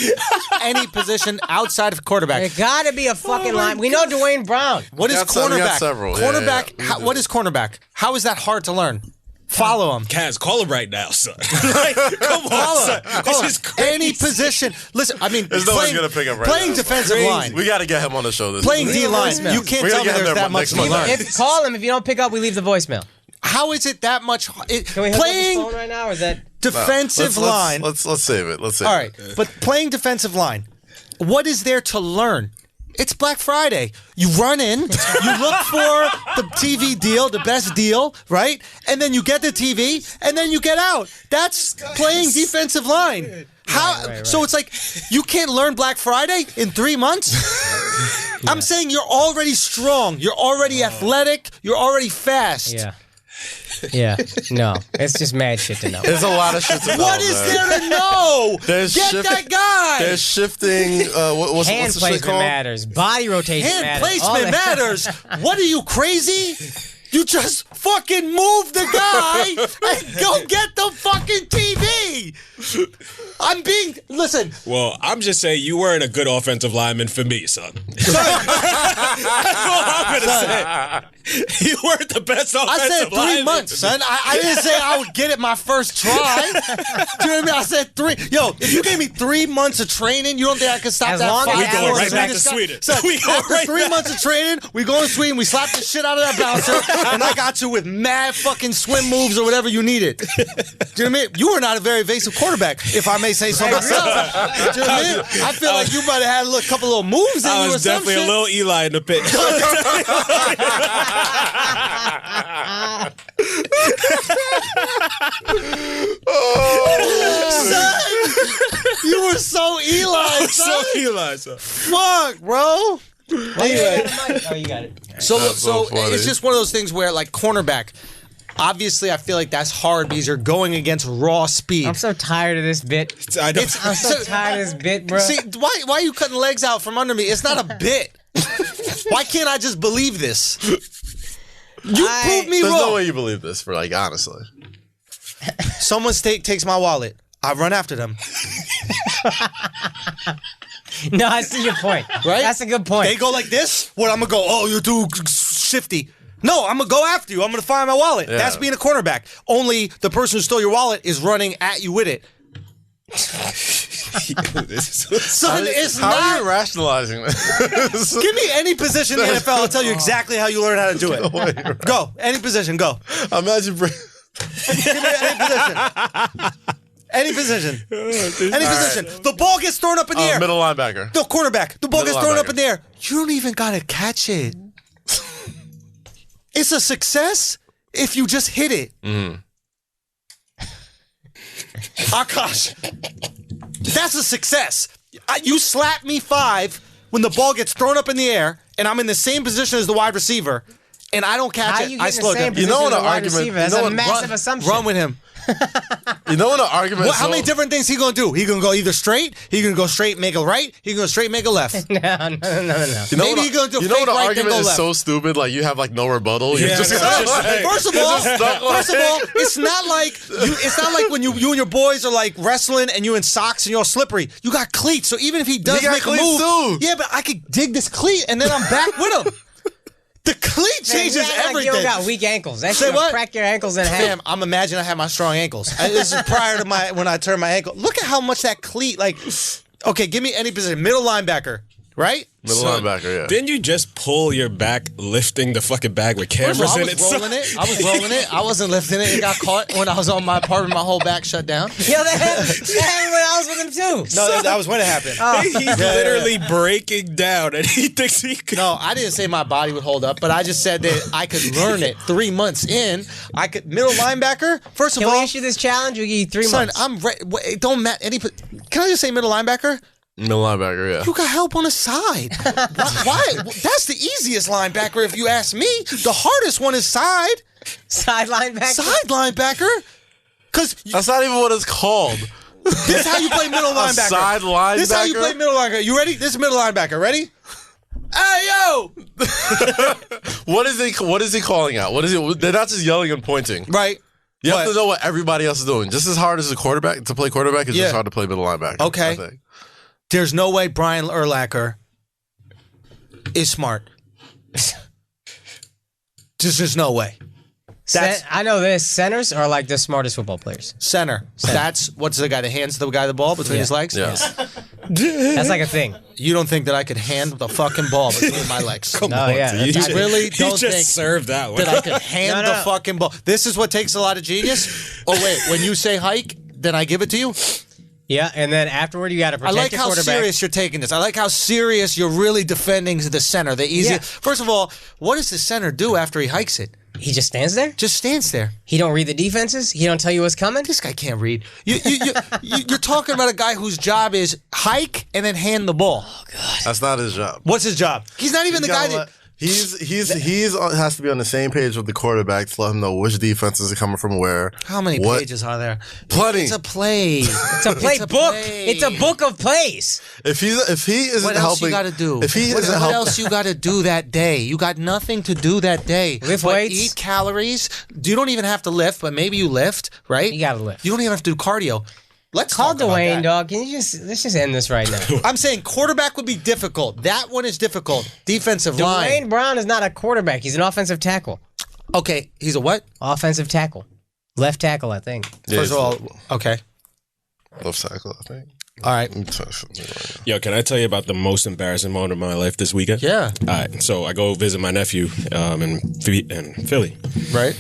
Any position outside of quarterback. There gotta be a fucking line. We know Dwayne Brown. What is We got cornerback? several. Yeah, Cornerback. yeah. What is cornerback? How is that hard to learn? Follow him. Kaz, call him right now, son. Like, come on, son. This is crazy. Any position. Listen, I mean, There's no one's gonna pick up right playing now. defensive line, We got to get him on the show. This playing week. D line. voicemail. You can't We tell gotta me get him there's there that much next to month. learn. Call him. If you don't pick up, we leave the voicemail. How is it that much? Can we hook up his Playing phone right now? Or is that? defensive line. Let's save it. Let's save All it. right, but playing defensive line, what is there to learn? It's Black Friday. You run in, you look for the TV deal, the best deal, right? And then you get the TV, and then you get out. That's playing defensive line. How? Right. So it's like you can't learn Black Friday in 3 months. I'm saying you're already strong. You're already athletic. You're already fast. Yeah. Yeah. No, it's just mad shit to know. There's a lot of shit to know. What is man. there to know? There's Get shift- that guy. There's shifting. What's Hand the shit placement called? matters. Body rotation Hand matters. all placement that. matters. What are you, crazy? You just fucking move the guy and go get the fucking TV. Listen. Well, I'm just saying you weren't a good offensive lineman for me, son. That's all I'm gonna say. You weren't the best offensive I said 3 lineman months, for me. son. I didn't say I would get it my first try. Do you know what I mean? I said 3. Yo, if you gave me 3 months of training, you don't think I could stop As that? long as fight we going for right the back sweetest to guy? Sweden. Son, We going after right 3 back. months of training, we go to Sweden, we slap the shit out of that bouncer, and I got you with mad fucking swim moves or whatever you needed. Do you know what I mean? You were not a very evasive quarterback, if I may say so myself. Do you know what I mean? I feel like you might have had a couple little moves in I you or was some definitely shit. a little Eli in the pit. Son, you were so Eli, son. So Eli, son. Fuck, bro. Anyway, Oh, you got it. so so funny. it's just one of those things where, like, cornerback. Obviously, I feel like that's hard because you're going against raw speed. I'm so tired of this bit. I don't, I'm so tired of this bit, bro. See, why are you cutting legs out from under me? It's not a bit. Why can't I just believe this? You prove me There's wrong. no way you believe this, for like honestly. Someone takes my wallet. I run after them. No, I see your point. Right? That's a good point. They go like this. What? I'm gonna go. Oh, you're too shifty. No, I'm gonna go after you. I'm gonna find my wallet. Yeah. That's being a cornerback. Only the person who stole your wallet is running at you with it. Son, it's How are not. you rationalizing this? Give me any position in the NFL. I'll tell you exactly how you learn how to do it. Go. Any position. Go. Imagine. Give me any position. Any position. Any position. The ball gets thrown up in the air. Middle linebacker. The cornerback. The ball Middle gets thrown up linebacker. in the air. You don't even gotta catch it. It's a success if you just hit it. Akaash, that's a success. You slap me 5 when the ball gets thrown up in the air, and I'm in the same position as the wide receiver, and I don't catch How it. you I get in slow the same down. position You know as what a an wide argument- receiver? That's you know a what- massive assumption. Run with him. You know when an argument? How many different things he gonna do? He gonna go either straight. He gonna go straight, make a right. He gonna go straight, make a left. No. Maybe he gonna do. You know fake when an right, then argument go is left. so stupid, like you have like no rebuttal. You're just, First of all, it's not like when you and your boys are like wrestling and you're in socks and you're all slippery. You got cleats, so even if he does got make a cleats move, too. yeah, but I could dig this cleat and then I'm back with him. The cleat changes everything. You don't got weak ankles. That Say shit what? crack your ankles in half. Fam, I'm imagining I have my strong ankles. This is prior to when I turned my ankle. Look at how much that cleat, like, okay, give me any position. Middle linebacker, right? Middle linebacker, yeah. Didn't you just pull your back lifting the fucking bag with cameras First of all, in it? I was rolling it. I wasn't lifting it. It got caught when I was on my apartment. My whole back shut down. Yo, that happened when I was with him too. No, that was when it happened. He's literally breaking down, and he thinks he could. No, I didn't say my body would hold up, but I just said that I could learn it. 3 months in, I could middle linebacker. First of Can all, we issue this challenge? We give you 3 son, months. I'm it don't matter. Can I just say middle linebacker? Middle linebacker, yeah. You got help on the side. Why? That's the easiest linebacker, if you ask me. The hardest one is side. Side linebacker. Side linebacker. Because That's not even what it's called. this is how you play middle linebacker. Side linebacker. This is how you play middle linebacker. You ready? This is middle linebacker. Ready? Hey, yo! What is he calling out? What is he? They're not just yelling and pointing. Right. You have to know what everybody else is doing. Just as hard as a quarterback to play quarterback is Yeah. just hard to play middle linebacker. Okay. I think. There's no way Brian Urlacher is smart. There's no way. That's I know this. Centers are like the smartest football players. center. That's what's the guy that hands the guy the ball between his legs? Yeah. That's like a thing. You don't think that I could hand the fucking ball between my legs? Oh yeah. You that's- I really You don't just think served that one. that I could hand No. the fucking ball. This is what takes a lot of genius. Oh wait, when you say hike, then I give it to you. Yeah, and then afterward you got to I protect like your how quarterback. serious you're taking this. I like how serious you're really defending the center. The easy. Yeah. First of all, what does the center do after he hikes it? He just stands there. Just stands there. He don't read the defenses. He don't tell you what's coming. This guy can't read. You're talking about a guy whose job is hike and then hand the ball. That's not his job. What's his job? He's not even the guy that. He's has to be on the same page with the quarterback to let him know which defenses are coming from where. How many what- pages are there? Plenty. It's a play. It's a play book. It's a book of plays. If he isn't What else helping, you got to do? If he what isn't what helping, else you got to do that day? You got nothing to do that day. Lift but weights. Eat calories. You don't even have to lift, but maybe you lift, right? You gotta lift. You don't even have to do cardio. Let's Call talk about Dwayne, that. dog. Let's just end this right now. I'm saying quarterback would be difficult. That one is difficult. Defensive line. Dwayne Brown is not a quarterback. He's an offensive tackle. Okay, he's a what? Offensive tackle. Left tackle, I think. First of all, okay. left tackle, I think. All right. Yo, can I tell you about the most embarrassing moment of my life this weekend? Yeah. All right, so I go visit my nephew in Philly. Right.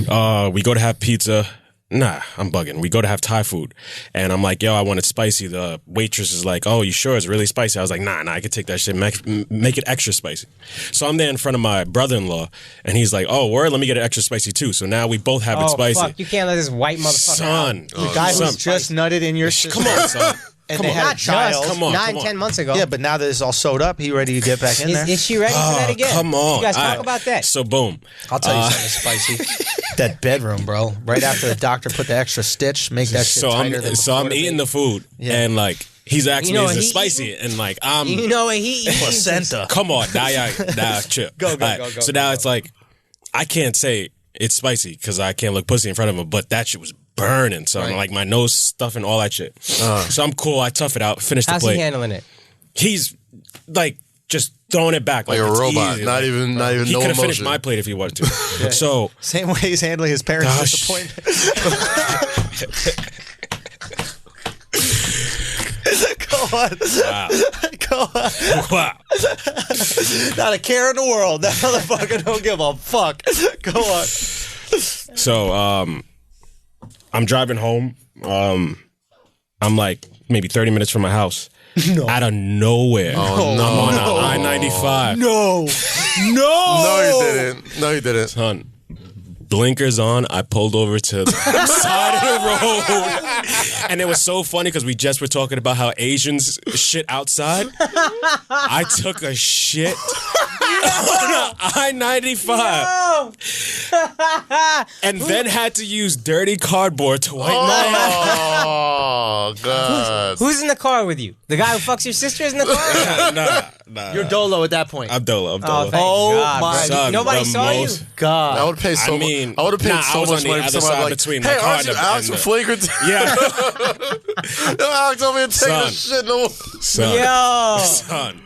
We go to have pizza. Nah, I'm bugging. We go to have Thai food. And I'm like, yo, I want it spicy. The waitress is like, oh, you sure it's really spicy? I was like, nah, I could take that shit, make it extra spicy. So I'm there in front of my brother-in-law, and he's like, oh, word, let me get it extra spicy too. So now we both have it spicy. Fuck. You can't let this white motherfucker Son. The guy who's just nutted in your system. Come on, son. And Come they on. had a Not child. just. Come on, 9, come on. 10 months ago. Yeah, but now that it's all sewed up, he ready to get back in there. Is she ready for that again? Come on. You guys All talk right. about that. So boom. I'll tell you something spicy. That bedroom, bro. Right after the doctor put the extra stitch, make that shit So tighter I'm than I'm before eating the food, Yeah. and like he's asking You know me, what is it he spicy? And like I'm You know what he eats? placenta. come on, now chill. Go, All right, go, So go, now go. it's like I can't say it's spicy because I can't look pussy in front of him, but that shit was burning. So I'm Right. like my nose stuffing all that shit. So I'm cool. I tough it out, finish the How's he plate. handling it? He's like just throwing it back Like a it's robot, easy. not even He no could have emotion. finished my plate if he wanted to. So Same way he's handling his parents' Gosh. disappointment. Go on. wow, Go on. wow. Not a care in the world. That motherfucker don't give a fuck. Go on. So I'm driving home. I'm like maybe 30 minutes from my house. No. Out of nowhere. Oh, no. I'm on I-95. No. No, you didn't. No, you didn't. Son, blinkers on. I pulled over to the side of the road. And it was so funny because we just were talking about how Asians shit outside. I took a shit I-95. And then had to use dirty cardboard to wipe my ass. Oh, God. Who's in the car with you? The guy who fucks your sister is in the car? Nah. You're Dolo at that point. I'm Dolo. Oh, thank Oh, God, my bro. son, Nobody the saw most- you? God. I would pay so I mean, I would have paid nah, I so was much on the money for other somebody side like, between my hey, car aren't you and the- Alex and from Flagrant? Yeah. Yo, Alex over here taking Son. this shit. No. Son. Yo. Son.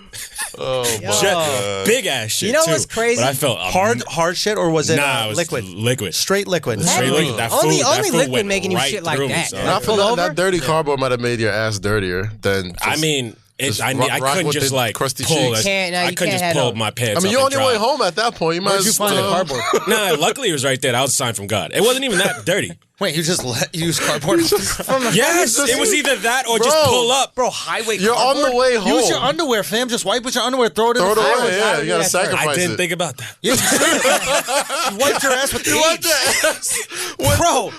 Oh, my Jet- God. big ass shit. You know too. what's crazy? But I felt Hard shit, or was it Nah, it was liquid? Liquid. Straight liquid. Straight liquid. That food, Only that food liquid went making you right shit like through me, that. son. Not for Pull that, over? that dirty cardboard might have made your ass dirtier than. I mean, just I rock couldn't with just the like crusty pull cheeks. it. Can't- no, I you couldn't can't just have pull no- my pants. I mean, up you're on and your way drive. home at that point. You might Where'd you as find the well. cardboard? Nah, luckily it was right there. That was a sign from God. It wasn't even that dirty. Wait, you just let use cardboard? Yes, it was either that or just Bro. pull up. Bro, highway You're cardboard? on the way home. Use your underwear, fam. Just wipe with your underwear. Throw it in Throw it the away. fire. Yeah, you gotta that's right. sacrifice I didn't it. think about that. You wiped your ass with the You want eaves. that ass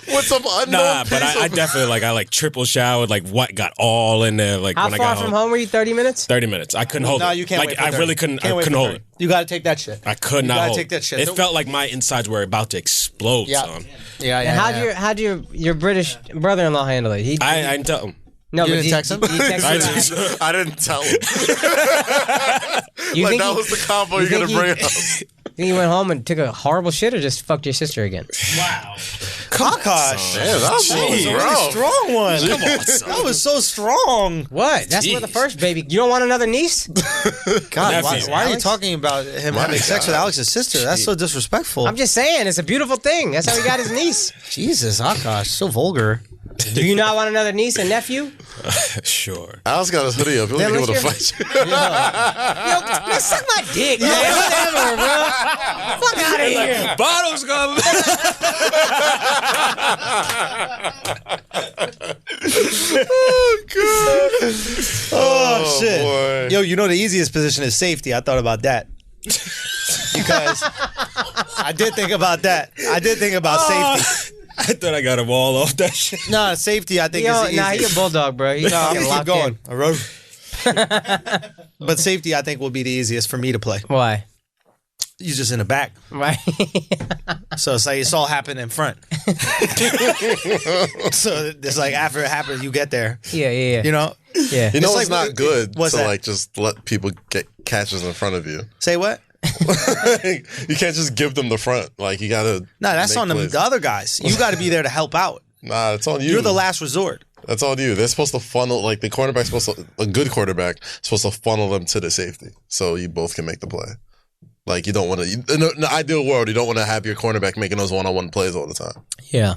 with some unknown Nah, but piece I of- definitely I triple showered, like what got all in there. Like How when I far got from home were you? 30 minutes? 30 minutes. I couldn't hold No, it. you can't Like wait for I 30. really couldn't. Can't I wait couldn't for hold 30. it. You gotta take that shit. I could not gotta hold take that shit. It Don't- felt like my insides were about to explode, Yeah. son. Yeah, And how'd your British brother-in-law handle it? I didn't tell him. No, You but didn't text him? He texted I you didn't. back? I didn't tell him. You Like think that he- was the combo you you're gonna think bring he- up. think he went home and took a horrible shit or just fucked your sister again? Akaash. Damn, that was That was a rough. really strong one. Come on, son. That was so strong. What? That's where the first baby. You don't want another niece? God, why Nephew. are you Alex? talking about him having sex with Alex's sister? That's so disrespectful. I'm just saying, it's a beautiful thing. That's how he got his niece. Jesus, Akaash, so vulgar. Do you not want another niece and nephew? Sure. Alex got his hoodie up. He was Then able to what's fight you. Yo, man, suck my dick, man. Whatever, bro. Fuck out of here. Bottles come. Oh, shit. boy. Yo, you know the easiest position is safety. I thought about that. Because I did think about that. I did think about safety. I thought I got them all off that shit. No, safety I think is the Nah, he a easiest. bulldog, bro. He No, I'm fucking gonna keep locked going. in. I wrote. But safety I think will be the easiest for me to play. Why? You just in the back. Right. So it's like it's all happened in front. So it's like after it happens, you get there. Yeah. You know? Yeah. You know It's it's like- not good what's to that? like just let people get catches in front of you. Say what? You can't just give them the front. Like you gotta. No, that's make on plays. the other guys. You got to be there to help out. Nah, it's on you. You're the last resort. That's on you. They're supposed to funnel, like the quarterback's supposed to, a good quarterback supposed to funnel them to the safety, so you both can make the play. Like you don't want to. In the ideal world, you don't want to have your cornerback making those one-on-one plays all the time. Yeah.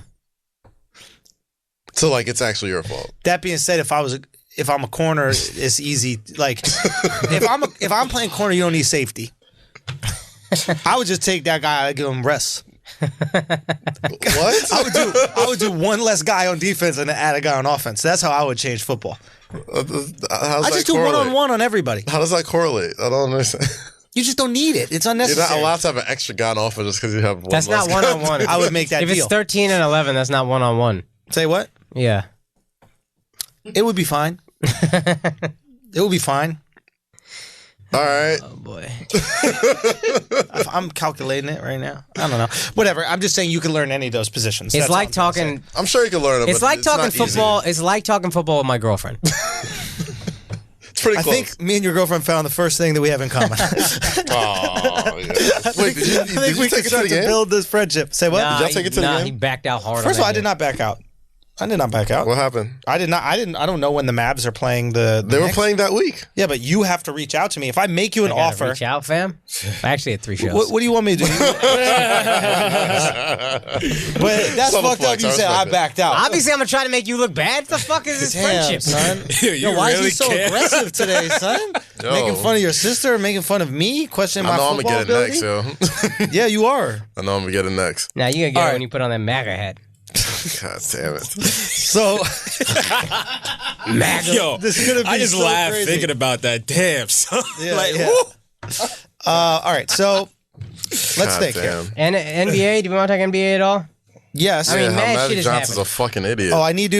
So like it's actually your fault. That being said, if I'm a corner, it's easy. Like if I'm playing corner, you don't need safety. I would just take that guy and give him rest. What? I would do one less guy on defense and then add a guy on offense. That's how I would change football. How's I that just do correlate? one-on-one on everybody. How does that correlate? I don't understand. You just don't need it. It's You're unnecessary. not allowed to have an extra guy on offense just because you have one. That's not less guy. one-on-one. I would make that If deal. it's 13 and 11, that's not one-on-one. Say what? Yeah. It would be fine. It would be fine. All right. Oh, boy. I'm calculating it right now. I don't know. Whatever. I'm just saying you can learn any of those positions. It's That's like all I'm trying to talking... I'm sure you can learn it. It's but like talking not easy. football. It's like talking football with my girlfriend. It's pretty say. I close. think me and your girlfriend found the first thing that we have in common. Oh, yeah. Wait, did you, I think we can take it to the start to game? build this friendship. Say what? Nah, y'all take it to the nah, game? he backed out hard. First of all, I did did not back out. I did not back out. What happened? I don't know when the Mavs are playing the They were Knicks. playing that week. Yeah, but you have to reach out to me. If I make you an offer, Reach out, fam. I actually had 3 shows. what do you want me to do? But that's Subtle fucked up. flex, You I said respect I it. backed out. Obviously, I'm gonna try to make you look bad. What the fuck is this Damn, friendship? son. You Why really is he so care? aggressive today, son? Yo. Making fun of your sister, making fun of me, questioning my I know I'm football gonna get it ability. next, yo. Yeah, you are. I know I'm gonna get it next. Now you gonna get All it right. when you put on that MAGA hat. God damn it. So Yo, This is gonna be I just so laughed crazy. thinking about that. Damn, son. Yeah, like, yeah. woo. all right, so let's God think here. damn. And NBA? Do we want to talk NBA at all? Yes. I mean, Yeah, how mad shit Magic is Johnson's happening. a fucking idiot. Oh, I need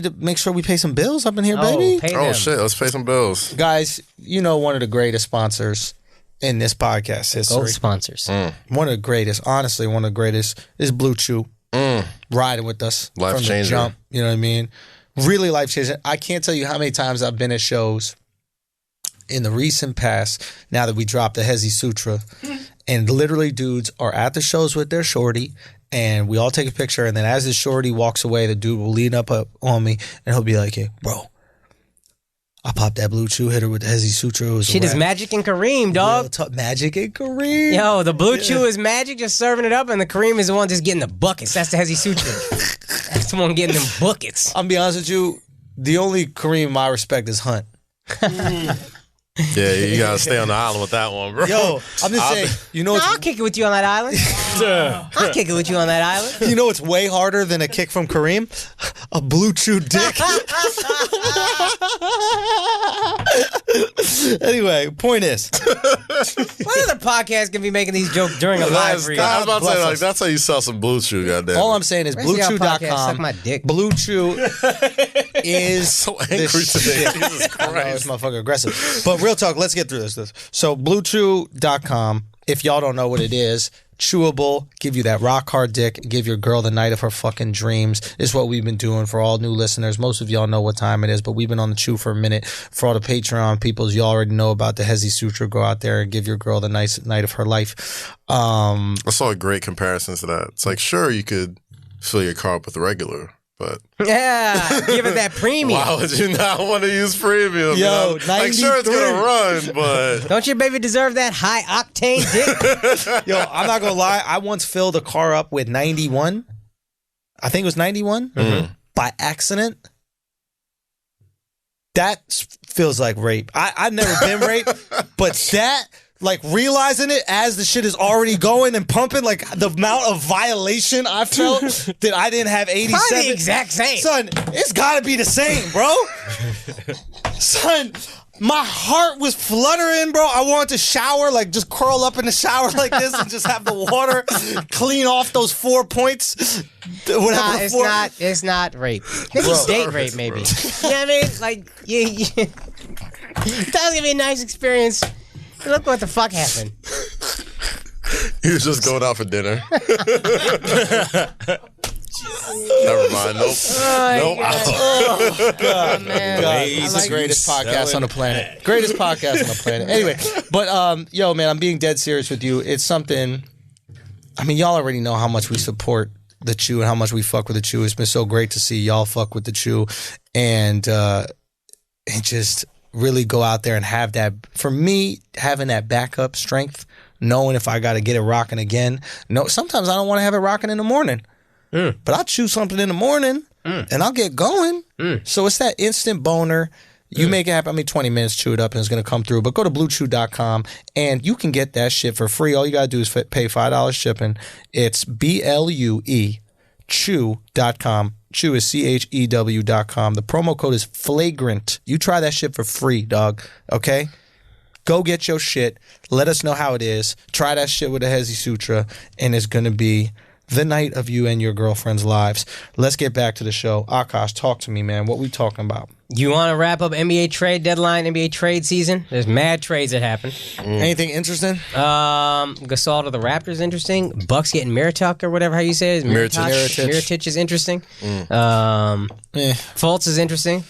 to make sure we pay some bills up in here, baby. Pay Oh them. shit, let's pay some bills. Guys, you know one of the greatest sponsors in this podcast history. Gold sponsors. One of the greatest, honestly, one of the greatest is BlueChew. Riding with us Life from changer. the jump. You know what I mean? Really life changing. I can't tell you how many times I've been at shows in the recent past, now that we dropped the Hezi Sutra, and literally dudes are at the shows with their shorty, and we all take a picture, and then as the shorty walks away, the dude will lean up on me, and he'll be like, hey, bro, I popped that BlueChew, hit her with the Hezi Sutra. It was a Shit is wrap." Magic and Kareem, dog. Magic and Kareem. Yo, the BlueChew is Magic just serving it up, and the Kareem is the one just getting the buckets. That's the Hezi Sutra. That's the one getting them buckets. I'm be honest with you, the only Kareem I respect is Hunt. Yeah, you gotta stay on the island with that one, bro. Yo, I'm just saying, you know I'll what's, kick it with you on that island. I'll kick it with you on that island. you know what's way harder than a kick from Kareem? A BlueChew dick. Anyway, point is, What other podcast can be making these jokes during a live read? I was about to say, bless like, us. that's how you sell some BlueChew, goddamn. all I'm saying is Rest of y'all podcast, BlueChew.com. suck my dick. BlueChew is so angry the today. shit. Jesus I know, Christ. it's motherfucking aggressive. But real talk, let's get through this. So BlueChew.com, if y'all don't know what it is, chewable, give you that rock hard dick, give your girl the night of her fucking dreams is what we've been doing for all new listeners. Most of y'all know what time it is, but we've been on the chew for a minute. For all the Patreon peoples, you already know about the Hezi Sutra. Go out there and give your girl the nice night of her life. I saw great comparisons to that. It's like, sure, you could fill your car up with regular, but Yeah, give it that premium. why would you not want to use premium? you Yo, know? Like, sure, it's 93. gonna run, but Don't your baby deserve that high octane dick? Yo, I'm not gonna lie. I once filled a car up with 91. I think it was 91 by accident. That feels like rape. I've never been raped, but that, like, realizing it as the shit is already going and pumping, like the amount of violation I felt that I didn't have 87. Probably the exact same. Son, it's gotta be the same, bro. Son, my heart was fluttering, bro. I wanted to shower, like just curl up in the shower like this and just have the water clean off those 4 points. Whatever Nah, the four- it's not rape. Maybe date rape, maybe. You know what I mean? Like, that was gonna be a nice experience. Look what the fuck happened. he was just going out for dinner. Never mind. Nope. Oh, Nope. man. God, I it's like- the greatest podcast on the planet. Greatest podcast on the planet. Anyway, but yo, man, I'm being dead serious with you. It's something. I mean, y'all already know how much we support the Chew and how much we fuck with the Chew. It's been so great to see y'all fuck with the Chew, and just really go out there and have that. For me, having that backup strength, knowing if I got to get it rocking again. No, sometimes I don't want to have it rocking in the morning. But I'll chew something in the morning and I'll get going. So it's that instant boner. You make it happen. I mean, 20 minutes, chew it up, and it's going to come through. But go to BlueChew.com, and you can get that shit for free. All you got to do is pay $5 shipping. It's BLUE, chew.com. Chew is CHEW.com. The promo code is Flagrant. You try that shit for free, dog. Okay? Go get your shit. Let us know how it is. Try that shit with the Hezi Sutra, and it's going to be the night of you and your girlfriend's lives. Let's get back to the show. Akaash, talk to me, man. What we talking about? You want to wrap up NBA trade deadline, NBA trade season? There's mad trades that happen. Anything interesting? Gasol to the Raptors, interesting. Bucks getting Mirotic or whatever how you say it. Mirotic. Mirotic is interesting. Eh. Fultz is interesting.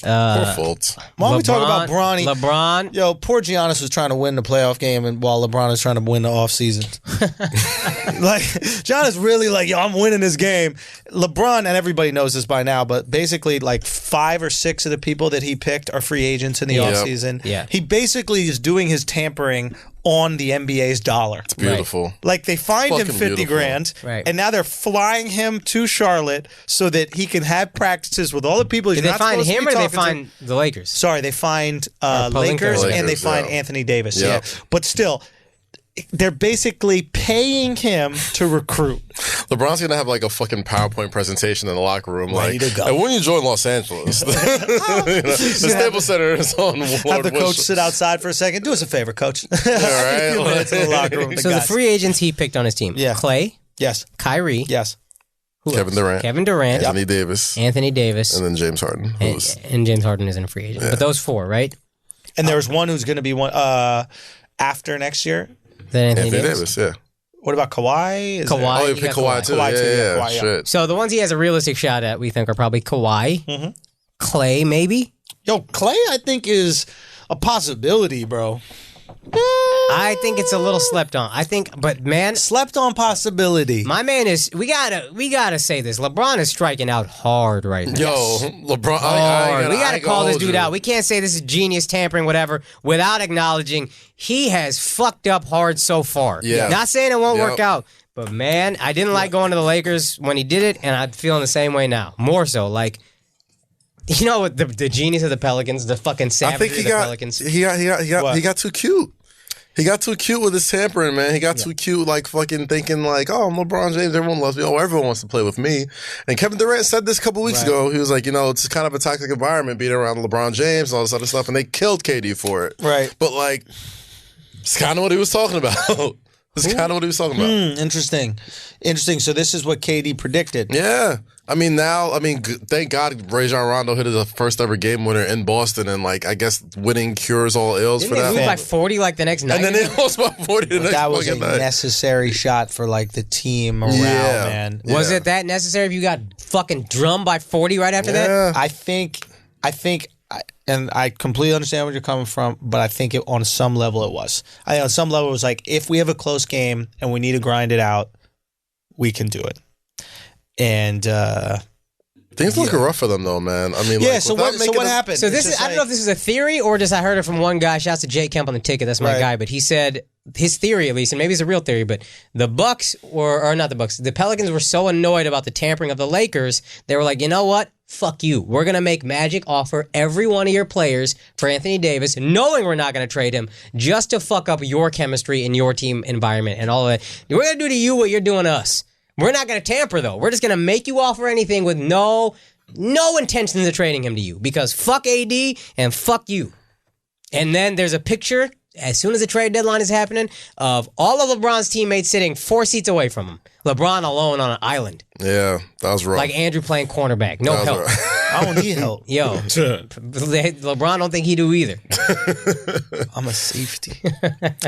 Poor Fultz. Why don't we talk about Bronny? LeBron. Yo, poor Giannis was trying to win the playoff game, and while LeBron is trying to win the offseason. Like, Giannis really like, yo, I'm winning this game. LeBron, and everybody knows this by now, but basically like 5 or 6 of the people that he picked are free agents in the offseason. Yeah. He basically is doing his tampering on the NBA's dollar. It's beautiful. Like, they fined him Fucking 50 beautiful. grand, Right. and now they're flying him to Charlotte so that he can have practices with all the people he's Did they not find supposed to him be or they talking to. find the Lakers? Sorry, they fined Palinka. Lakers, and they Lakers, fined yeah. Anthony Davis. Yeah. Yeah. But still, they're basically paying him to recruit. LeBron's gonna have like a fucking PowerPoint presentation in the locker room. Ready Like, to go. and when you join Los Angeles, you know, the Staples Center is on Have Ward the coach Bush. sit outside for a second. Do us a favor, coach. right? A few minutes in the locker room. with So the guys. free agents he picked on his team. Yeah. Clay, Yes. Kyrie, Yes. who Kevin else? Durant, Kevin Durant, Anthony Davis, Anthony Davis, and then James Harden. and James Harden isn't a free agent. But those 4, right? And there's one who's going to be one. after next year? Then Anthony Davis, yeah. What about Kawhi? Kawhi. Oh, you You pick got Kawhi too. Kawhi too, Yeah, Kawhi, yeah. shit. So the ones he has a realistic shot at, we think, are probably Kawhi, Clay, maybe. Yo, Clay, I think is a possibility, bro. I think it's a little slept on. I think, but man, Slept on possibility. my man is. We gotta say this. LeBron is striking out hard right now. Yo, LeBron. Hard. We gotta call this dude out. out. We can't say this is genius tampering, whatever, without acknowledging he has fucked up hard so far. Yeah. Not saying it won't Yep. work out, but man, I didn't like going to the Lakers when he did it, and I'm feeling the same way now. More so, like. You know what the genius of the Pelicans, the fucking I savagery think of the Pelicans. he got too cute. He got too cute with his tampering, man. He got too cute, like fucking thinking like, oh, I'm LeBron James, everyone loves me. Oh, everyone wants to play with me. And Kevin Durant said this a couple weeks ago. He was like, it's kind of a toxic environment being around LeBron James and all this other stuff, and they killed KD for it. Right. But like, it's kind of what he was talking about. It's kind of what he was talking about. Interesting. So this is what KD predicted. Yeah. Thank God Rajon Rondo hit his first ever game winner in Boston, and like I guess winning cures all ills Didn't for they that. lose by 40 like the next night? And then they lost by 40 the next That was a fucking night. necessary shot for like the team morale, Yeah. man. Was it that necessary if you got fucking drummed by 40 right after that? Yeah. I think, and I completely understand where you're coming from, but I think on some level it was. On some level it was like, if we have a close game and we need to grind it out, we can do it. And Things looking rough for them though, man. I mean, yeah. like, So without what making happened? So this It's is, just I don't know if this is a theory or just I heard it from one guy. Shouts to Jay Kemp on the ticket. That's my Right. guy. But he said his theory, at least, and maybe it's a real theory, but the Bucks or not the Bucks, the Pelicans were so annoyed about the tampering of the Lakers, they were like, you know what? Fuck you. We're going to make Magic offer every one of your players for Anthony Davis, knowing we're not going to trade him, just to fuck up your chemistry and your team environment and all of that. We're going to do to you what you're doing to us. We're not going to tamper, though. We're just going to make you offer anything with no intentions of trading him to you, because fuck AD and fuck you. And then there's a picture, as soon as the trade deadline is happening, of all of LeBron's teammates sitting 4 seats away from him. LeBron alone on an island. Yeah, that was rough. Like Andrew playing cornerback. No That was help. rough. I don't need help. Yo, LeBron don't think he do either. I'm a safety.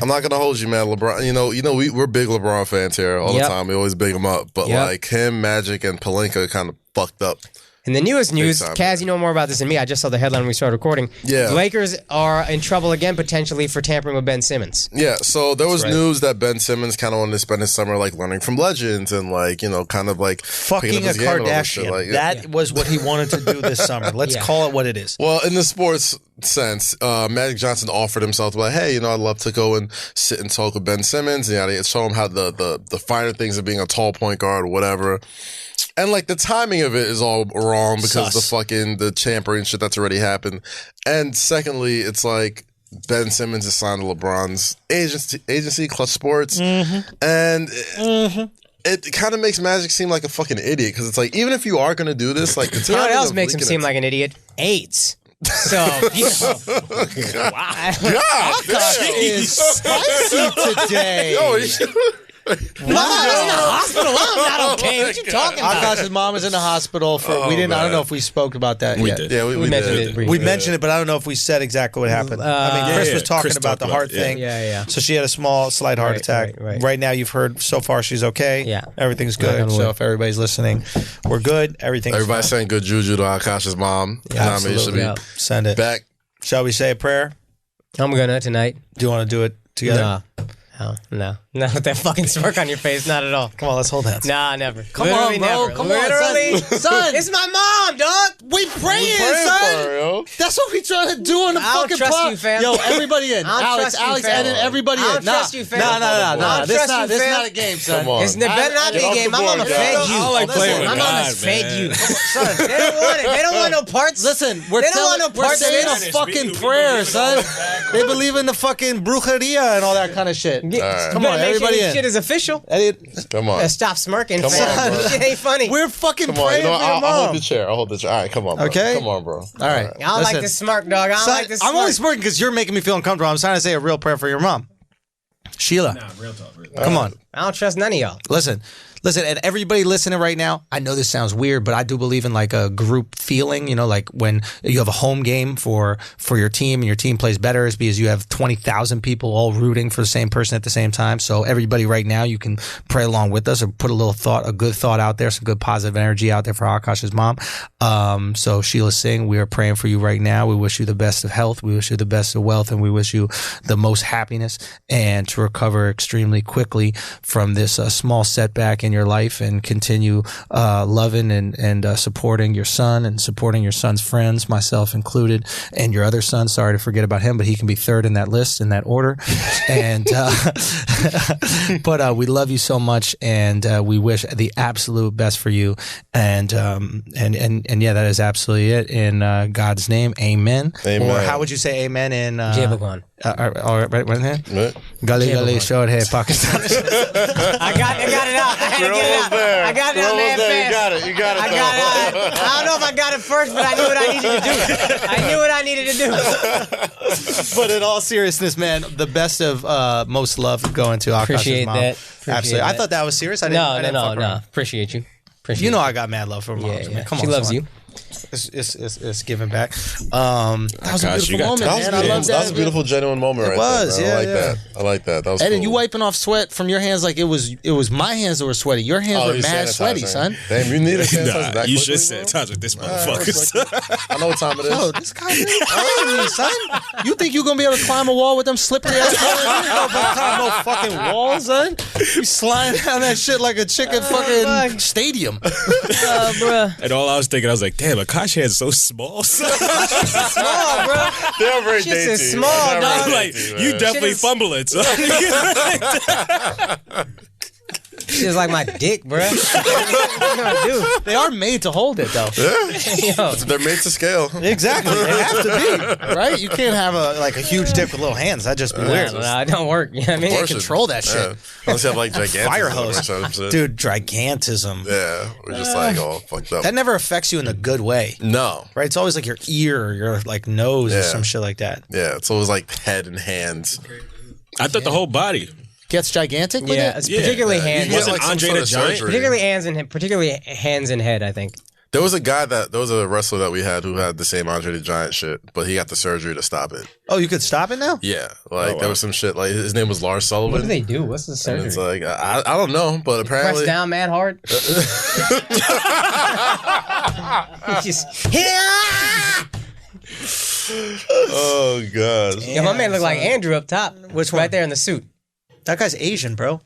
I'm not gonna hold you, man. LeBron, we're big LeBron fans here all Yep. the time. We always big him up, but Yep. like him, Magic, and Pelinka kind of fucked up. And the newest news, time, Kaz, you know more about this than me. I just saw the headline when we started recording. Yeah. Lakers are in trouble again, potentially, for tampering with Ben Simmons. Yeah, so there was right. news that Ben Simmons kind of wanted to spend his summer like learning from legends and like kind of like picking Fucking up a his game and all that shit. Kardashian. Like, That was what he wanted to do this summer. Let's Yeah. call it what it is. Well, in the sports sense, Magic Johnson offered himself to be like, hey, I'd love to go and sit and talk with Ben Simmons and show him how the finer things of being a tall point guard or whatever. And like the timing of it is all wrong because the tampering shit that's already happened. And secondly, it's like Ben Simmons is signed to LeBron's agency Clutch Sports, and it kind of makes Magic seem like a fucking idiot because it's like, even if you are going to do this, like the You know what timing else of makes him leaking seem it- like an idiot? AIDS. So, Akaash is spicy today. I'm in the hospital. I'm not okay. What you talking about? Akash's mom is in the hospital for. I don't know if we spoke about that We yet. did. Yeah, we mentioned did. it briefly. We mentioned it, but I don't know if we said exactly what happened. I mean, Chris yeah, was talking Chris about talked the about heart it, yeah. thing. Yeah. So she had a slight heart Right, attack. right. Now you've heard so far she's okay. Yeah. Everything's Knock good. on So wood. if everybody's listening, we're good. Everything's Everybody's fine. saying good juju to Akash's mom. You know what I mean? It should Absolutely. be Yeah. Send it. back. Shall we say a prayer? I'm gonna tonight. Do you want to do it together? Nah. No. With that fucking smirk on your face, not at all. Come on, let's hold hands. Nah, never. Come Literally on, bro. never. Come Literally. on, son. It's my mom, dog. We praying, Praying son. for her, yo. That's what we trying to do on the I don't fucking trust pod. you, fam. Yo, everybody in. I don't Alex, trust you, Alex, fam. edit everybody I in. don't trust you, fam. Nah. I don't This trust you, is fam. not a game, son. Come on. It better not be a Get off game. the I'm board, gonna guys. fed I you. don't like playing with I'm God, gonna fed man. you. Son, they don't want it. They don't want no parts. Listen, we're They don't want no we're parts of saying this. a fucking prayer, son. They believe in the fucking brujeria and all that kind of shit. Come on, Make sure everybody this in. shit is official. Come on. Stop smirking, Come fam. on, bro. Shit ain't funny. We're fucking Come on. praying You know what? for your I'll mom. hold the chair. All right, come on, bro. Okay. Come on, bro. All right. I don't like this smirk, dog. I don't Son, like this I'm only smirk. smirking because you're making me feel uncomfortable. I'm trying to say a real prayer for your mom. Sheila, Real talk. come on. I don't trust none of y'all. Listen, Listen, and everybody listening right now, I know this sounds weird, but I do believe in like a group feeling, you know, like when you have a home game for your team and your team plays better is because you have 20,000 people all rooting for the same person at the same time. So everybody right now, you can pray along with us or put a good thought out there, some good positive energy out there for Akaash's mom. So Sheila Singh, we are praying for you right now. We wish you the best of health. We wish you the best of wealth, and we wish you the most happiness and to recover extremely quickly from this small setback in your life and continue loving and supporting your son and supporting your son's friends, myself included, and your other son. Sorry to forget about him, but he can be third in that list, in that order. And but we love you so much, and we wish the absolute best for you. And yeah, that is absolutely it. In God's name, amen. Amen. Or how would you say amen in Jebagwan. right here? Right. Gali gali short hair Pakistan. I got it out. I had to get it out. I got it out, man. Fast. You got it. I got it out. I don't know if I got it first, but I knew what I needed to do. I knew what I needed to do. But in all seriousness, man, the best of most love going to Akaash's Appreciate mom. that. Absolutely. I thought that was serious. I didn't fuck No. around. Appreciate you. Appreciate You know I got mad love for moms, Yeah. man. Come She on, loves son. you. It's giving back. That was a Akash, beautiful you got moment, man. I love that. That was a beautiful, genuine moment right was, there. yeah, I like yeah. that. I like that. That was And cool. you wiping off sweat from your hands like it was my hands that were sweaty. Your hands were you mad sweaty, sanitizing. son. Damn, you need a sanitizer Nah, that you quickly, should bro? sanitize with this motherfucker. I know what time it is. Yo, this guy really playing me, son. You think you gonna be able to climb a wall with them slippery ass walls? You ain't gonna climb no fucking walls, son. You sliding down that shit like a chicken fucking stadium. Bruh. And all I was thinking, I was like, damn, Akash hands so small. Small, bro. They're very Shit's dainty. is small, They're dog. very Like, dainty, you man. definitely Shit is- fumble it. So. She's like my dick, bro. What you gonna do? They are made to hold it though. Yo. They're made to scale. Exactly. They have to be. Right? You can't have a huge dick with little hands. That'd just be weird. Nah, it don't work. You know what I mean? Can't control that shit. Yeah. Unless you have like gigantism Fire or hose. some shit. Dude, gigantism. Yeah, we're just like all fucked up. That never affects you in a good way. No. Right? It's always like your ear or your like nose or Yeah. some shit like that. Yeah, it's always like head and hands. I thought the whole body. Gets gigantic with Yeah, it? it's particularly You hands. get, Wasn't like, some Andre sort the of Giant? surgery. Particularly hands and head, I think. There was a wrestler that we had who had the same Andre the Giant shit, but he got the surgery to stop it. Oh, you could stop it now? Yeah, like there was some shit like his name was Lars Sullivan. What do they do? What's the And surgery? it's like I don't know, but Press apparently down mad hard. Just, oh god. yeah, my man look like Andrew up top. Which right one? there in the suit? That guy's Asian, bro.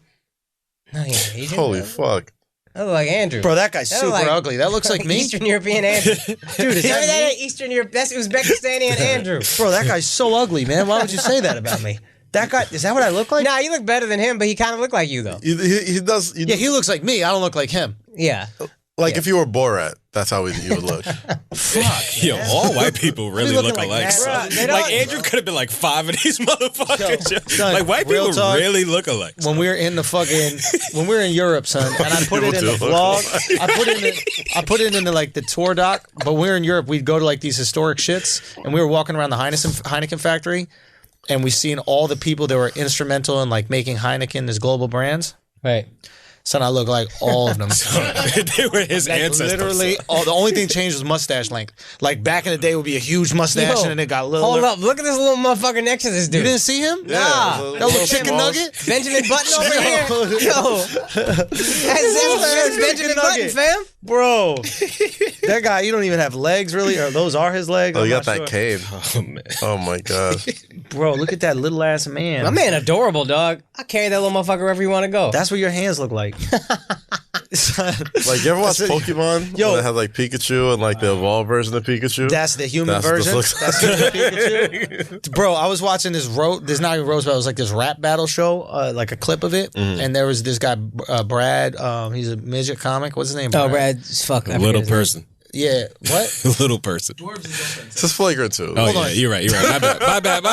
No, he ain't Asian. Holy bro. fuck. That look like Andrew. Bro, that guy's That super look like- ugly. That looks like me. Eastern European Andrew. Dude, is Yeah, that that me? ain't Eastern Europe. That's Uzbekistani Andrew. Bro, that guy's so ugly, man. Why would you say that about me? That guy, is that what I look like? Nah, you look better than him, but he kind of look like you though. He does. Yeah, he looks like me. I don't look like him. Yeah. Like if you were Borat, that's how you would look. Yo, all white people really looking look like alike. that. son. Bro, they Like don't- Andrew could have been like 5 of these motherfuckers. Yo, son, like white real people talk. really look alike. When we were in the fucking, when we were in Europe, son, and I put it in the People do vlog. I put it into like the tour doc. But when we were in Europe, we'd go to like these historic shits, and we were walking around the Heineken factory, and we seen all the people that were instrumental in like making Heineken as global brands. Right. Son, I look like all of them. They were his Like, ancestors. literally, the only thing changed was mustache length. Like back in the day, it would be a huge mustache, Yo, and then it got little. Hold up. Look at this little motherfucker next to this dude. You didn't see him? Nah. Yeah, That little chicken nugget. Benjamin Button over here. Yo. That's Benjamin Button, fam. Bro, that guy, you don't even have legs, really, or those are his legs. Oh, I'm you got not that sure. cane. Oh man. Oh my god. Bro, look at that little ass man. My man adorable, dog. I carry that little motherfucker wherever you want to go. That's what your hands look like. Like you ever watch Pokemon? Yo. That have like Pikachu and like the evolved version of Pikachu. That's the human That's what this version. looks That's the Pikachu. Bro, I was watching this there's not even roast battle. It was like this rap battle show, like a clip of it. Mm-hmm. And there was this guy, Brad. He's a midget comic. What's his name? Oh, Brad, fuck. I Little forget his name. person. Yeah. What? Little person. This is Flagrant too. Oh yeah, you're right. My bad.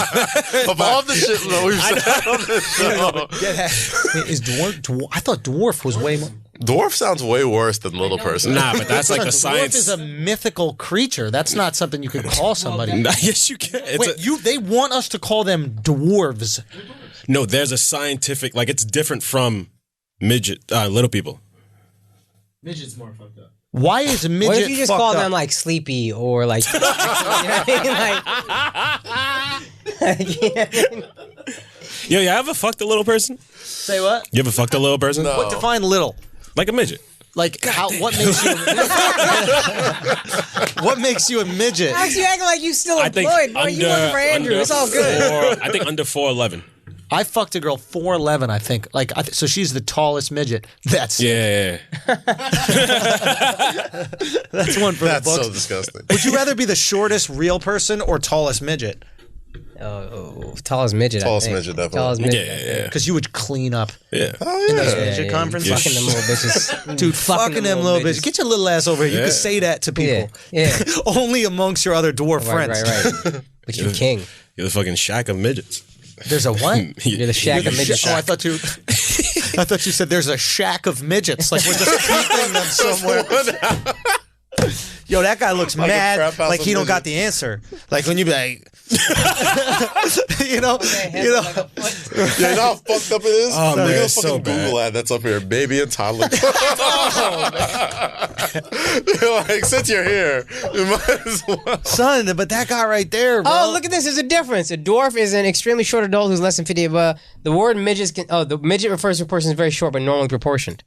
Of all the shit that we've said on this show, Is dwarf? I thought dwarf was way more. Dwarf sounds way worse than little person. Nah, but that's like the Dwarf science. is a mythical creature. That's not something you could call somebody. Nah, yes, you can. It's Wait, they want us to call them dwarves. no, there's a scientific. Like it's different from midget, little people. Midget's more fucked up. Why is a midget What if you just fucked call up? them like sleepy or like? You know what I mean? Yo, you ever fucked a little person? Say what? You ever fucked a little person? What define little? Like a midget. Like how? What makes you? What makes you a midget? Alex, you acting like you still I think employed. Bro. You work for Andrew. It's all good. I think under 4'11". I fucked a girl 4'11", I think. Like, so she's the tallest midget. That's Yeah. that's one for That's the books. so disgusting. Would you rather be the shortest real person or tallest midget? Tallest midget. Tallest I think. midget, definitely. Tallest midget. Yeah. Because you would clean up Yeah. in those midget conferences. Yeah. Fucking them little bitches. Dude, fucking them little bitches. Get your little ass over here. You Yeah. can say that to people. Yeah. Only amongst your other dwarf Right, friends. right. But you king. You're the fucking shack of midgets. There's a what? You're the shack of midgets. Oh, I thought you said there's a shack of midgets. Like we're just keeping them somewhere. Yo, that guy looks Like a mad. crap house Like he of don't got midgets. the answer. Like when you be like, you know. Yeah, you know how fucked up it is? Oh, man, Look at the it's so fucking bad. Google ad that's up here. Baby and toddler. You're like, since you're here, you might as well. Son, but that guy right there, bro. Oh, look at this. There's a difference. A dwarf is an extremely short adult who's less than 50. The word midget the midget refers to a person who's very short but normally proportioned.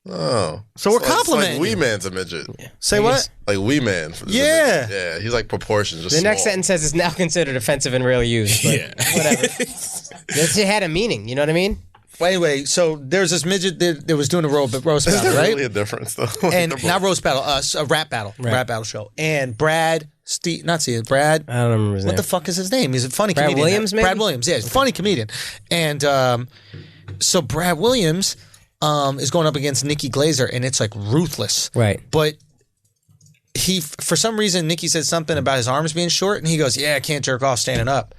Oh. So we're It's like complimenting Wee you. Man's a midget. Say what? Like Wee Man. is a Yeah. midget. Yeah, he's like proportions. Just The next small. sentence says it's now considered offensive and rarely used. But Yeah. whatever. It had a meaning. You know what I mean? Well, anyway, so there's this midget that was doing a roast Is battle, there right? really a difference though? And not roast battle, a rap battle, rap battle show. And Brad, Brad. I don't remember his What name. the fuck is his name? He's a funny Brad comedian. Williams, maybe? Brad Williams, yeah, he's a funny comedian. And so Brad Williams is going up against Nikki Glazer, and it's like ruthless. Right. But he, for some reason, Nikki said something about his arms being short, and he goes, "Yeah, I can't jerk off standing up."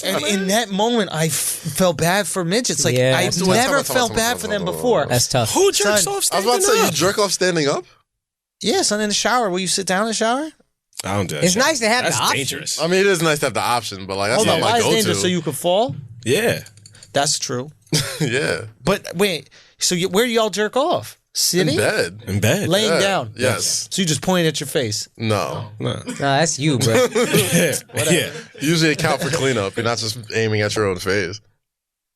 And in that moment, I felt bad for midgets. Like Yeah, I that's never felt bad for them before. That's tough. Who jerks Son, off I was standing about to say, you up? jerk off standing up? Yeah, son, in the shower. Will you sit down in the shower? I don't do that It's shit. nice to have That's the option. dangerous. I mean, it is nice to have the option, but like, that's Hold not on, my why is go-to. dangerous? So you could fall? Yeah. That's true. Yeah. But wait, so where do y'all jerk off? Sitting? In bed. In bed. Laying Yeah. down? Yes. So you just point at your face? No. Nah, that's you, bro. Yeah. Usually account for cleanup. You're not just aiming at your own face.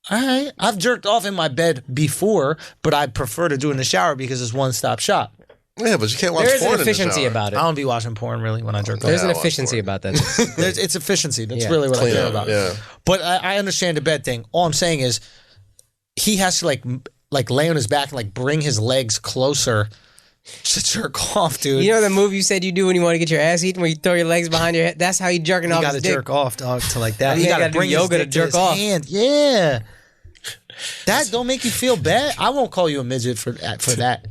All right. I've jerked off in my bed before, but I prefer to do it in the shower because it's one-stop shop. Yeah, but you can't watch There is an porn in the efficiency shower. about I it. don't be watching porn really when I jerk off. There's an I watch efficiency porn. about that. It's efficiency. That's Yeah. really what I care Cleanup, about. yeah. But I understand the bed thing. All I'm saying is he has to like lay on his back and like bring his legs closer to jerk off, dude. You know the move you said you do when you want to get your ass eaten, where you throw your legs behind your head? That's how you jerking you off got to his dick. jerk off, dog, to like that. I mean, You you got to gotta do bring his yoga to dick jerk his off. hand. Yeah. That don't make you feel bad. I won't call you a midget for that.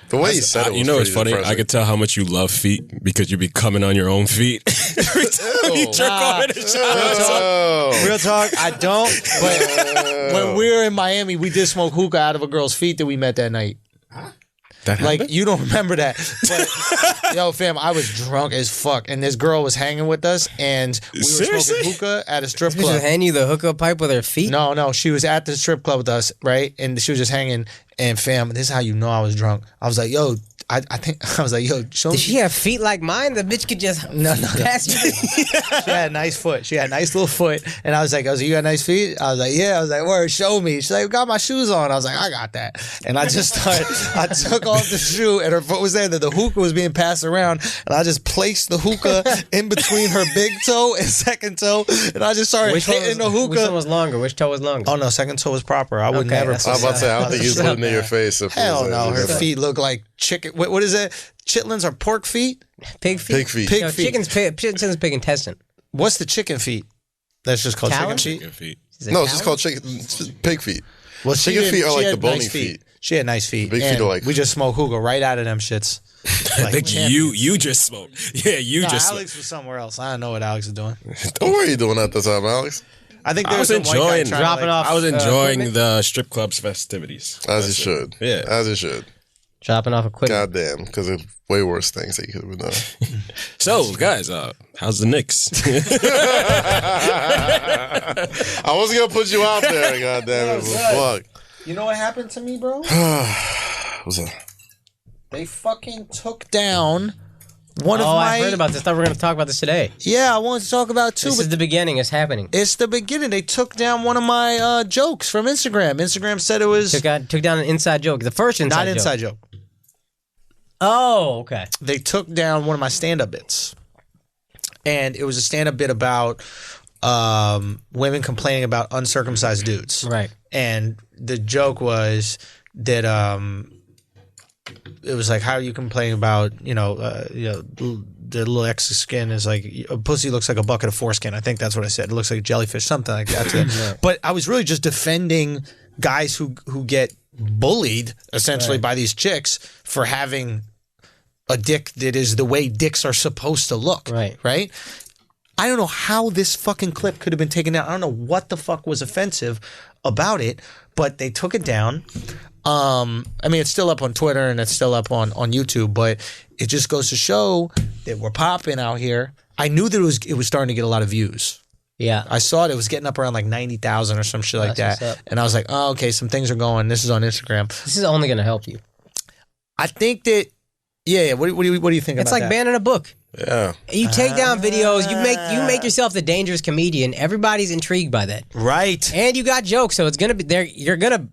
The way you said it was You know what's pretty funny? depressing. I could tell how much you love feet because you be coming on your own feet. Every time you jerk off in the shower. Oh. Real talk, I don't. But when we were in Miami, we did smoke hookah out of a girl's feet that we met that night. That Like, happened? you don't remember that. But, yo, fam, I was drunk as fuck. And this girl was hanging with us, and we were Seriously? smoking hookah at a strip She was club. hand you the hookah pipe with her feet. No, she was at the strip club with us, right? And she was just hanging. And fam, this is how you know I was drunk. I was like, yo, I think, I was like, yo, show me. Did she have feet like mine? The bitch could just No. pass you. She had a nice foot. She had a nice little foot. And I was like, you got nice feet? I was like, yeah. I was like, word, show me. She's like, got my shoes on. I was like, I got that. And I just started, I took off the shoe and her foot was there. The hookah was being passed around. And I just placed the hookah in between her big toe and second toe. And I just started hitting the Which one hookah. was longer? Which toe was longer? Oh, no, second toe was proper. I would Okay, never. that's I was about to say, I don't think you What's put up, it near your man? face. If it Hell was, no. Her yeah. feet look like chicken. What is it? Chitlins are pork feet? Pig feet. Pig feet. Pig No, feet. chicken's pig intestine. What's the chicken feet? That's just called Talon? chicken feet? Chicken feet. Is it No, it's just talon? called chicken, it's just pig feet. Well, Chicken feet are she like had the bony nice feet. She had nice feet. Big feet and are like- we just smoked hookah right out of them shits. I Like think champions. you just smoked. Yeah, you Nah, just Alex was somewhere else. I don't know what Alex is doing. What were you doing at the time, Alex? I think I there was was some white guy enjoying trying to, dropping like- off. I was enjoying equipment? the strip club's festivities. As you should. Yeah. As you should. Chopping off equipment. Goddamn, because of way worse things that you could have been doing. So, guys, how's the Knicks? I wasn't gonna put you out there, goddamn it. But fuck. You know what happened to me, bro? What's that? They fucking took down one of my... I heard about this. I thought we were going to talk about this today. Yeah, I wanted to talk about it too. This is the beginning. It's happening. It's the beginning. They took down one of my jokes from Instagram. Instagram said it was... Took down an inside joke. The first inside joke. Not inside joke. Oh, okay. They took down one of my stand-up bits. And it was a stand-up bit about women complaining about uncircumcised dudes. Right. And the joke was that... it was like, how are you complaining about, the little extra skin is like, a pussy looks like a bucket of foreskin. I think that's what I said. It looks like a jellyfish, something like that. Right. But I was really just defending guys who get bullied, essentially, by these chicks for having a dick that is the way dicks are supposed to look. Right? I don't know how this fucking clip could have been taken down. I don't know what the fuck was offensive about it, but they took it down. I mean, it's still up on Twitter and it's still up on YouTube, but it just goes to show that we're popping out here. I knew that it was starting to get a lot of views. Yeah. I saw it. It was getting up around like 90,000 or some shit like that. And I was like, oh, okay, some things are going. This is on Instagram. This is only going to help you. I think that, yeah. What do you think about that? It's like banning a book. Yeah. You take down videos. You make yourself the dangerous comedian. Everybody's intrigued by that. Right. And you got jokes, so it's going to be there. You're going to...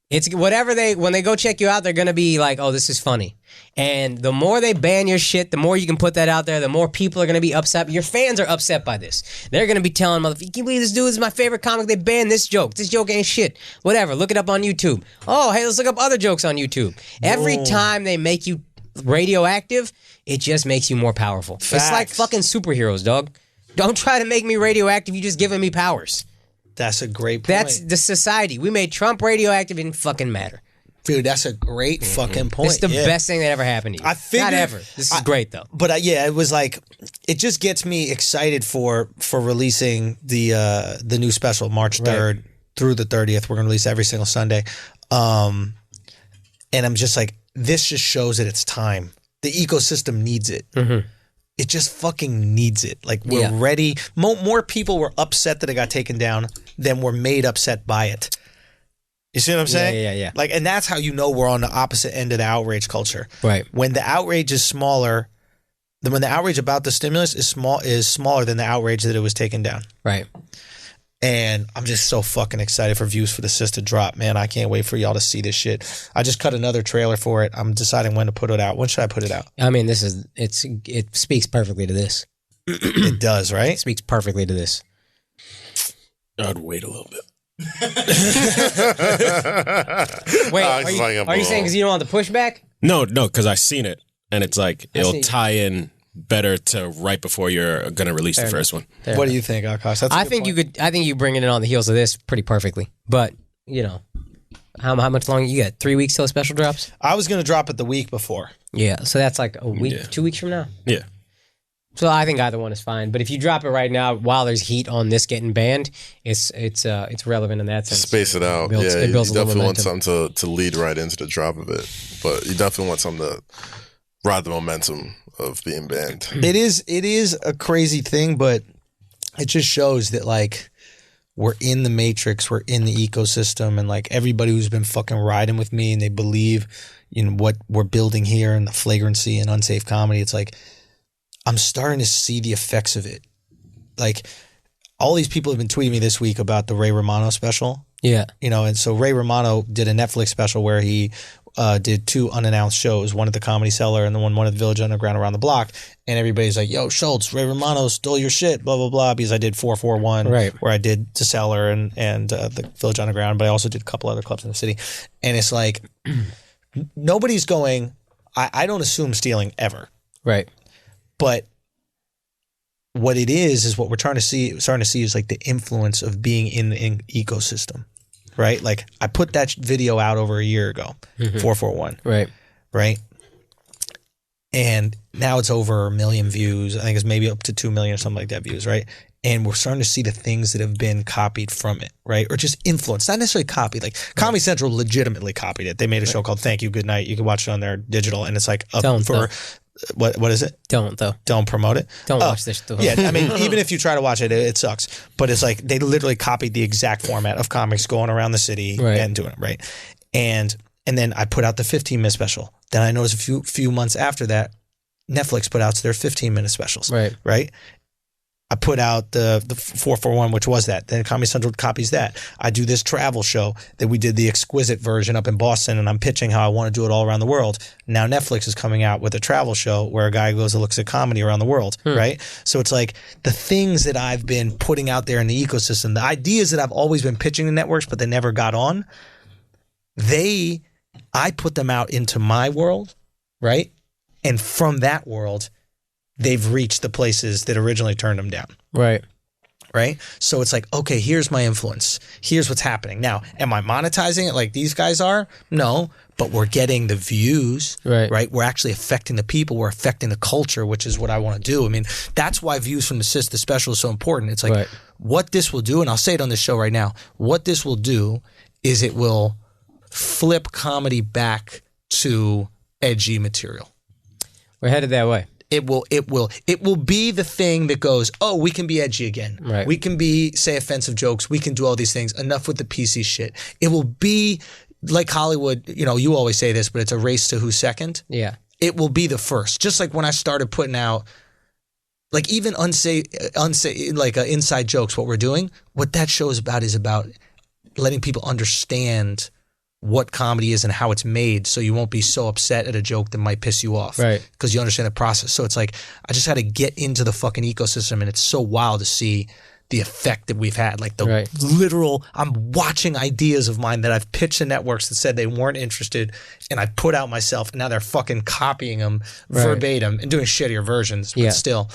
It's whatever when they go check you out, they're going to be like, oh, this is funny. And the more they ban your shit, the more you can put that out there, the more people are going to be upset. Your fans are upset by this. They're going to be telling motherfuckers, you can't believe this dude is my favorite comic. They banned this joke. This joke ain't shit. Whatever. Look it up on YouTube. Oh, hey, let's look up other jokes on YouTube. Every time they make you radioactive, it just makes you more powerful. Facts. It's like fucking superheroes, dog. Don't try to make me radioactive. You just giving me powers. That's a great point. That's the society. We made Trump radioactive. It didn't fucking matter. Dude, that's a great fucking point. It's the best thing that ever happened to you. I figured, Not ever. This is great, though. But yeah, it was like, it just gets me excited for releasing the new special, March 3rd through the 30th. We're going to release every single Sunday. And I'm just like, this just shows that it's time. The ecosystem needs it. Mm-hmm. It just fucking needs it. Like, we're ready. More people were upset that it got taken down than were made upset by it. You see what I'm saying? Yeah. Like, and that's how you know we're on the opposite end of the outrage culture. Right. When the outrage is smaller, when the outrage about the stimulus is smaller than the outrage that it was taken down. Right. And I'm just so fucking excited for Views for the Sis to drop, man. I can't wait for y'all to see this shit. I just cut another trailer for it. I'm deciding when to put it out. When should I put it out? I mean, it speaks perfectly to this. It does, right? It speaks perfectly to this. I'd wait a little bit. Wait, are you saying because you don't want the pushback? No, because I've seen it, and it's like it'll tie in better to right before you're gonna release the first one. What do you think, Akaash? That's I think you bring it in on the heels of this pretty perfectly. But how much longer you got? 3 weeks till the special drops? I was gonna drop it the week before. Yeah, so that's like a week, 2 weeks from now. Yeah. So I think either one is fine. But if you drop it right now while there's heat on this getting banned, it's relevant in that sense. Space it out. It builds you definitely want something to lead right into the drop of it. But you definitely want something to ride the momentum of being banned. It is a crazy thing, but it just shows that like we're in the matrix, we're in the ecosystem, and like everybody who's been fucking riding with me and they believe in what we're building here and the flagrancy and unsafe comedy, it's like I'm starting to see the effects of it. Like all these people have been tweeting me this week about the Ray Romano special. Yeah. And so Ray Romano did a Netflix special where he did 2 unannounced shows, one at the Comedy Cellar and the one at the Village Underground around the block. And everybody's like, yo, Schultz, Ray Romano stole your shit, blah, blah, blah. Because I did 441, where I did the Cellar and the Village Underground, but I also did a couple other clubs in the city. And it's like, nobody's going, I don't assume stealing ever. Right. But what it is what we're starting to see is like the influence of being in the ecosystem. Right? Like I put that video out over a year ago, 441. Right? And now it's over 1 million views. I think it's maybe up to 2 million or something like that views, right? And we're starting to see the things that have been copied from it, right? Or just influenced, not necessarily copied. Like Comedy Central legitimately copied it. They made a show called Thank You, Good Night. You can watch it on their digital, and it's like what is it? Don't promote it. Don't watch this. Yeah, I mean, even if you try to watch it, it sucks. But it's like they literally copied the exact format of comics going around the city and doing it, right? And then I put out the 15-minute special. Then I noticed a few months after that, Netflix put out their 15-minute specials, right? I put out the 441, which was that. Then Comedy Central copies that. I do this travel show that we did the exquisite version up in Boston, and I'm pitching how I want to do it all around the world. Now Netflix is coming out with a travel show where a guy goes and looks at comedy around the world, right? So it's like the things that I've been putting out there in the ecosystem, the ideas that I've always been pitching to networks, but they never got on, I put them out into my world, right? And from that world, they've reached the places that originally turned them down. Right. So it's like, okay, here's my influence. Here's what's happening. Now, am I monetizing it like these guys are? No, but we're getting the views, right? We're actually affecting the people. We're affecting the culture, which is what I want to do. I mean, that's why views from the special is so important. It's like what this will do, and I'll say it on this show right now, what this will do is it will flip comedy back to edgy material. We're headed that way. It will be the thing that goes, oh, we can be edgy again. Right. We can say offensive jokes. We can do all these things. Enough with the PC shit. It will be like Hollywood, you always say this, but it's a race to who's second. Yeah. It will be the first. Just like when I started putting out, like even inside jokes, what we're doing, what that show is about letting people understand what comedy is and how it's made, so you won't be so upset at a joke that might piss you off, right? Because you understand the process. So it's like I just had to get into the fucking ecosystem, and it's so wild to see the effect that we've had. Like the literal, I'm watching ideas of mine that I've pitched to networks that said they weren't interested, and I put out myself, and now they're fucking copying them verbatim and doing shittier versions, but still.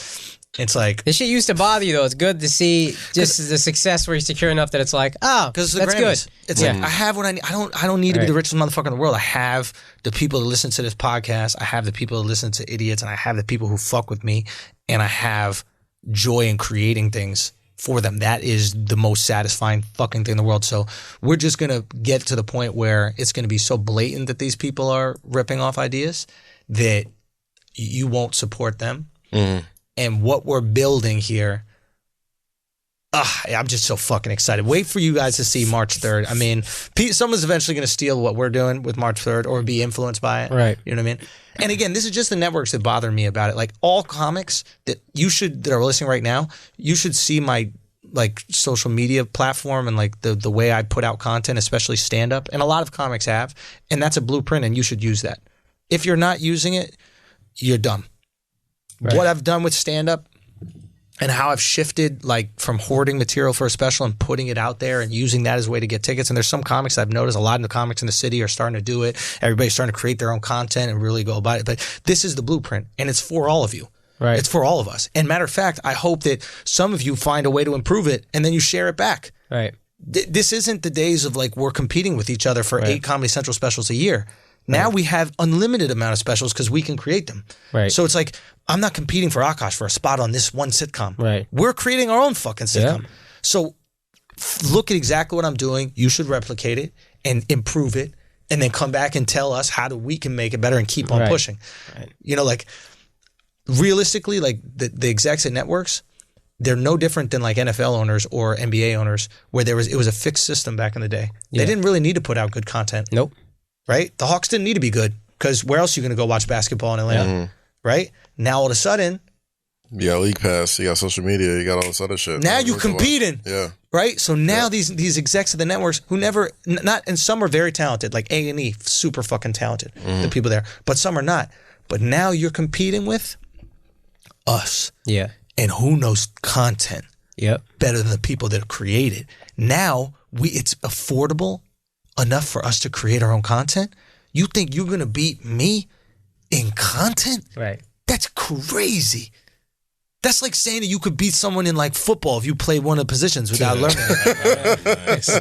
It's like this shit used to bother you though. It's good to see just the success where you're secure enough that it's like, because that's good. It's like I have what I need. I don't need to be the richest motherfucker in the world. I have the people that listen to this podcast. I have the people that listen to Idiots, and I have the people who fuck with me, and I have joy in creating things for them. That is the most satisfying fucking thing in the world. So we're just gonna get to the point where it's gonna be so blatant that these people are ripping off ideas that you won't support them. Mm-hmm. And what we're building here, I'm just so fucking excited. Wait for you guys to see March 3rd. I mean, someone's eventually going to steal what we're doing with March 3rd or be influenced by it. Right. You know what I mean? And again, this is just the networks that bother me about it. Like all comics that are listening right now, you should see my like social media platform and like the way I put out content, especially stand up. And a lot of comics have. And that's a blueprint, and you should use that. If you're not using it, you're dumb. Right. What I've done with stand-up and how I've shifted like from hoarding material for a special and putting it out there and using that as a way to get tickets. And there's some comics I've noticed, a lot of the comics in the city are starting to do it. Everybody's starting to create their own content and really go about it. But this is the blueprint, and it's for all of you. Right. It's for all of us. And matter of fact, I hope that some of you find a way to improve it and then you share it back. Right. This isn't the days of like we're competing with each other for 8 Comedy Central specials a year. Now we have unlimited amount of specials because we can create them. Right. So it's like, I'm not competing for Akaash for a spot on this one sitcom. Right. We're creating our own fucking sitcom. Yeah. So look at exactly what I'm doing. You should replicate it and improve it, and then come back and tell us how we can make it better and keep on pushing. Right. Like realistically, like the execs at networks, they're no different than like NFL owners or NBA owners, where it was a fixed system back in the day. They didn't really need to put out good content. Nope. Right? The Hawks didn't need to be good because where else are you going to go watch basketball in Atlanta? Mm-hmm. Right? Now all of a sudden, you got League Pass, you got social media, you got all this other shit. Now you're competing. Yeah. Right? So now these execs of the networks who never, and some are very talented, like A&E, super fucking talented, the people there, but some are not. But now you're competing with us. Yeah. And who knows content better than the people that create it. Now it's affordable enough for us to create our own content. You think you're gonna beat me in content? Right. That's crazy. That's like saying that you could beat someone in like football if you play one of the positions without learning.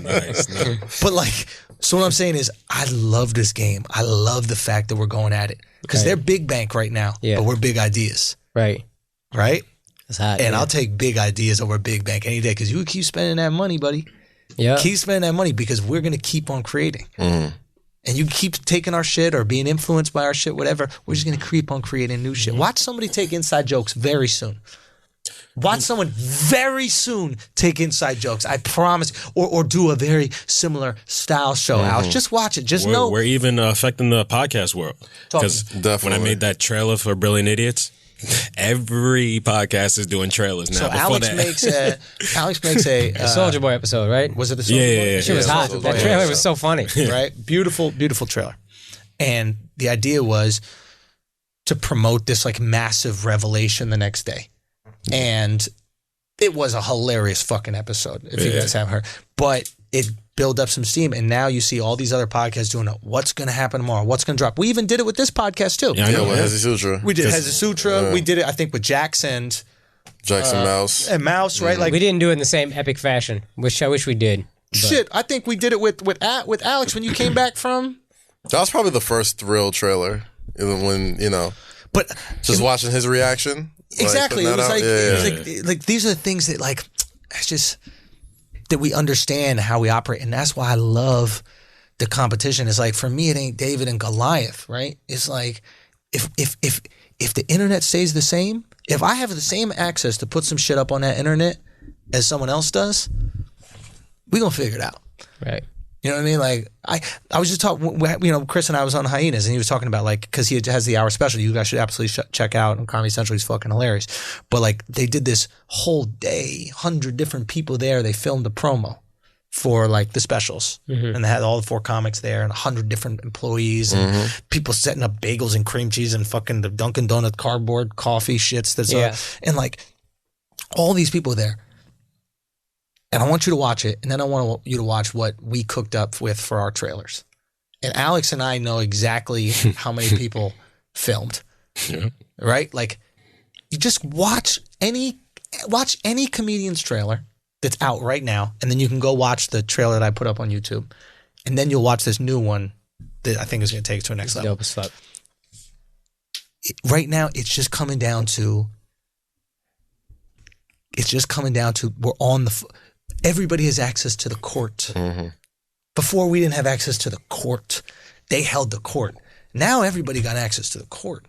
Nice. But like, so what I'm saying is, I love this game. I love the fact that we're going at it because they're big bank right now, but we're big ideas. Right. Right. It's hot. And I'll take big ideas over big bank any day because you keep spending that money, buddy. Yeah. Keep spending that money because we're going to keep on creating. And you keep taking our shit or being influenced by our shit, whatever. We're just going to keep on creating new shit. Watch somebody take inside jokes very soon. Watch someone very soon take inside jokes. I promise. Or do a very similar style show, Alex. Just watch it. Just know. We're even affecting the podcast world. Because Definitely. when I made that trailer for Brilliant Idiots, every podcast is doing trailers now. So Before Alex that. makes a Soldier Boy episode, right? Was it the Soldier Yeah, Boy? yeah, She was yeah. hot. Soldier That Boy trailer episode. was so funny. Right? Beautiful, beautiful trailer. And the idea was to promote this like massive revelation the next day. And it was a hilarious fucking episode, if you guys haven't heard. But it built up some steam, and now you see all these other podcasts doing it. What's going to happen tomorrow? What's going to drop? We even did it with this podcast, too. Yeah, I know. with Hezi Sutra. We did Hezi Sutra. We did it, I think, with Jackson Jackson Mouse. and Mouse, right? Like, We didn't do it in the same epic fashion. I wish we did. shit, I think we did it with Alex when you came back from... That was probably the first real trailer. Even when, But just watching his reaction. exactly. Like, It was like, yeah, it was like these are the things that like it's just that we understand how we operate, and that's why I love the competition. It's like for me, it ain't David and Goliath, right? It's like if the internet stays the same, if I have the same access to put some shit up on that internet as someone else does, we gonna figure it out. Right. You know what I mean? Like I was just talking, Chris and I was on Hyenas, and he was talking about like because he has the hour special. You guys should absolutely check out on Comedy Central. He's fucking hilarious. But like they did this whole day, 100 different people there. They filmed the promo for like the specials, and they had all the 4 comics there and 100 different employees and people setting up bagels and cream cheese and fucking the Dunkin' Donut cardboard coffee shits. And like all these people there. And I want you to watch it, and then I want you to watch what we cooked up with for our trailers. And Alex and I know exactly how many people filmed, right? Like, you just watch any comedian's trailer that's out right now, and then you can go watch the trailer that I put up on YouTube, and then you'll watch this new one that I think is going to take it to a next level. Dope as fuck. Right now, it's just coming down to we're on the. Everybody has access to the court. Before we didn't have access to the court. They held the court. Now everybody got access to the court.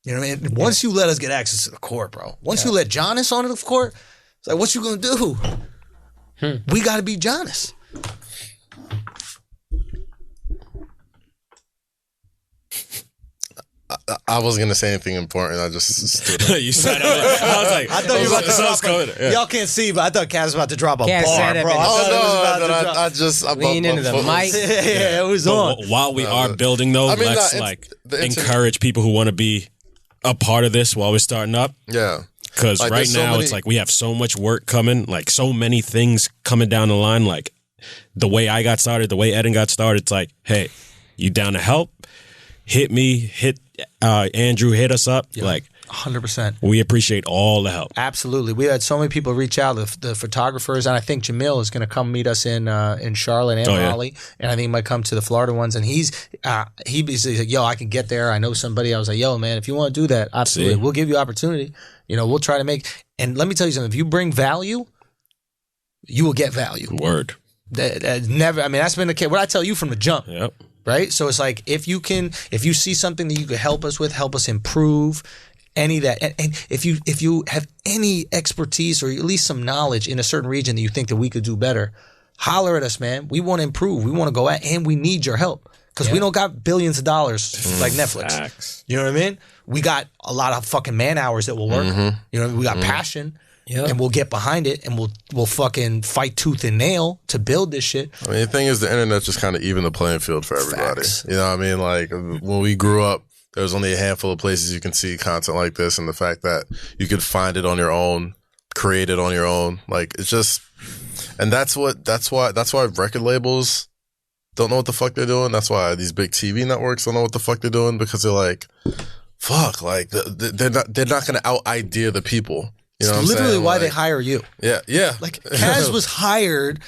You know what I mean? Once you let us get access to the court, bro. Once you let Jonas onto the court, it's like, what you gonna do? We gotta be Jonas. I wasn't going to say anything important. I just stood up. You said I was like, I thought you were about to drop good. a, Y'all can't see, but I thought Kaz was about to drop a Kaz bar, said it, bro. man. I just Lean into the mic. Yeah, it was on. But while we are building though, I mean, let's it's- like the internet- encourage people who want to be a part of this while we're starting up. Yeah. Because Like, right there's so now many- it's like we have so much work coming, like so many things coming down the line. Like the way I got started, the way Eden got started, it's like, hey, you down to help? Hit me, hit Andrew, hit us up. Like 100%. we appreciate all the help. Absolutely. We had so many people reach out, the photographers, and I think Jamil is going to come meet us in Charlotte and Raleigh, and I think he might come to the Florida ones. And he's like, yo, I can get there. I know somebody. I was like, yo, man, if you want to do that, absolutely. We'll give you opportunity. We'll try to make, and let me tell you something. If you bring value, you will get value. Word. Never. I mean, that's been the case. What I tell you from the jump. Yep. Right? So it's like if you see something that you could help us with, help us improve any of that. And if you have any expertise or at least some knowledge in a certain region that you think that we could do better, holler at us, man. We want to improve. We want to go out and we need your help. Because we don't got billions of dollars like Netflix. Facts. You know what I mean? We got a lot of fucking man hours that will work. We got passion. Yep. And we'll get behind it, and we'll fucking fight tooth and nail to build this shit. I mean, the thing is, the internet just kind of evened the playing field for everybody. Facts. You know what I mean? Like, when we grew up, there was only a handful of places you can see content like this, and the fact that you could find it on your own, create it on your own, like, it's just, and that's why record labels don't know what the fuck they're doing. That's why these big TV networks don't know what the fuck they're doing, because they're like, fuck, like, they're not going to out idea the people. You know what I'm Literally saying? why Like, they hire you. Yeah. Like Kaz was hired,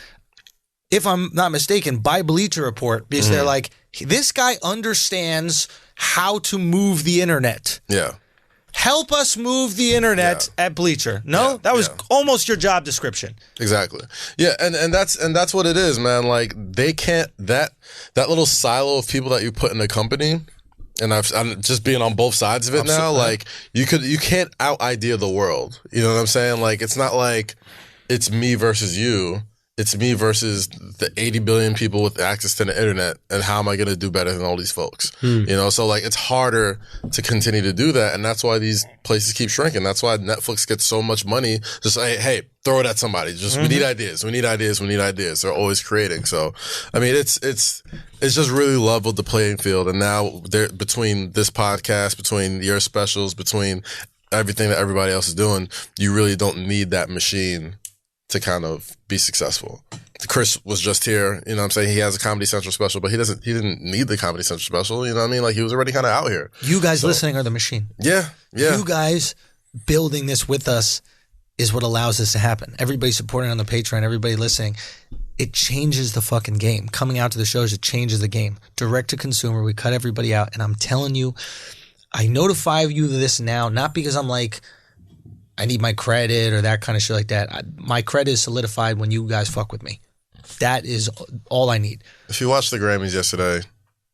if I'm not mistaken, by Bleacher Report because they're like, this guy understands how to move the internet. Yeah. Help us move the internet at Bleacher. No, Yeah, that was yeah. almost your job description. Exactly. Yeah, and that's what it is, man. Like they can't that little silo of people that you put in a company, and I'm just being on both sides of it now. Like you can't out idea the world. You know what I'm saying? Like it's not like it's me versus you. It's me versus the 80 billion people with access to the internet, and how am I going to do better than all these folks? You know, so like it's harder to continue to do that, and that's why these places keep shrinking. That's why Netflix gets so much money. Just hey, throw it at somebody. Just we need ideas. We need ideas. We need ideas. They're always creating. So, I mean, it's just really leveled the playing field, and now there between this podcast, between your specials, between everything that everybody else is doing, you really don't need that machine to kind of be successful. Chris was just here, you know what I'm saying? He has a Comedy Central special, but he didn't need the Comedy Central special, you know what I mean? Like he was already kind of out here. You guys listening are the machine. Yeah. You guys building this with us is what allows this to happen. Everybody supporting on the Patreon, everybody listening, it changes the fucking game. Coming out to the shows, it changes the game. Direct to consumer, we cut everybody out, and I'm telling you, I notify you of this now, not because I'm like, I need my credit or that kind of shit like that. My credit is solidified when you guys fuck with me. That is all I need. If you watched the Grammys yesterday,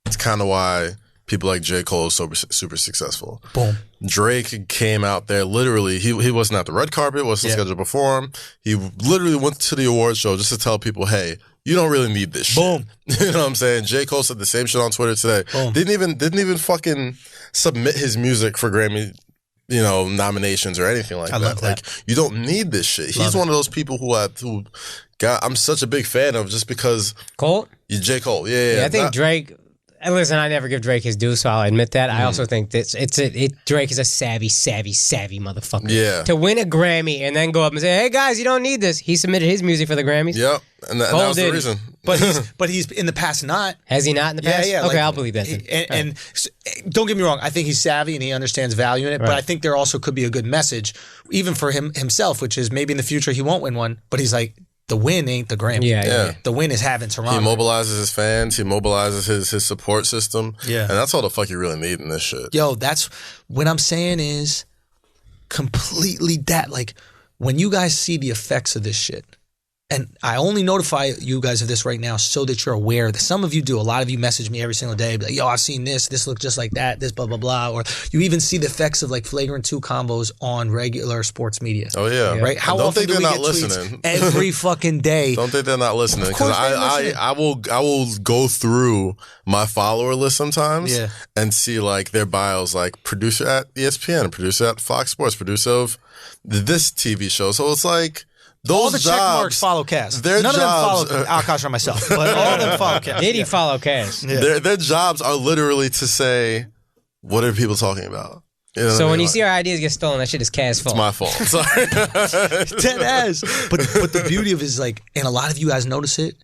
it's kind of why people like J. Cole is super successful. Boom. Drake came out there literally. He wasn't at the red carpet, wasn't scheduled to perform. He literally went to the award show just to tell people, hey, you don't really need this shit. Boom. You know what I'm saying? J. Cole said the same shit on Twitter today. Boom. Didn't even fucking submit his music for Grammy, you know, nominations or anything like that. love that. Like, you don't need this shit. He's one of those people who I'm such a big fan of just because Cole? J. Cole. Yeah. I think Drake. And listen, I never give Drake his due, so I'll admit that. I also think that Drake is a savvy motherfucker. Yeah. To win a Grammy and then go up and say, "Hey guys, you don't need this." He submitted his music for the Grammys. Yep, and that was the reason. But he's in the past not. Has he not in the past? Yeah. Okay, like, I'll believe that. Then. And don't get me wrong, I think he's savvy and he understands value in it. But I think there also could be a good message, even for himself, which is maybe in the future he won't win one. But he's like, the win ain't the Grammy. Yeah. The win is having Toronto. He mobilizes his fans. He mobilizes his support system. Yeah. And that's all the fuck you really need in this shit. Yo, that's what I'm saying is completely that. Like, when you guys see the effects of this shit, and I only notify you guys of this right now so that you're aware that some of you do. A lot of you message me every single day, be like, yo, I've seen this looks just like that, this blah, blah, blah. Or you even see the effects of like Flagrant 2 combos on regular sports media. Oh, yeah. Right? How Don't often think do they're we not get listening. tweets every fucking day? Don't think they're not listening. Of course Because they're listening. I will go through my follower list sometimes and see like their bios, like producer at ESPN, producer at Fox Sports, producer of this TV show. So it's like, those all the jobs, check marks follow Cast. None of them follow Akaash or myself, but all of them follow Cast. Did he follow Cash? Yeah. Their jobs are literally to say, what are people talking about? You know what So I when mean? you see our ideas get stolen, that shit is Cash's fault. It's my fault. Sorry. Dead ass. But the beauty of it is like, and a lot of you guys notice it,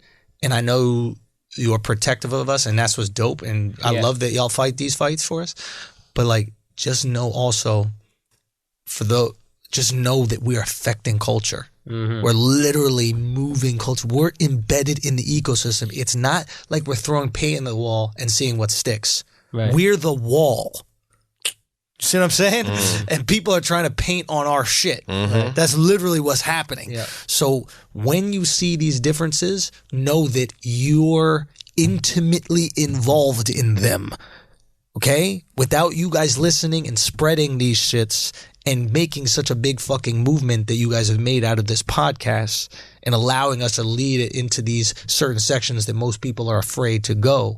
and I know you are protective of us, and that's what's dope. And I love that y'all fight these fights for us. But like, just know also, just know that we are affecting culture. Mm-hmm. We're literally moving culture. We're embedded in the ecosystem. It's not like we're throwing paint in the wall and seeing what sticks. Right. We're the wall. See what I'm saying? And people are trying to paint on our shit. That's literally what's happening. Yeah. So when you see these differences, know that you're intimately involved in them. Okay? Without you guys listening and spreading these shits and making such a big fucking movement that you guys have made out of this podcast and allowing us to lead it into these certain sections that most people are afraid to go,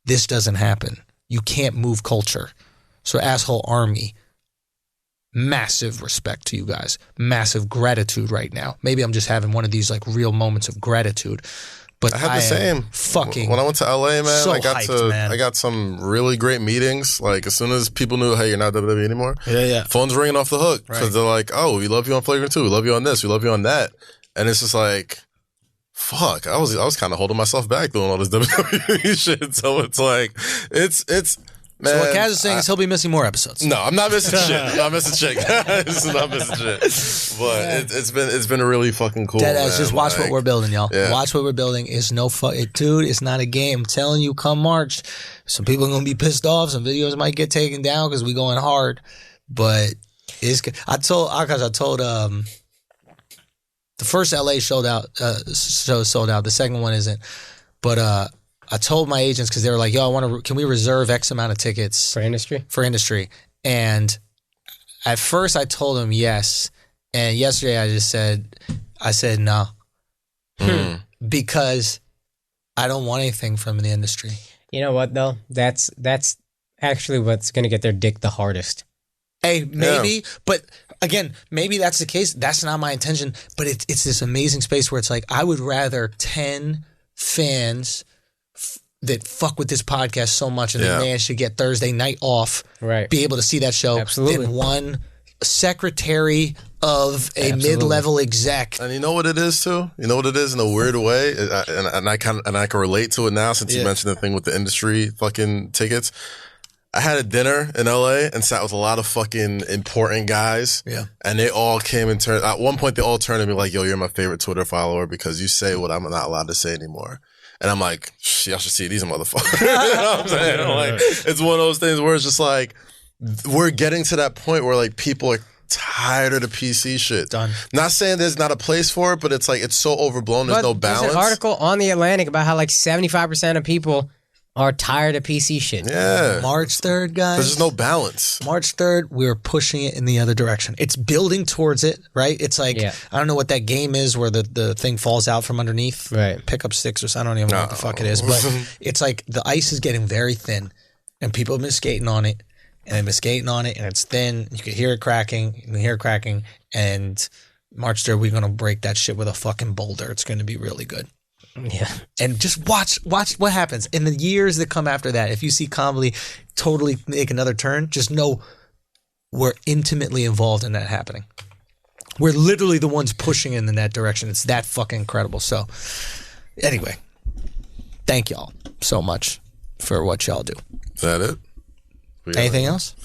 this doesn't happen. You can't move culture. So Asshole Army, massive respect to you guys. Massive gratitude right now. Maybe I'm just having one of these like real moments of gratitude. But I had the same. Fucking when I went to LA, man, so I hyped, got some really great meetings. Like as soon as people knew, hey, you're not WWE anymore. Yeah. Phones ringing off the hook because they're like, oh, we love you on Flagrant 2, we love you on this, we love you on that, and it's just like, fuck. I was kind of holding myself back doing all this WWE shit. So it's like, it's Man, So what Kaz is saying is he'll be missing more episodes. No, I'm not missing shit. I'm not missing shit. This is not missing shit. But it's been really fucking cool. Deadass, just watch what we're building, y'all. Yeah. Watch what we're building. It's no dude. It's not a game. I'm telling you, come March, some people are gonna be pissed off. Some videos might get taken down because we going hard. But it's. I told Akaash. The first LA sold out. The second one isn't. But I told my agents because they were like, "Yo, can we reserve X amount of tickets For industry? And at first I told them yes, and yesterday I said no, because I don't want anything from the industry. You know what though? That's actually what's gonna get their dick the hardest. Hey, maybe, but again, maybe that's the case. That's not my intention. But it's this amazing space where it's like I would rather 10 fans that fuck with this podcast so much and they manage to get Thursday night off, right? Be able to see that show. Absolutely. Than one secretary of a mid-level exec. And you know what it is too? You know what it is in a weird way? And I can relate to it now since you mentioned the thing with the industry fucking tickets. I had a dinner in LA and sat with a lot of fucking important guys. Yeah. And they all came and turned, at one point they all turned to me like, yo, you're my favorite Twitter follower because you say what I'm not allowed to say anymore. And I'm like, y'all should see these motherfuckers. You know what I'm saying? I'm like, it's one of those things where it's just like, we're getting to that point where like people are tired of the PC shit. Done. Not saying there's not a place for it, but it's like, it's so overblown. There's no balance. There's an article on The Atlantic about how like 75% of people are tired of PC shit. Yeah. March 3rd, guys. There's just no balance. March 3rd, we're pushing it in the other direction. It's building towards it, right? It's like, I don't know what that game is where the thing falls out from underneath. Right. Pick up sticks or something. I don't even know what the fuck it is. But it's like the ice is getting very thin and people have been skating on it and they've been skating on it and it's thin. You can hear it cracking. And March 3rd, we're going to break that shit with a fucking boulder. It's going to be really good. Yeah. And just watch what happens in the years that come after that. If you see comedy totally make another turn, just know we're intimately involved in that happening. We're literally the ones pushing in that direction. It's that fucking incredible. So anyway, thank y'all so much for what y'all do. Is that it? Anything else?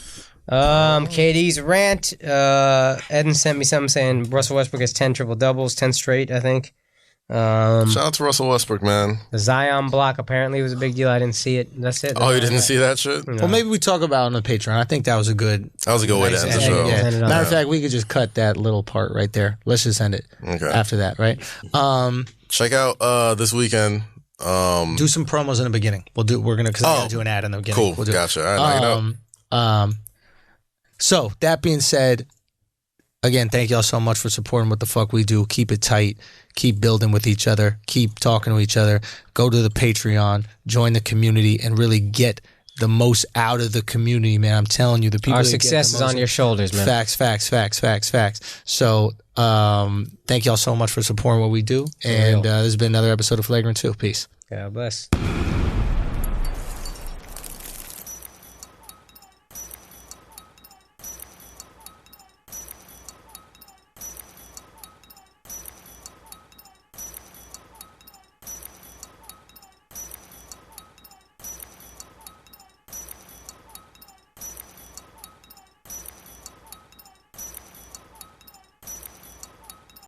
KD's rant. Eden sent me something saying Russell Westbrook has 10 triple doubles, 10 straight, I think. Shout out to Russell Westbrook, man. The Zion block apparently was a big deal. I didn't see it. That's it. Oh, you didn't see that shit? No. Well, maybe we talk about it on the Patreon. I think that was a good way to end the show. Yeah. Matter of fact, we could just cut that little part right there. Let's just end it after that, right? Check out this weekend. Do some promos in the beginning. We're gonna do an ad in the beginning. Cool. We'll do Gotcha. All right, knock it out. So that being said, again, thank y'all so much for supporting what the fuck we do. Keep it tight. Keep building with each other. Keep talking to each other. Go to the Patreon. Join the community and really get the most out of the community, man. I'm telling you, the people. Our that success is on your shoulders, man. Facts. So, thank y'all so much for supporting what we do. And this has been another episode of Flagrant 2. Peace. God bless.